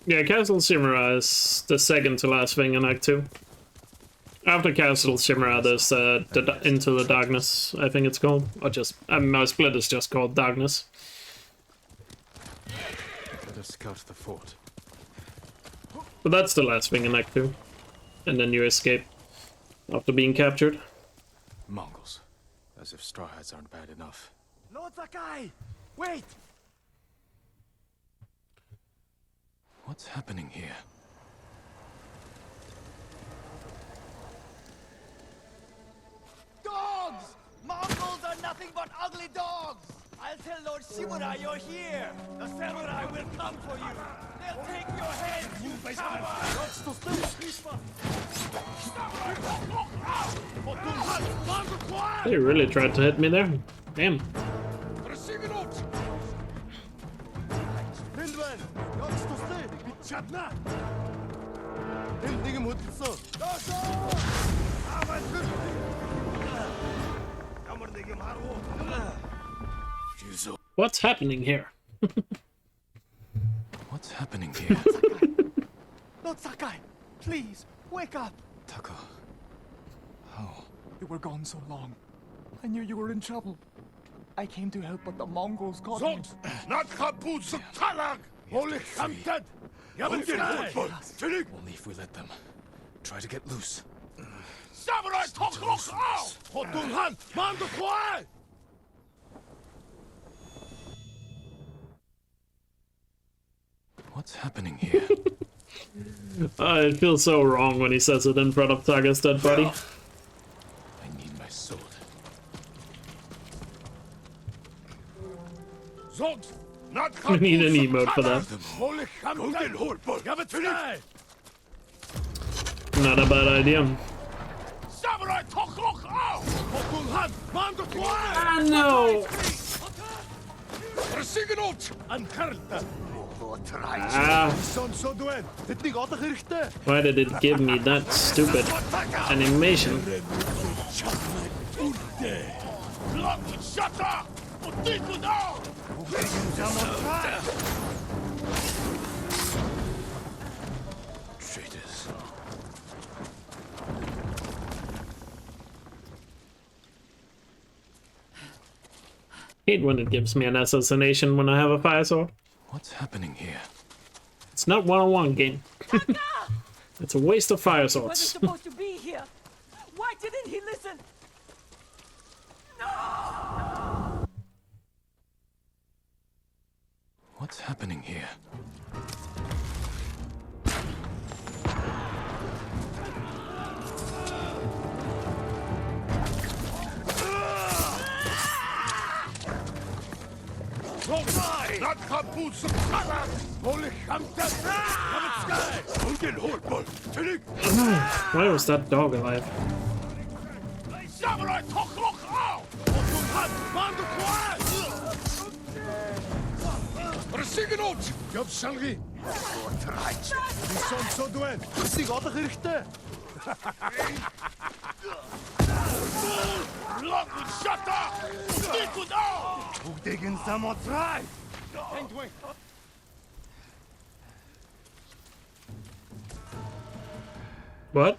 Yeah, Castle Shimura is the second to last thing in Act 2. After Castle Shimura, there's Into the Darkness, I think it's called. Or just, my split is just called Darkness. Let us scout the fort. But that's the last thing in Act 2. And then you escape after being captured. Mongols. As if straw hats aren't bad enough. Lord Sakai! Wait! What's happening here? Dogs! Mongols are nothing but ugly dogs! I'll tell Lord Shimura you're here! The samurai will come for you! They'll take your head, you coward! They really tried to hit me there. Damn. What's happening here? What's happening here? Lord Sakai, please, wake up! Taka, how? You were gone so long. I knew you were in trouble. I came to help, but the Mongols caught me. Not kaput talag! Holy hamdad! Only if we let them. Try to get loose. Samurai toklok out! Hotulhan, mando kwai! What's happening here? It feels so wrong when he says it in front of Taga's dead body. I need my sword. Zogs! Not We need an emote for that. Holy hamdad! Give it to me! Not a bad idea. Samurai toklok out! Hotulhan, mando kwai! Ah, no! Resignot! Ankarta! Ah. Why did it give me that stupid animation? Traitors. Hate when it gives me an assassination when I have a fire sword. What's happening here? It's not one-on-one game. It's a waste of fire He wasn't swords. supposed to be here. Why didn't he listen? No! What's happening here? Not kaput talag! Holy hamdad! Until hotball! Tilig! Why was that dog alive? Samurai toklok out! Hotulhan, mando kwai! Resignot! Job salgi! Die son so doen! Sig alle gerichte! Lock with shutter! Stick with all! Who digging some more try? What?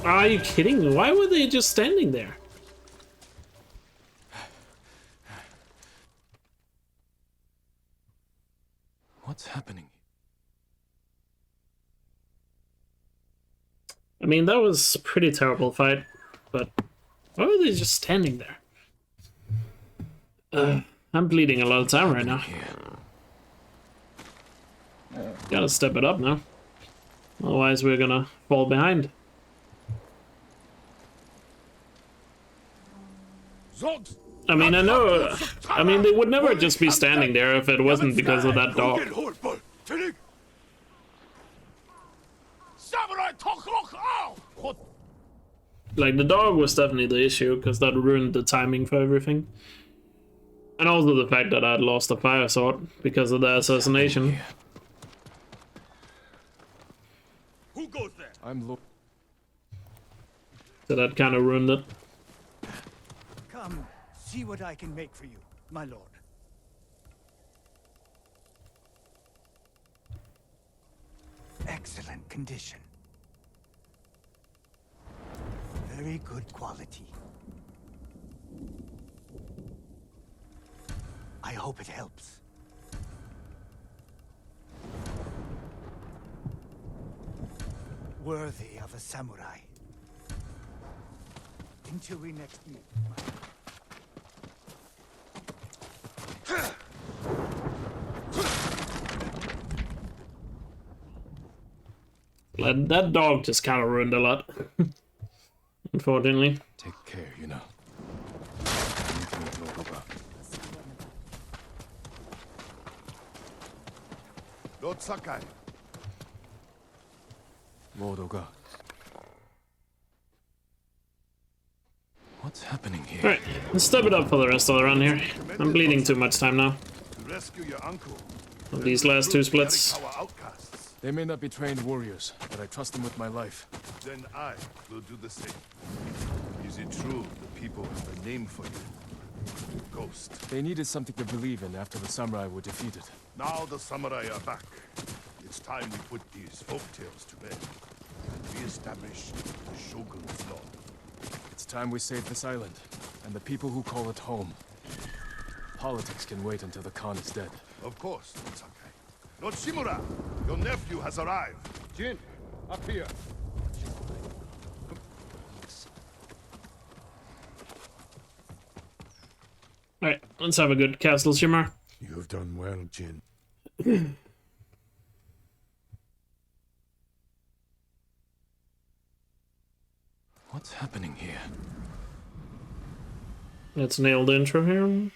Are you kidding me? Why were they just standing there? What's happening? I mean, that was a pretty terrible fight, but why were they just standing there? I'm bleeding a lot of time right now. Gotta step it up now. Otherwise we're gonna fall behind. I mean, I mean, they would never just be standing there if it wasn't because of that dog. Like, the dog was definitely the issue, because that ruined the timing for everything. And also the fact that I'd lost the fire sword because of the assassination. Who goes there? I'm low. So that kind of ruined it. Come, see what I can make for you, my lord. Excellent condition. Very good quality. I hope it helps. Worthy of a samurai. Until we next meet. That dog just kind of ruined a lot. Unfortunately. Take care, you know. Lord Sakai. Modoga. What's happening here? Alright, let's step it up for the rest of the run here. I'm bleeding too much time now. To rescue your uncle, of these last two splits. They may not be trained warriors, but I trust them with my life. Then I will do the same. Is it true the people have a name for you? Ghost. They needed something to believe in after the samurai were defeated. Now the samurai are back. It's time we put these folktales to bed and re-establish the shogun's law. It's time we save this island, and the people who call it home. Politics can wait until the Khan is dead. Of course, Lord Sakai. Lord Shimura, your nephew has arrived. Jin, up here. Alright, let's have a good castle shimmer. You have done well, Jin. What's happening here? Let's nail the intro here.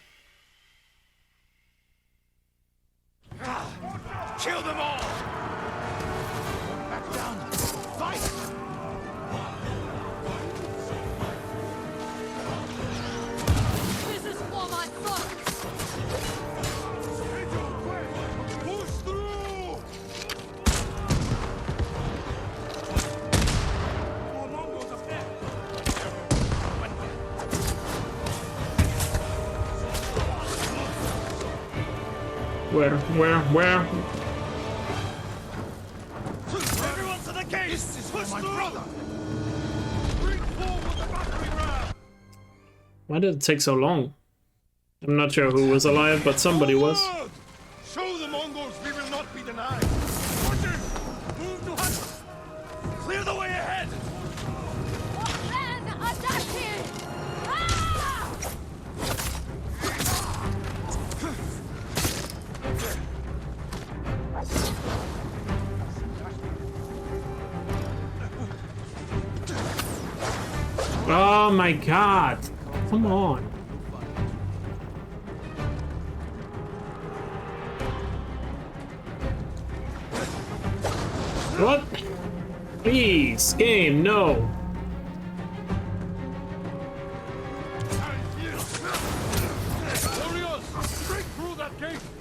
Kill them all! Back down! Fight! This is for my son! Push through! More Mongols up there! Where? Everyone to the gate! This is for my brother! Bring forward the battery ram! Why did it take so long? I'm not sure who was alive, but somebody was. Forward! Show the Mongols we will not be denied. Pushers! Move to hunt! Clear the way ahead! Oh my god! Come on. What? Please, game, no.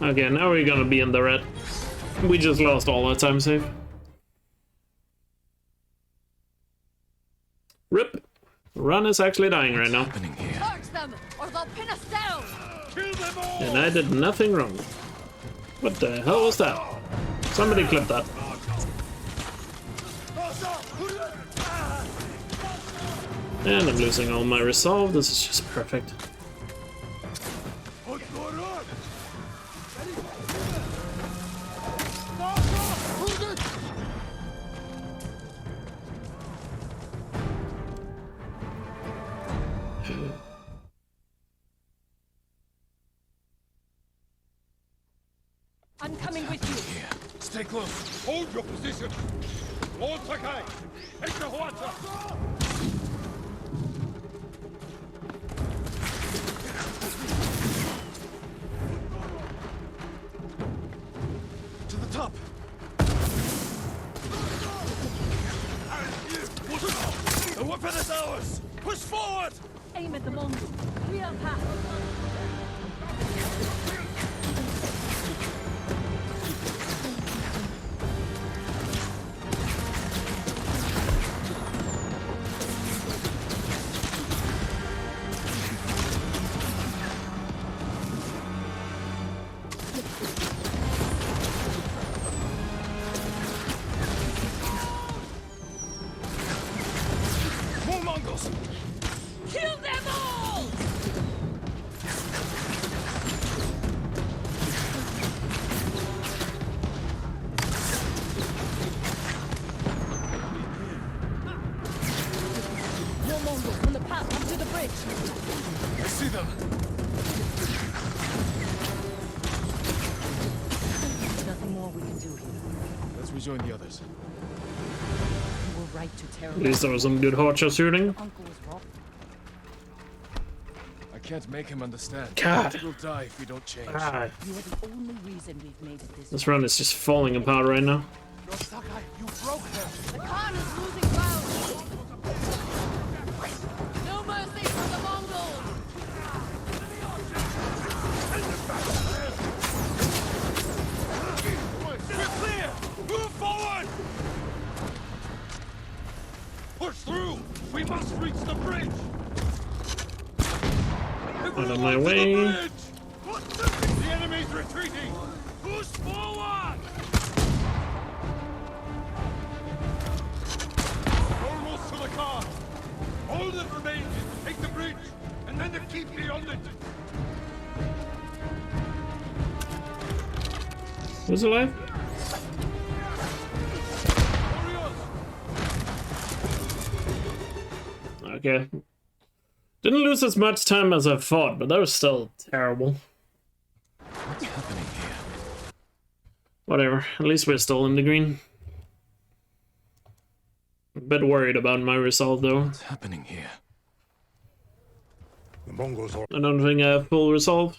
Okay, now we're gonna be in the red. We just lost all our time save. Rip. Run is actually dying right now. Charge them, or they'll pin us down! Kill them all! And I did nothing wrong. What the hell was that? Somebody clip that. And I'm losing all my resolve. This is just perfect. I'm coming with you. Stay close. Hold your position. Lord Sakai, take the Huata. To the top. The weapon is ours. Push forward. Aim at the Mongols. Clear path. More Mongols. Kill them all! More Mongols on the path up to the bridge. I see them. Nothing more we can do here. Let's rejoin the others. You were right to terrorize. At least there was some good archer shooting. Uncle was wrong. I can't make him understand. God. We'll die if we don't change. God. You are the only reason we've made it this This run is just falling apart right now. Lord Sakai, you broke them. The Khan is losing ground! No mercy for the Mongols! must reach the bridge! Out of my way. The enemy's retreating! Push forward! Almost to the car! All that remains is to take the bridge, and then to keep beyond it! Who's alive? Okay. Didn't lose as much time as I thought, but that was still terrible. What's happening here? Whatever, at least we're still in the green. A bit worried about my result though. What's happening here? The Mongols are... I don't think I have full resolve.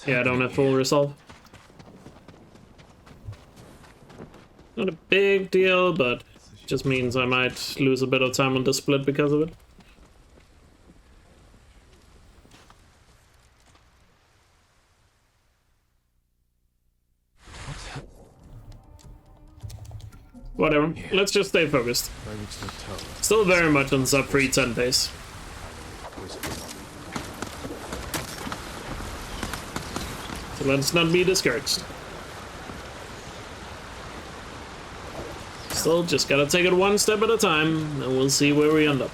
Yeah, I don't have full resolve. Not a big deal, but just means I might lose a bit of time on the split because of it. Whatever, let's just stay focused. Still very much on sub 310 pace. So let's not be discouraged. Still just gotta take it one step at a time, and we'll see where we end up.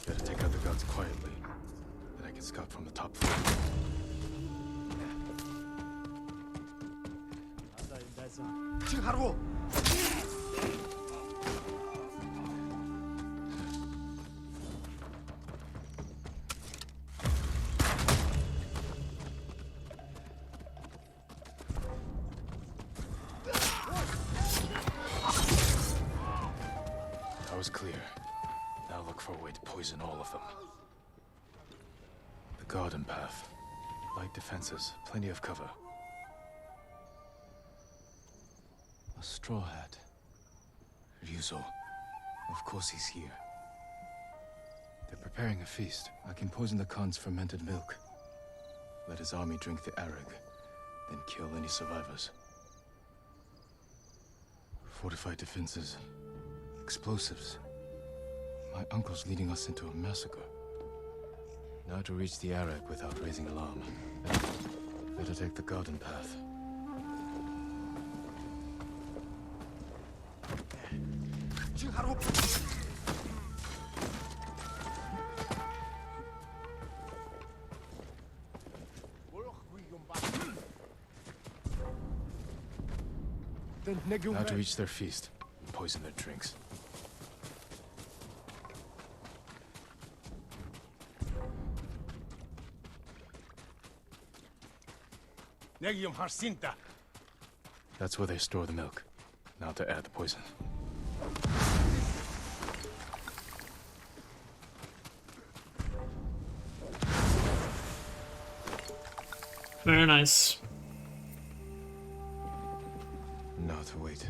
Better take out the guards quietly. Then I can scout from the top floor. That was clear. Now look for a way to poison all of them. The garden path. Light defenses, plenty of cover. A straw hat. Ryuzo. Of course he's here. They're preparing a feast. I can poison the Khan's fermented milk. Let his army drink the arag, then kill any survivors. Fortified defenses. Explosives. My uncle's leading us into a massacre. Now to reach the arag without raising alarm. Better take the garden path. Now to reach their feast and poison their drinks. That's where they store the milk. Now to add the poison. Very nice. Now to wait.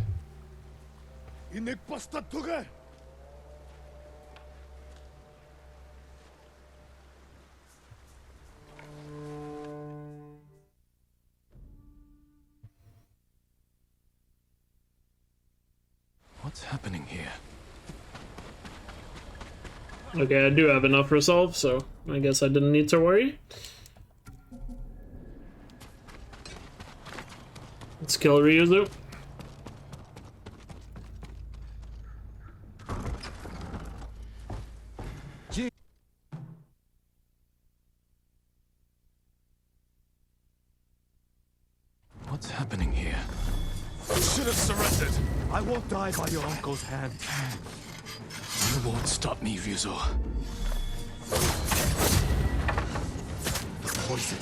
What's happening here? Okay, I do have enough resolve, so I guess I didn't need to worry. Let's kill Ryuzo. What's happening here? You should have surrendered! I won't die by your uncle's hand. You won't stop me, Ryuzo. Poison.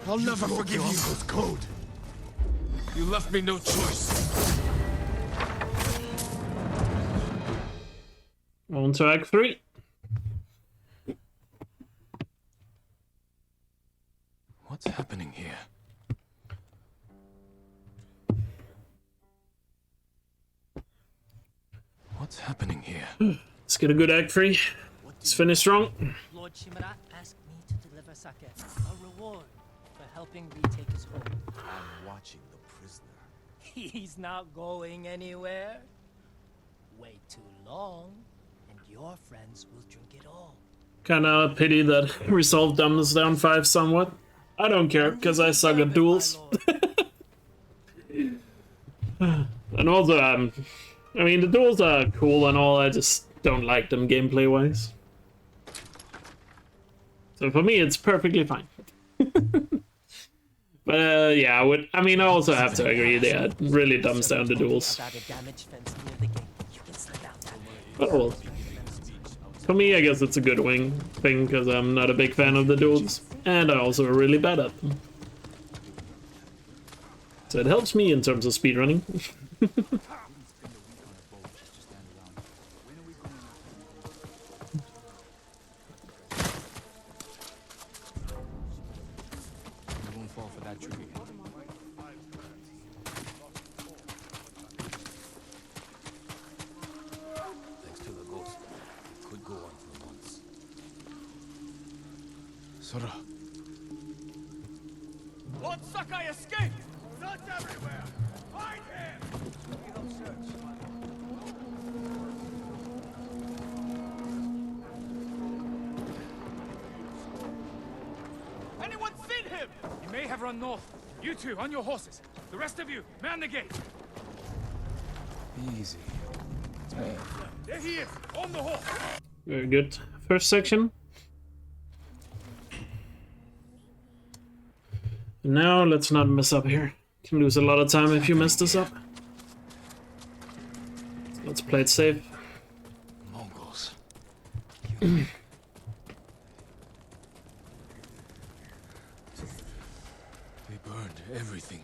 I'll never forgive you. Uncle's code. You left me no choice. On to Act 3. What's happening here? What's happening here? Let's get a good Act 3. Let's finish strong. Lord Shimura asked me to deliver Sake, a reward for helping retake his home. I'm watching the prisoner. He's not going anywhere. Wait too long, and your friends will drink it all. Kinda a pity that Resolve dumbs down 5 somewhat. I don't care, because I suck at duels. And also, I mean, the duels are cool and all, I just don't like them gameplay-wise. So for me, it's perfectly fine. But yeah, I mean, I also have to agree, yeah, it really dumbs down the duels. But well, for me, I guess it's a good thing, because I'm not a big fan of the duels, and I also am really bad at them. So it helps me in terms of speedrunning. Sora. Lord Sakai escaped! Suns everywhere! Find him! We don't search. Anyone seen him? He may have run north. You two, on your horses. The rest of you, man the gate. Easy. It's me. There he is, on the horse. Very good. First section. Now, let's not mess up here. Can lose a lot of time if you mess this up. Let's play it safe. Mongols. Mm. They burned everything.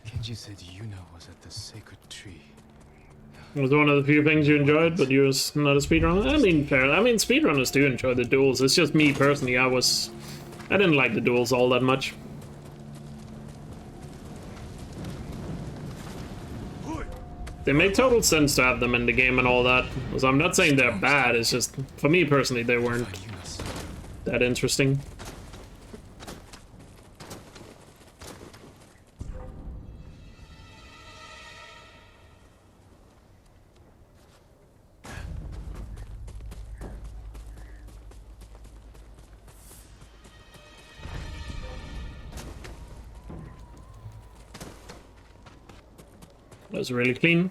Kenji said Yuna was at the sacred tree. It was one of the few things you enjoyed, but you're not a speedrunner. I mean, fair. I mean, speedrunners do enjoy the duels. It's just me personally. I didn't like the duels all that much. They make total sense to have them in the game and all that. So I'm not saying they're bad, it's just, for me personally, they weren't that interesting. That was really clean.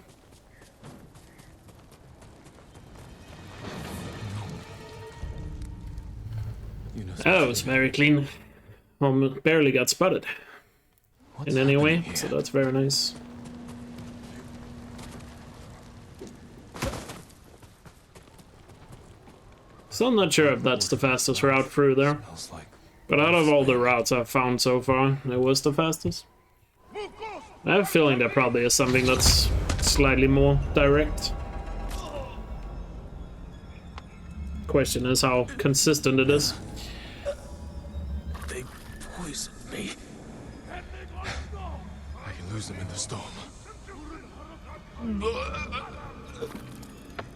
Oh, it was very clean. Barely got spotted in any way, so that's very nice. So I'm not sure if that's the fastest route through there. But out of all the routes I've found so far, it was the fastest. I have a feeling there probably is something that's slightly more direct. Question is how consistent it is. They poisoned me. I can lose them in the storm.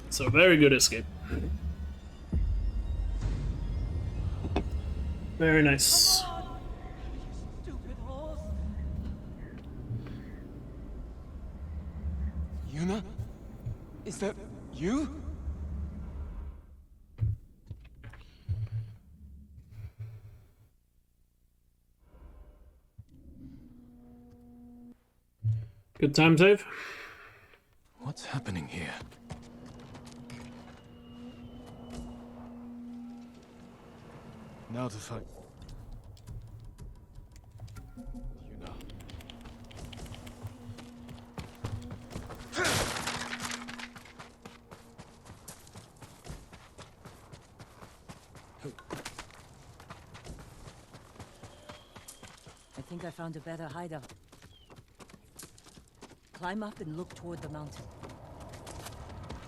So very good escape. Very nice. Yuna? Is that you? Good time save. What's happening here? Now to fight. I think I found a better hideout. Climb up and look toward the mountain.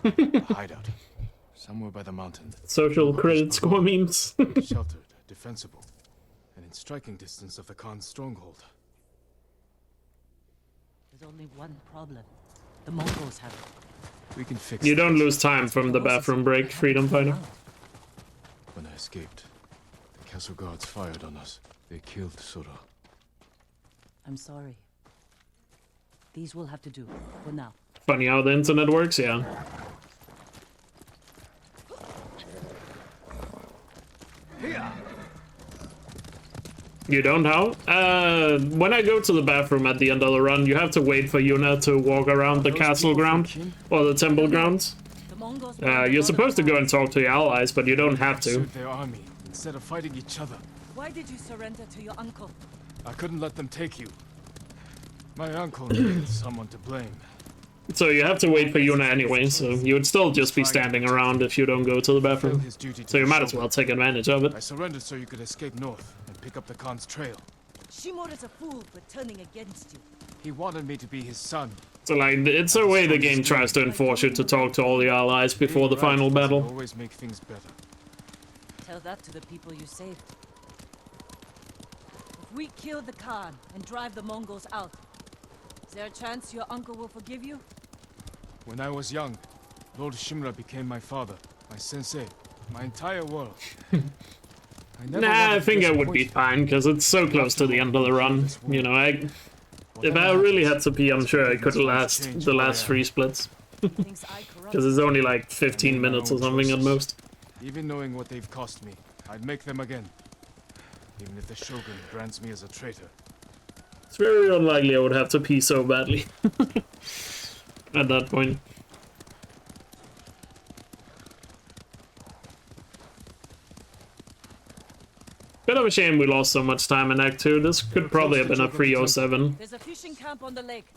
A hideout. Somewhere by the mountain. Social credit score memes. Sheltered, defensible, and in striking distance of the Khan's stronghold. There's only one problem. The Mongols have it. We can fix You that. don't lose time from the bathroom break, Freedom Fighter. When I escaped, the castle guards fired on us. They killed Sora. I'm sorry. These will have to do for now. Funny how the internet works, yeah. You don't how? When I go to the bathroom at the end of the run, you have to wait for Yuna to walk around the castle ground or the temple grounds. You're supposed to go and talk to your allies, but you don't have to. Pursued their army instead of fighting each other. Why did you surrender to your uncle? I couldn't let them take you. My uncle needed someone to blame. So you have to wait for Yuna anyway, so you would still just be standing around if you don't go to the bathroom. So you might as well take advantage of it. I surrendered so you could escape north and pick up the Khan's trail. Shimur is a fool for turning against you. He wanted me to be his son. So like, it's a way the game tries to enforce you to talk to all the allies before the final battle. Always make things better. Tell that to the people you saved. If we kill the Khan and drive the Mongols out, is there a chance your uncle will forgive you? When I was young, Lord Shimura became my father, my sensei, my entire world. Nah, I think I would be fine, because it's so close to the end of the run. You know, if I really had to pee, I'm sure I could last the last 3 splits. Because it's only like 15 minutes or something at most. Even knowing what they've cost me, I'd make them again. Even if the Shogun brands me as a traitor. It's very unlikely I would have to pee so badly. At that point. Bit of a shame we lost so much time in Act 2. This could probably have been a 307. There's a fishing camp on the lake.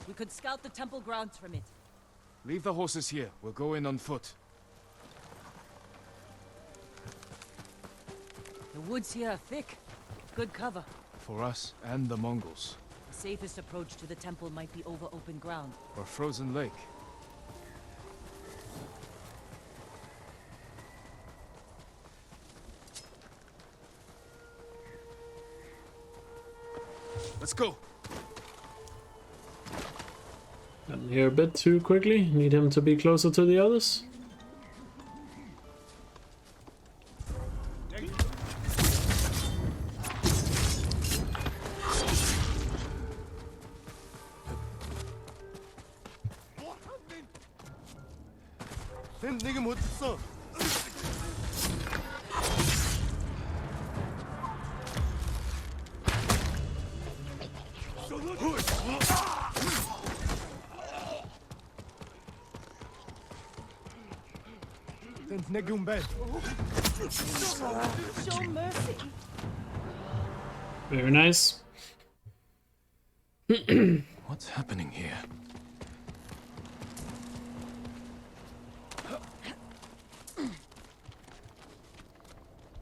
We could scout the temple grounds from it. Leave the horses here. We'll go in on foot. The woods here are thick. Good cover. For us and the Mongols. The safest approach to the temple might be over open ground. Or frozen lake. Let's go. Gotten here a bit too quickly. Need him to be closer to the others. Show mercy. Very nice. What's happening here?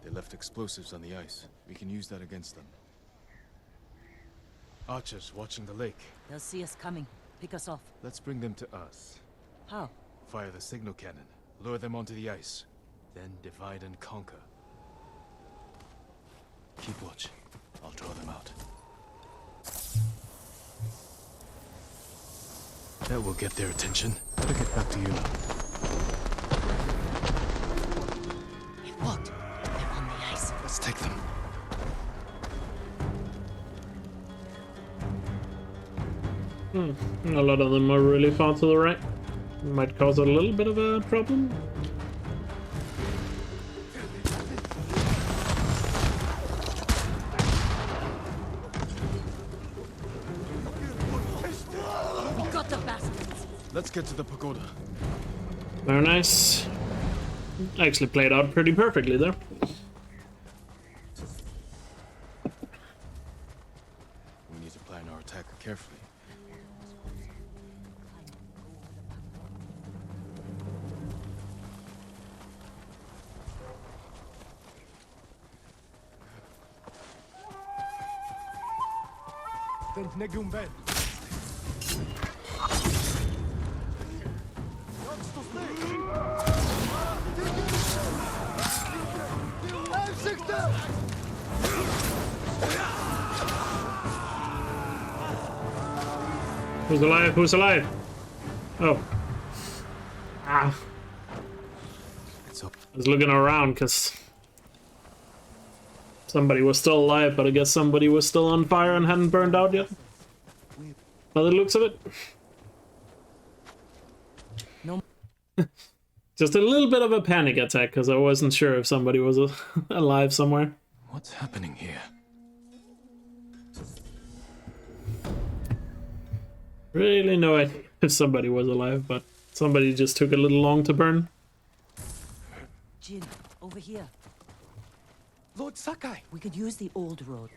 They left explosives on the ice. We can use that against them. Archers watching the lake. They'll see us coming. Pick us off. Let's bring them to us. How? Fire the signal cannon. Lure them onto the ice. Then divide and conquer. Keep watch. I'll draw them out. That will get their attention. Better get back to you now. It won't. They're on the ice. Let's take them. A lot of them are really far to the right. Might cause a little bit of a problem. We got the bastards. Let's get to the pagoda. Very nice. Actually played out pretty perfectly there. We need to plan our attack carefully. Who's alive? Who's alive? Oh. Ah. I was looking around because somebody was still alive, but I guess somebody was still on fire and hadn't burned out yet. By the looks of it. No. Just a little bit of a panic attack because I wasn't sure if somebody was alive somewhere. What's happening here? Really no idea if somebody was alive, but somebody just took a little long to burn. Jin, over here. Lord Sakai! We could use the old road.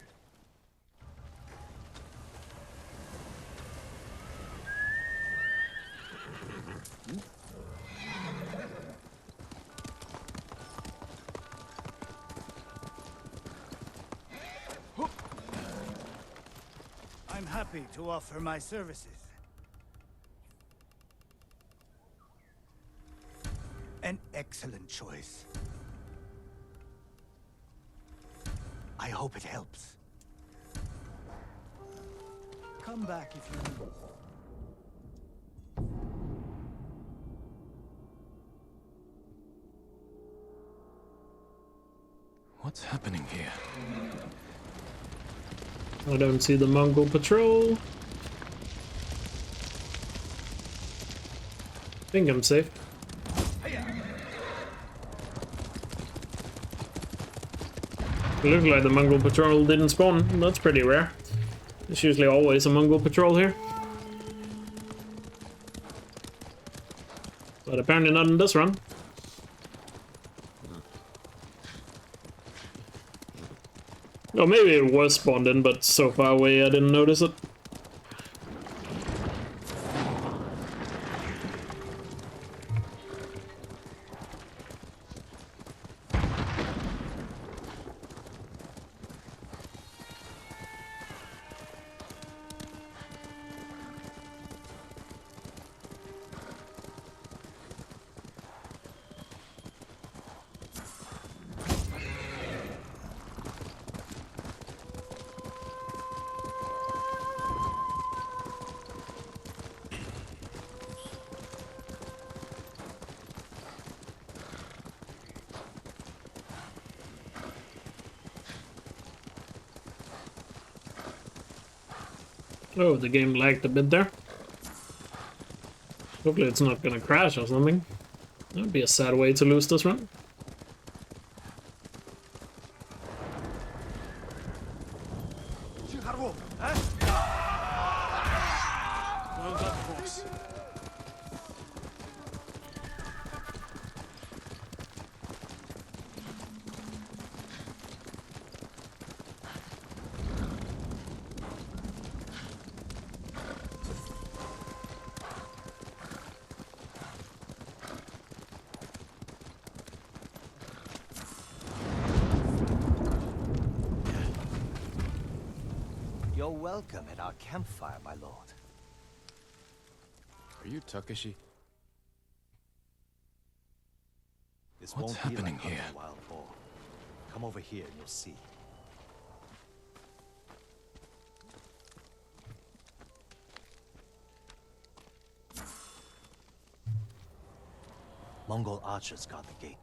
I'm happy to offer my services. An excellent choice. I hope it helps. Come back if you need. What's happening here? I don't see the Mongol patrol. I think I'm safe. It looks like the Mongol patrol didn't spawn. That's pretty rare. There's usually always a Mongol patrol here. But apparently not in this run. Oh, maybe it was spawned in, but so far away I didn't notice it. Oh, the game lagged a bit there. Hopefully it's not gonna crash or something. That would be a sad way to lose this run. Well done, boss. You're welcome at our campfire, my lord. Are you Takeshi? This What's won't be happening like hunting here? wild boar. Come over here and you'll see. Mongol archers guard the gate.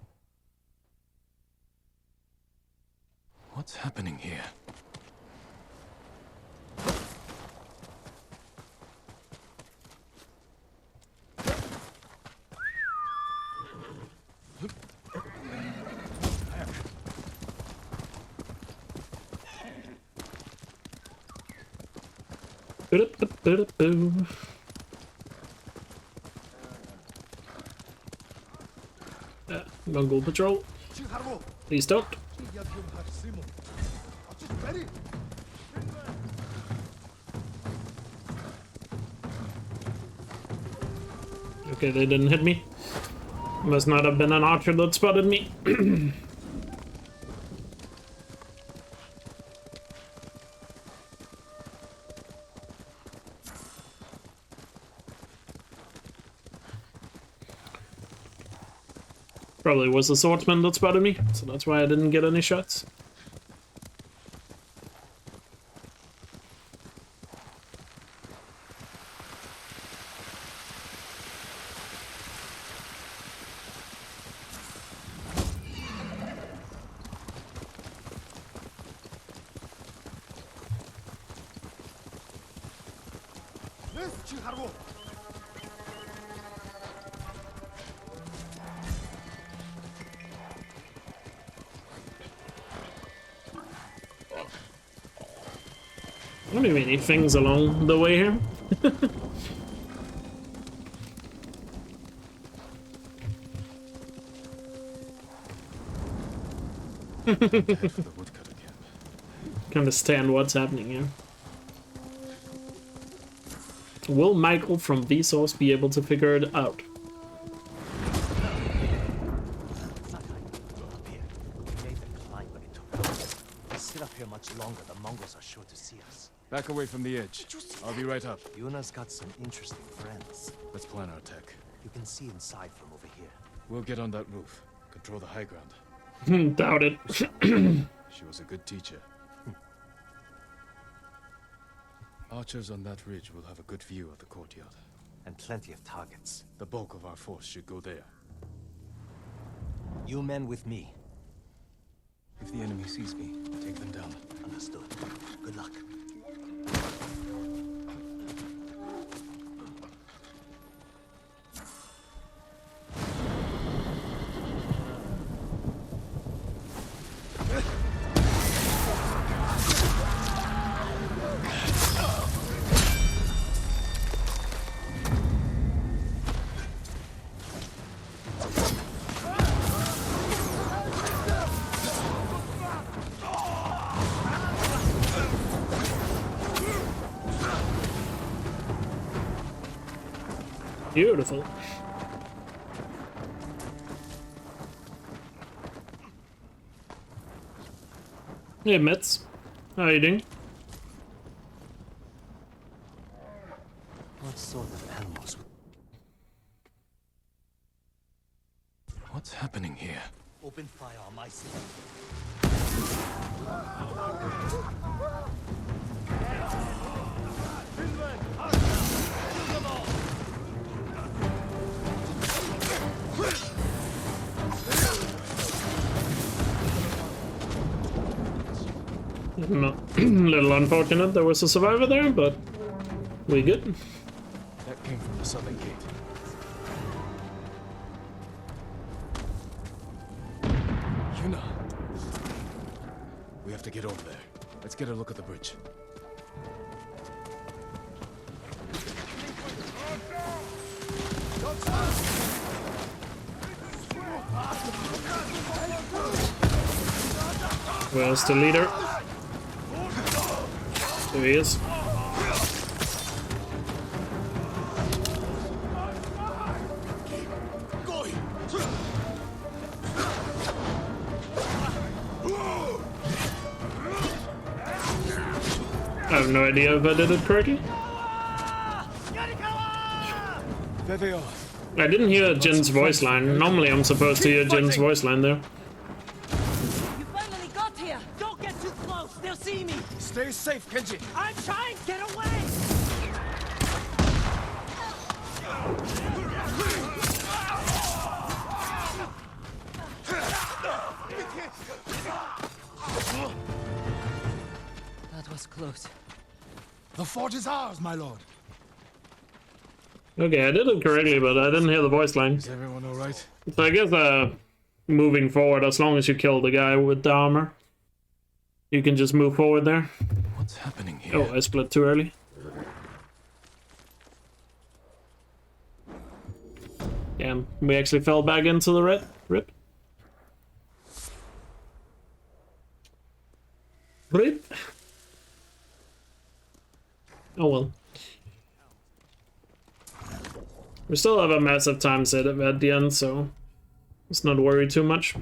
What's happening here? Mongol patrol. Please don't. Okay, they didn't hit me. Must not have been an archer that spotted me. Probably was a swordsman that spotted me, so that's why I didn't get any shots. Not even many things along the way here. Can't understand what's happening here. Will Michael from Vsauce be able to figure it out? Sit up here much longer, the Mongols are sure to see us. Back away from the edge. I'll be right up. Yuna's got some interesting friends. Let's plan our attack. You can see inside from over here. We'll get on that roof. Control the high ground. Doubt it. She was a good teacher. Archers on that ridge will have a good view of the courtyard. And plenty of targets. The bulk of our force should go there. You men with me. If the enemy sees me, take them down. Understood. Good luck. Beautiful. Hey, Mets. How are you doing? What sort of animals? What's happening here? Open fire on my side. Little unfortunate there was a survivor there, but we good. That came from the southern gate. Yuna! We have to get over there. Let's get a look at the bridge. Where's the leader? There he is. I have no idea if I did it correctly. There they are. I didn't hear Jin's voice line. Normally I'm supposed to hear Jin's voice line there. You finally got here! Don't get too close! They'll see me! Stay safe, Kenji. I'm trying! Get away! That was close. The fort is ours, my lord. Okay, I did it correctly, but I didn't hear the voice line. Is everyone alright? So I guess moving forward, as long as you kill the guy with the armor, you can just move forward there. What's happening here? Oh, I split too early. Damn, we actually fell back into the red. Rip. Rip. Oh well. We still have a massive time set at the end, so let's not worry too much.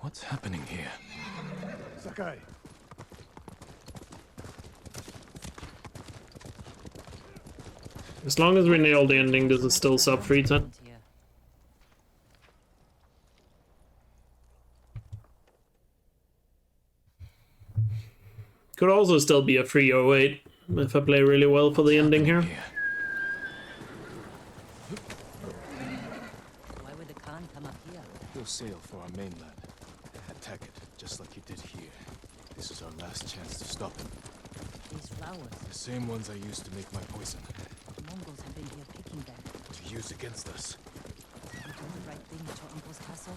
What's happening here? Sakai. As long as we nail the ending, this is still sub 310. Could also still be a 308 if I play really well for the ending here. Why would the Khan come up here? He'll sail for our mainland. attack it, just like you did here. This is our last chance to stop him. These flowers. The same ones I used to make my poison. The Mongols have been here picking them. To use against us. Did you do the right thing at your uncle's castle?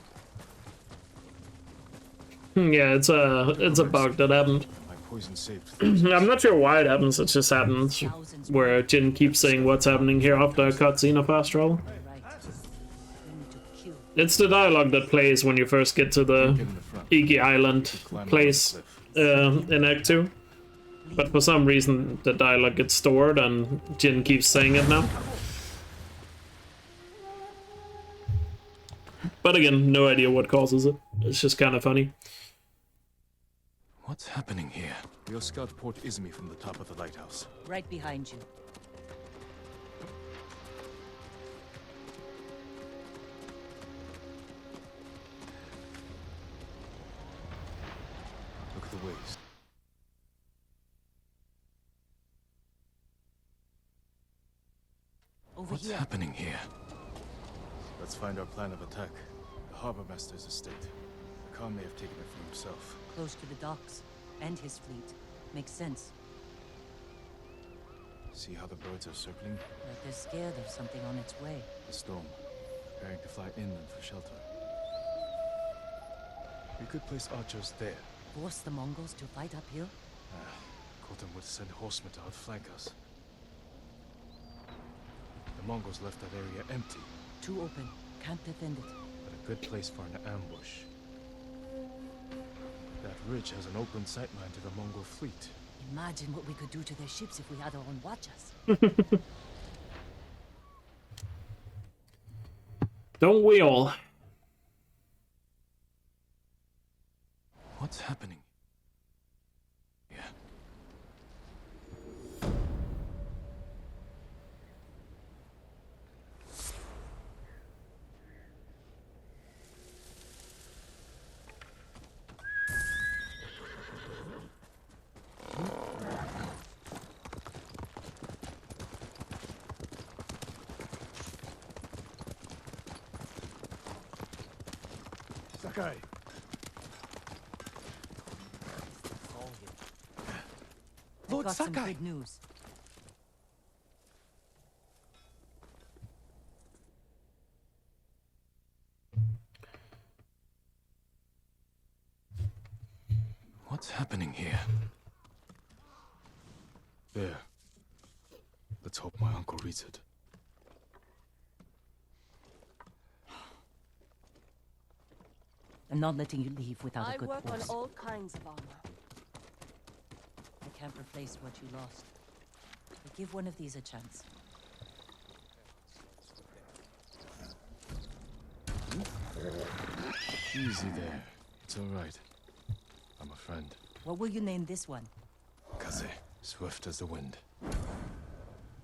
Yeah, it's a bug that happened. My poison saved. I'm not sure why it happens. It just happens where Jin keeps saying what's happening here after a cutscene of fast travel. It's the dialogue that plays when you first get to the Iki Island place in Act 2. But for some reason the dialogue gets stored and Jin keeps saying it now. But again, no idea what causes it. It's just kind of funny. What's happening here? We'll scout Port Izumi from the top of the lighthouse. Right behind you. Look at the waves. What's happening here? Let's find our plan of attack. The harbor master's estate. Khan may have taken it for himself. Close to the docks. And his fleet. Makes sense. See how the birds are circling? Like they're scared of something on its way. The storm. Preparing to fly inland for shelter. We could place archers there. Force the Mongols to fight uphill? Khotam would send horsemen to outflank us. The Mongols left that area empty. Too open. Can't defend it. But a good place for an ambush. That ridge has an open sightline to the Mongol fleet. Imagine what we could do to their ships if we had our own watchers. Don't we all? What's happening? Yeah. Sakai. Lord got Sakai. Some good news. What's happening here? There. Let's hope my uncle reads it. I'm not letting you leave without a good I work force. on all kinds of armor. I can't replace what you lost. But give one of these a chance. Easy there. It's all right. I'm a friend. What will you name this one? Kaze. Swift as the wind.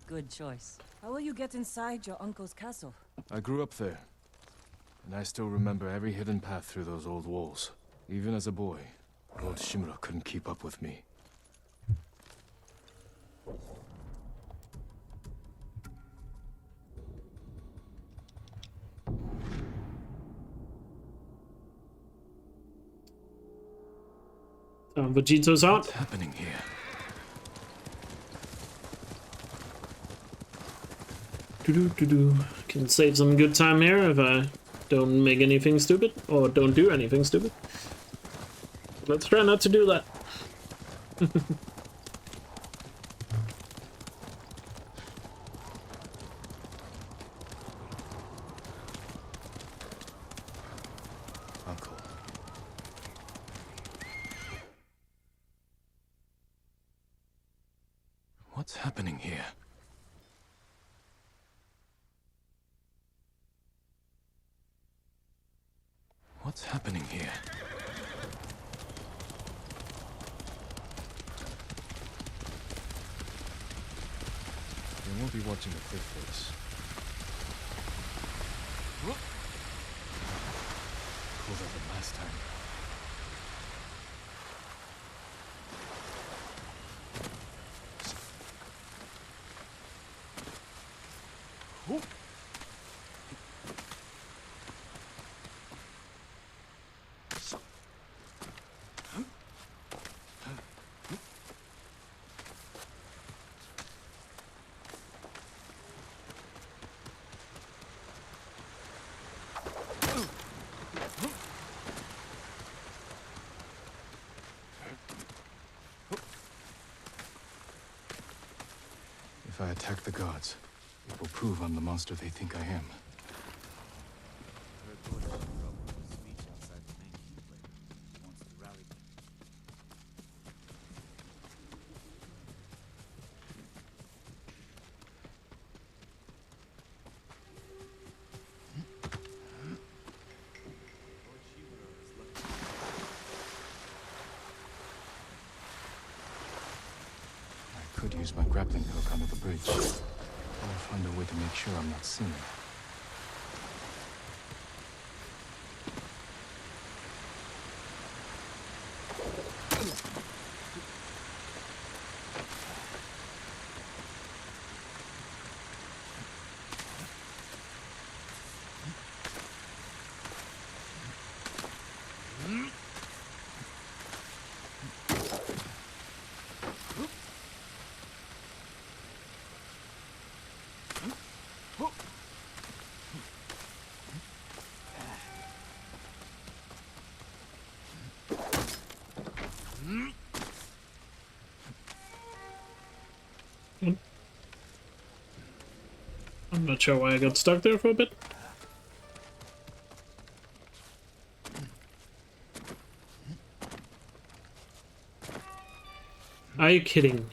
Good choice. How will you get inside your uncle's castle? I grew up there. And I still remember every hidden path through those old walls. Even as a boy, Lord Shimura couldn't keep up with me. Vegito's out. What's happening here? Can save some good time here if I don't make anything stupid or don't do anything stupid. Let's try not to do that. Uncle. What's happening here? What's happening here? They won't be watching the cliff face. Cooler than last time. If I attack the gods, it will prove I'm the monster they think I am. I could use my grappling hook under the bridge. Or find a way to make sure I'm not seen. I'm not sure why I got stuck there for a bit. Are you kidding?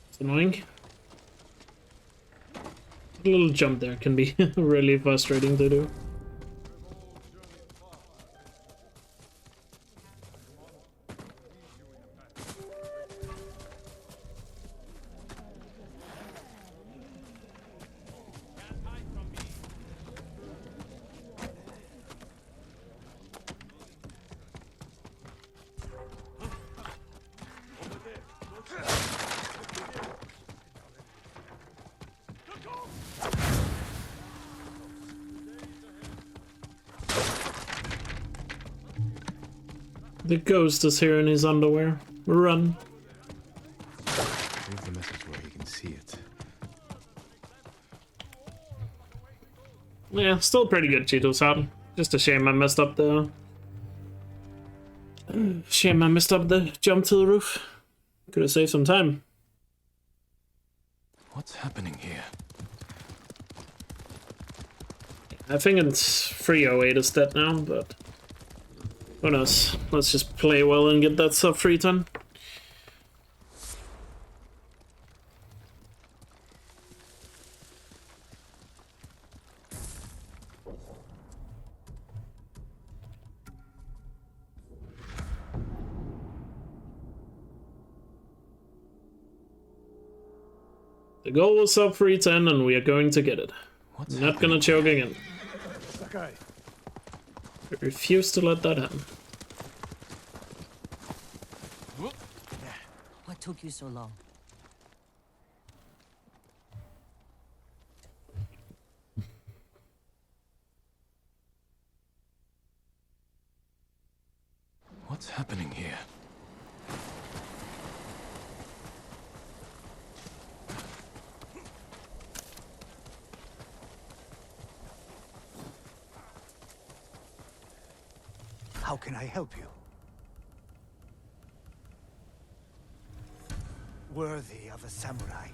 It's annoying. A little jump there can be really frustrating to do. The ghost is here in his underwear. Run. Leave the message where he can see it. Yeah, still pretty good Cheetos out. Just a shame I messed up the... Shame I messed up the jump to the roof. Could have saved some time. What's happening here? I think it's 308 is dead now, but... Who knows? Let's just play well and get that sub 3 ton. The goal was sub 310 and we are going to get it. Not gonna choke again. Sakai. I refuse to let that happen. What took you so long? What's happening here? How can I help you? Worthy of a samurai.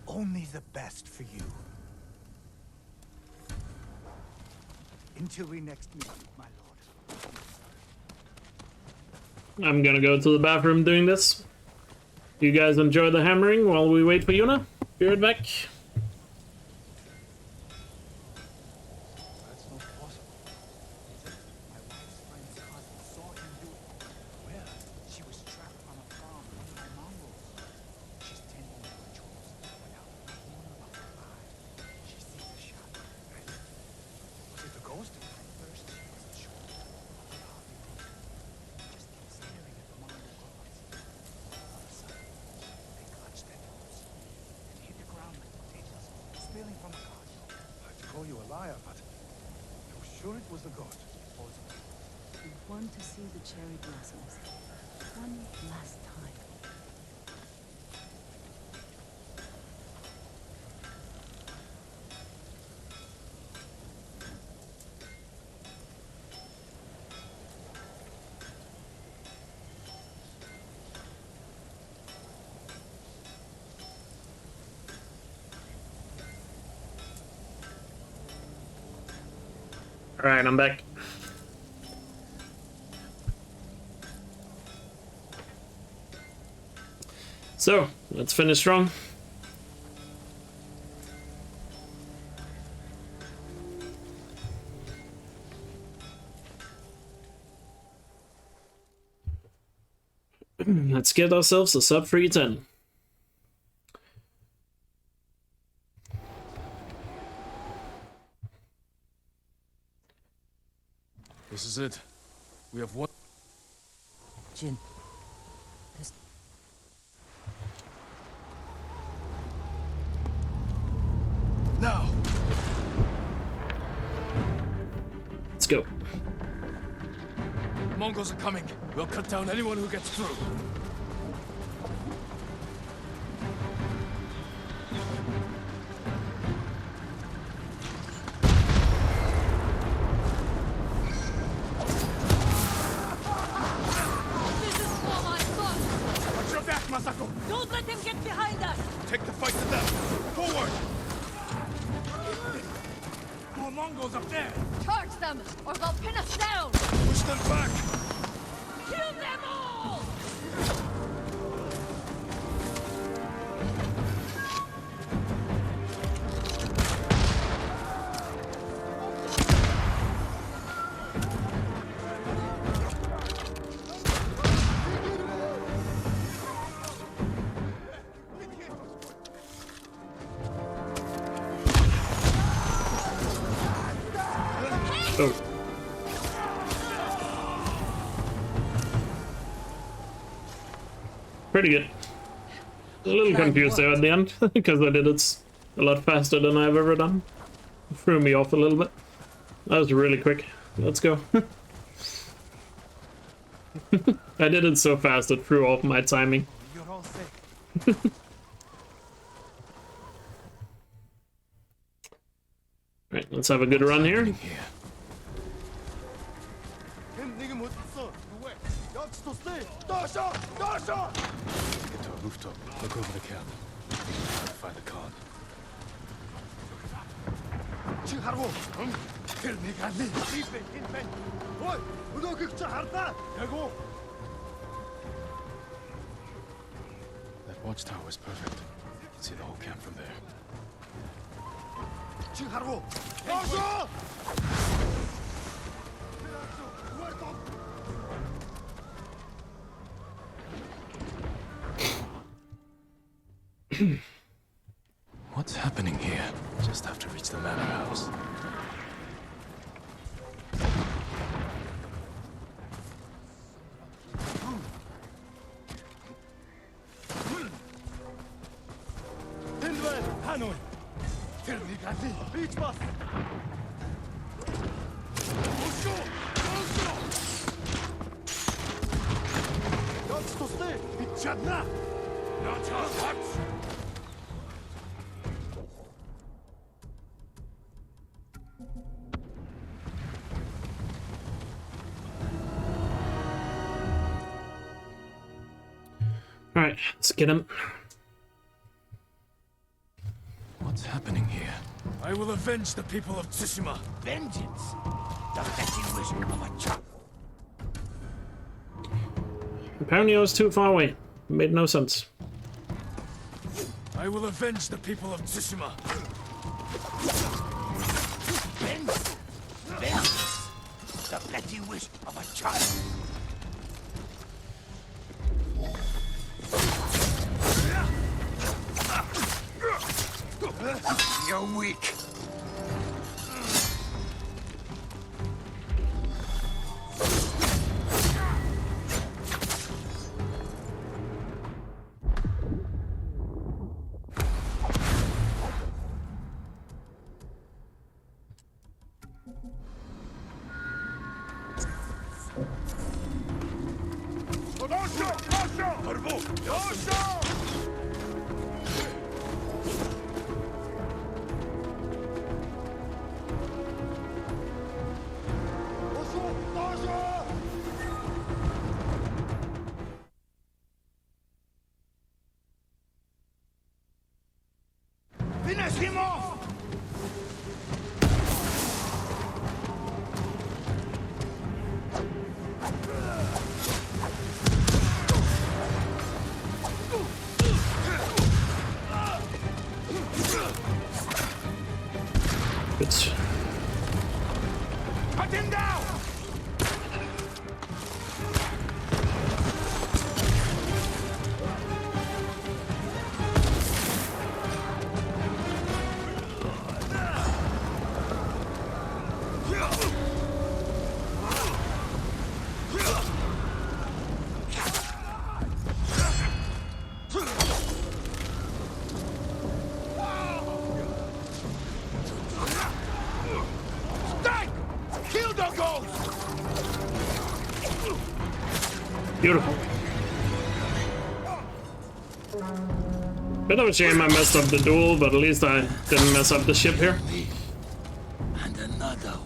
Only the best for you. Until we next meet, my lord. I'm gonna go to the bathroom doing this. You guys enjoy the hammering while we wait for Yuna. Be right back. We want to see the cherry blossoms one last time. Alright, I'm back. So, let's finish strong. Let's get ourselves a sub 310. This is it. We have one. Jin. This... Now! Let's go. Mongols are coming. We'll cut down anyone who gets through. Watch your back, Masako! Don't let them get behind us! Take the fight to them! Forward! More Mongols up there! Charge them, or they'll pin us down! Push them back! Kill them all! Oh. Pretty good. A little confused there at the end, because I did it a lot faster than I've ever done. Threw me off a little bit. That was really quick. Let's go. I did it so fast it threw off my timing. You're all safe. Right, let's have a good run here. Get to a rooftop. Look over the camp. Find the con. That watchtower is perfect. You can see the whole camp from there. What's happening here? Just have to reach the manor house. Hanoi! Beach bus! Alright, let's get him. What's happening here? I will avenge the people of Tsushima. Vengeance! The petty wish of a child. Apparently I was too far away. Made no sense. I will avenge the people of Tsushima. Vengeance! Vengeance! The petty wish of a child. You're weak. Good. Cut him down! Beautiful. Bit of a shame I messed up the duel, but at least I didn't mess up the ship here. And another.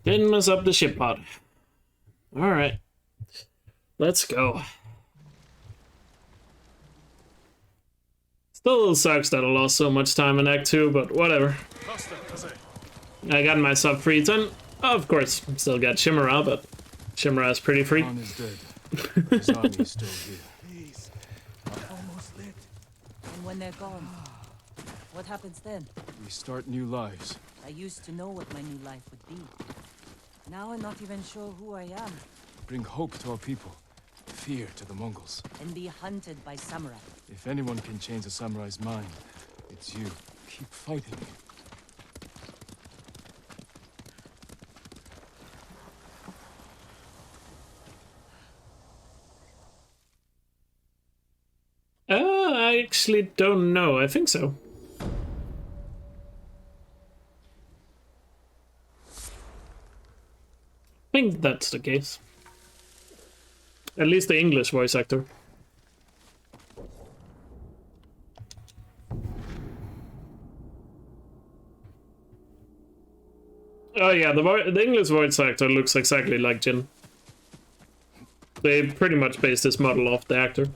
Didn't mess up the ship pod. Alright. Let's go. Still sucks that I lost so much time in Act 2, but whatever. I got my sub free 10. Of course, still got Chimera, but Chimera is pretty free. Khan is dead. His army is still here. Please. Almost lit. And when they're gone, what happens then? We start new lives. I used to know what my new life would be. Now I'm not even sure who I am. Bring hope to our people. Fear to the Mongols. And be hunted by samurai. If anyone can change a samurai's mind, it's you. Keep fighting. I actually don't know. I think so. I think that's the case. At least the English voice actor. Oh yeah, the English voice actor looks exactly like Jin. They pretty much based this model off the actor.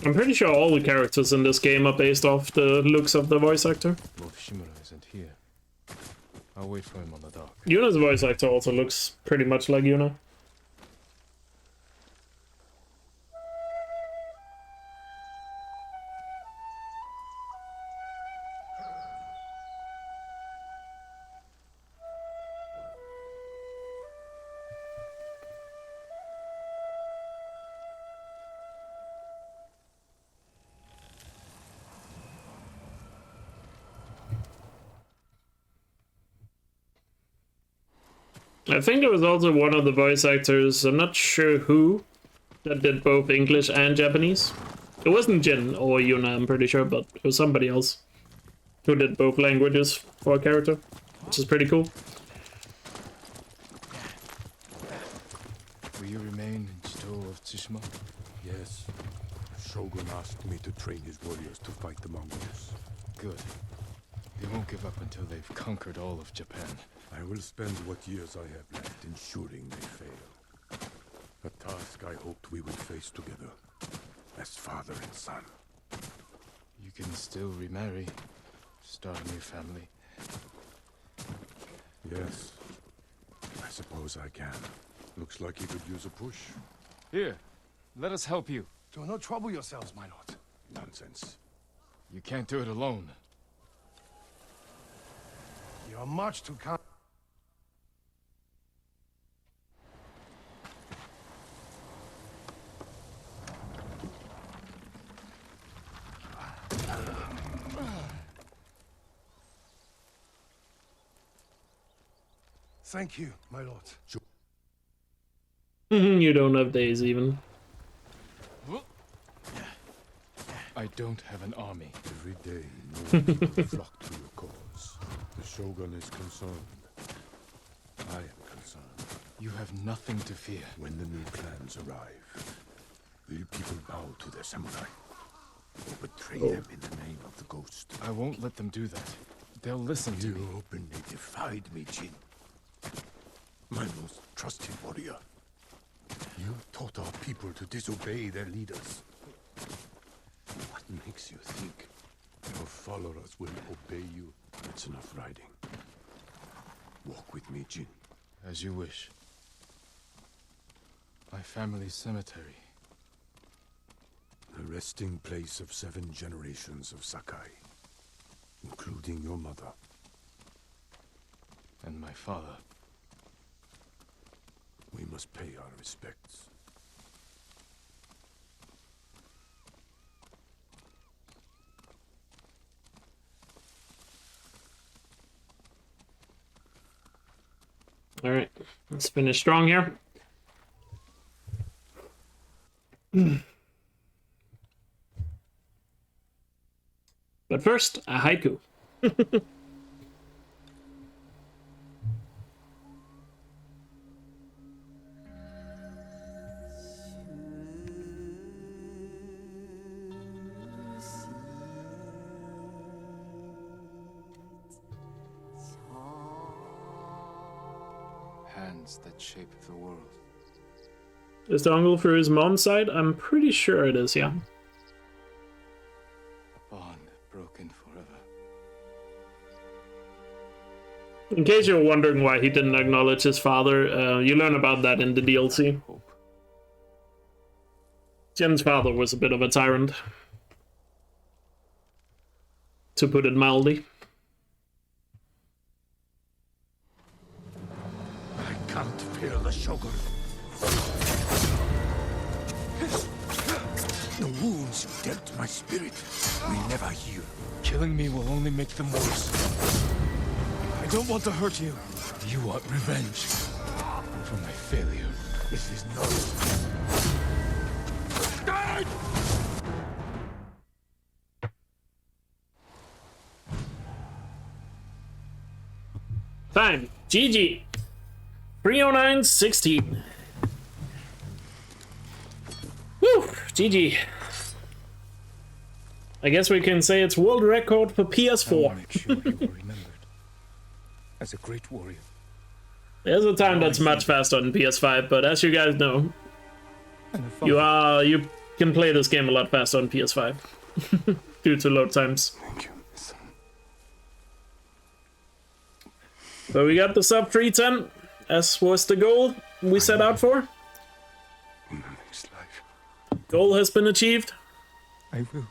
I'm pretty sure all the characters in this game are based off the looks of the voice actor. Lord Shimura isn't here. I'll wait for him on the dock. Yuna's voice actor also looks pretty much like Yuna. I think there was also one of the voice actors, I'm not sure who, that did both English and Japanese. It wasn't Jin or Yuna, I'm pretty sure, but it was somebody else who did both languages for a character, which is pretty cool. Will you remain in Chito of Tsushima? Yes. The Shogun asked me to train his warriors to fight the Mongols. Good. They won't give up until they've conquered all of Japan. I will spend what years I have left ensuring they fail. A task I hoped we would face together, as father and son. You can still remarry, start a new family. Yes, I suppose I can. Looks like he could use a push. Here, let us help you. Do not trouble yourselves, my lord. Nonsense. You can't do it alone. You are much too kind. Thank you, my lord. You don't have days even. I don't have an army. Every day, more people flock to your cause. The Shogun is concerned. I am concerned. You have nothing to fear. When the new clans arrive, will people bow to their samurai? Or betray them in the name of the ghost? I won't let them do that. They'll listen to me. You openly defied me, Jin. My most trusted warrior. You taught our people to disobey their leaders. What makes you think your followers will obey you? That's enough riding. Walk with me, Jin. As you wish. My family's cemetery. The resting place of 7 generations of Sakai, including your mother. And my father. We must pay our respects. All right, let's finish strong here. But first, a haiku. Hands that shape the world. Is the uncle for his mom's side? I'm pretty sure it is, yeah. A bond broken forever. In case you're wondering why he didn't acknowledge his father, you learn about that in the DLC. Jin's father was a bit of a tyrant, to put it mildly. I can't feel the Shogun. The wounds you dealt my spirit will never heal. Killing me will only make them worse. I don't want to hurt you. You want revenge for my failure. This is not... Time. GG. 309.16. Woo! GG. I guess we can say it's world record for PS4. Make sure you were remembered as a great warrior. There's a time that's much faster on PS5, but as you guys know, you can play this game a lot faster on PS5 due to load times. Thank you. So we got the sub 310, as was the goal we set out for. In the next life. Goal has been achieved. I will.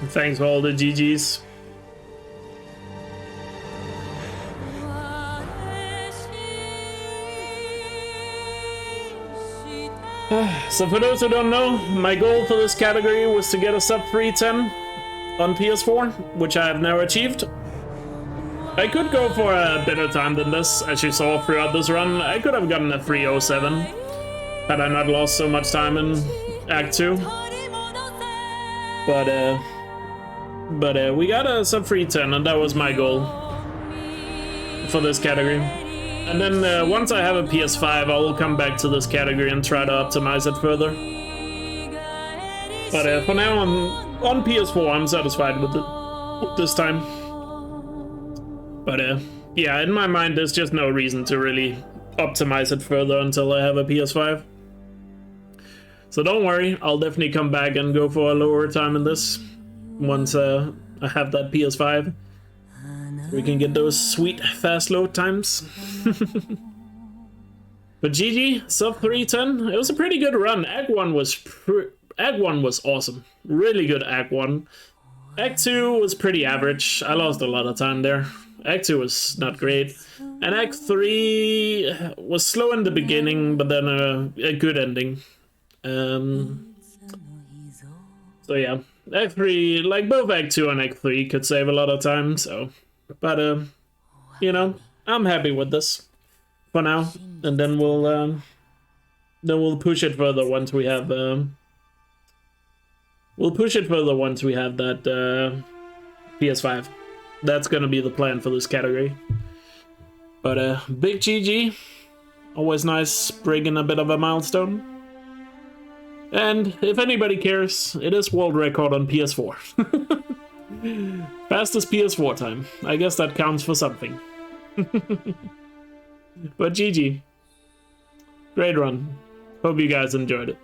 Thanks for all the GGs. So for those who don't know, my goal for this category was to get a sub 310 on PS4, which I have now achieved. I could go for a better time than this, as you saw throughout this run. I could have gotten a 307 had I not lost so much time in Act 2. But we got a sub 310, and that was my goal for this category. And then once I have a PS5, I will come back to this category and try to optimize it further. But for now, on PS4, I'm satisfied with it this time. But yeah, in my mind, there's just no reason to really optimize it further until I have a PS5. So don't worry, I'll definitely come back and go for a lower time in this once I have that PS5. We can get those sweet fast load times. But GG, sub 310, it was a pretty good run. Act 1 was awesome. Really good Act 1. Act 2 was pretty average. I lost a lot of time there. Act 2 was not great. And Act 3 was slow in the beginning, but then a good ending. So yeah, Act 3, like both Act 2 and Act 3 could save a lot of time, so... But, you know, I'm happy with this. for now, and then we'll push it further once we have that PS5. That's gonna be the plan for this category. But big GG, always nice bringing a bit of a milestone. And if anybody cares, it is world record on PS4. Fastest PS4 time. I guess that counts for something. But GG. Great run. Hope you guys enjoyed it.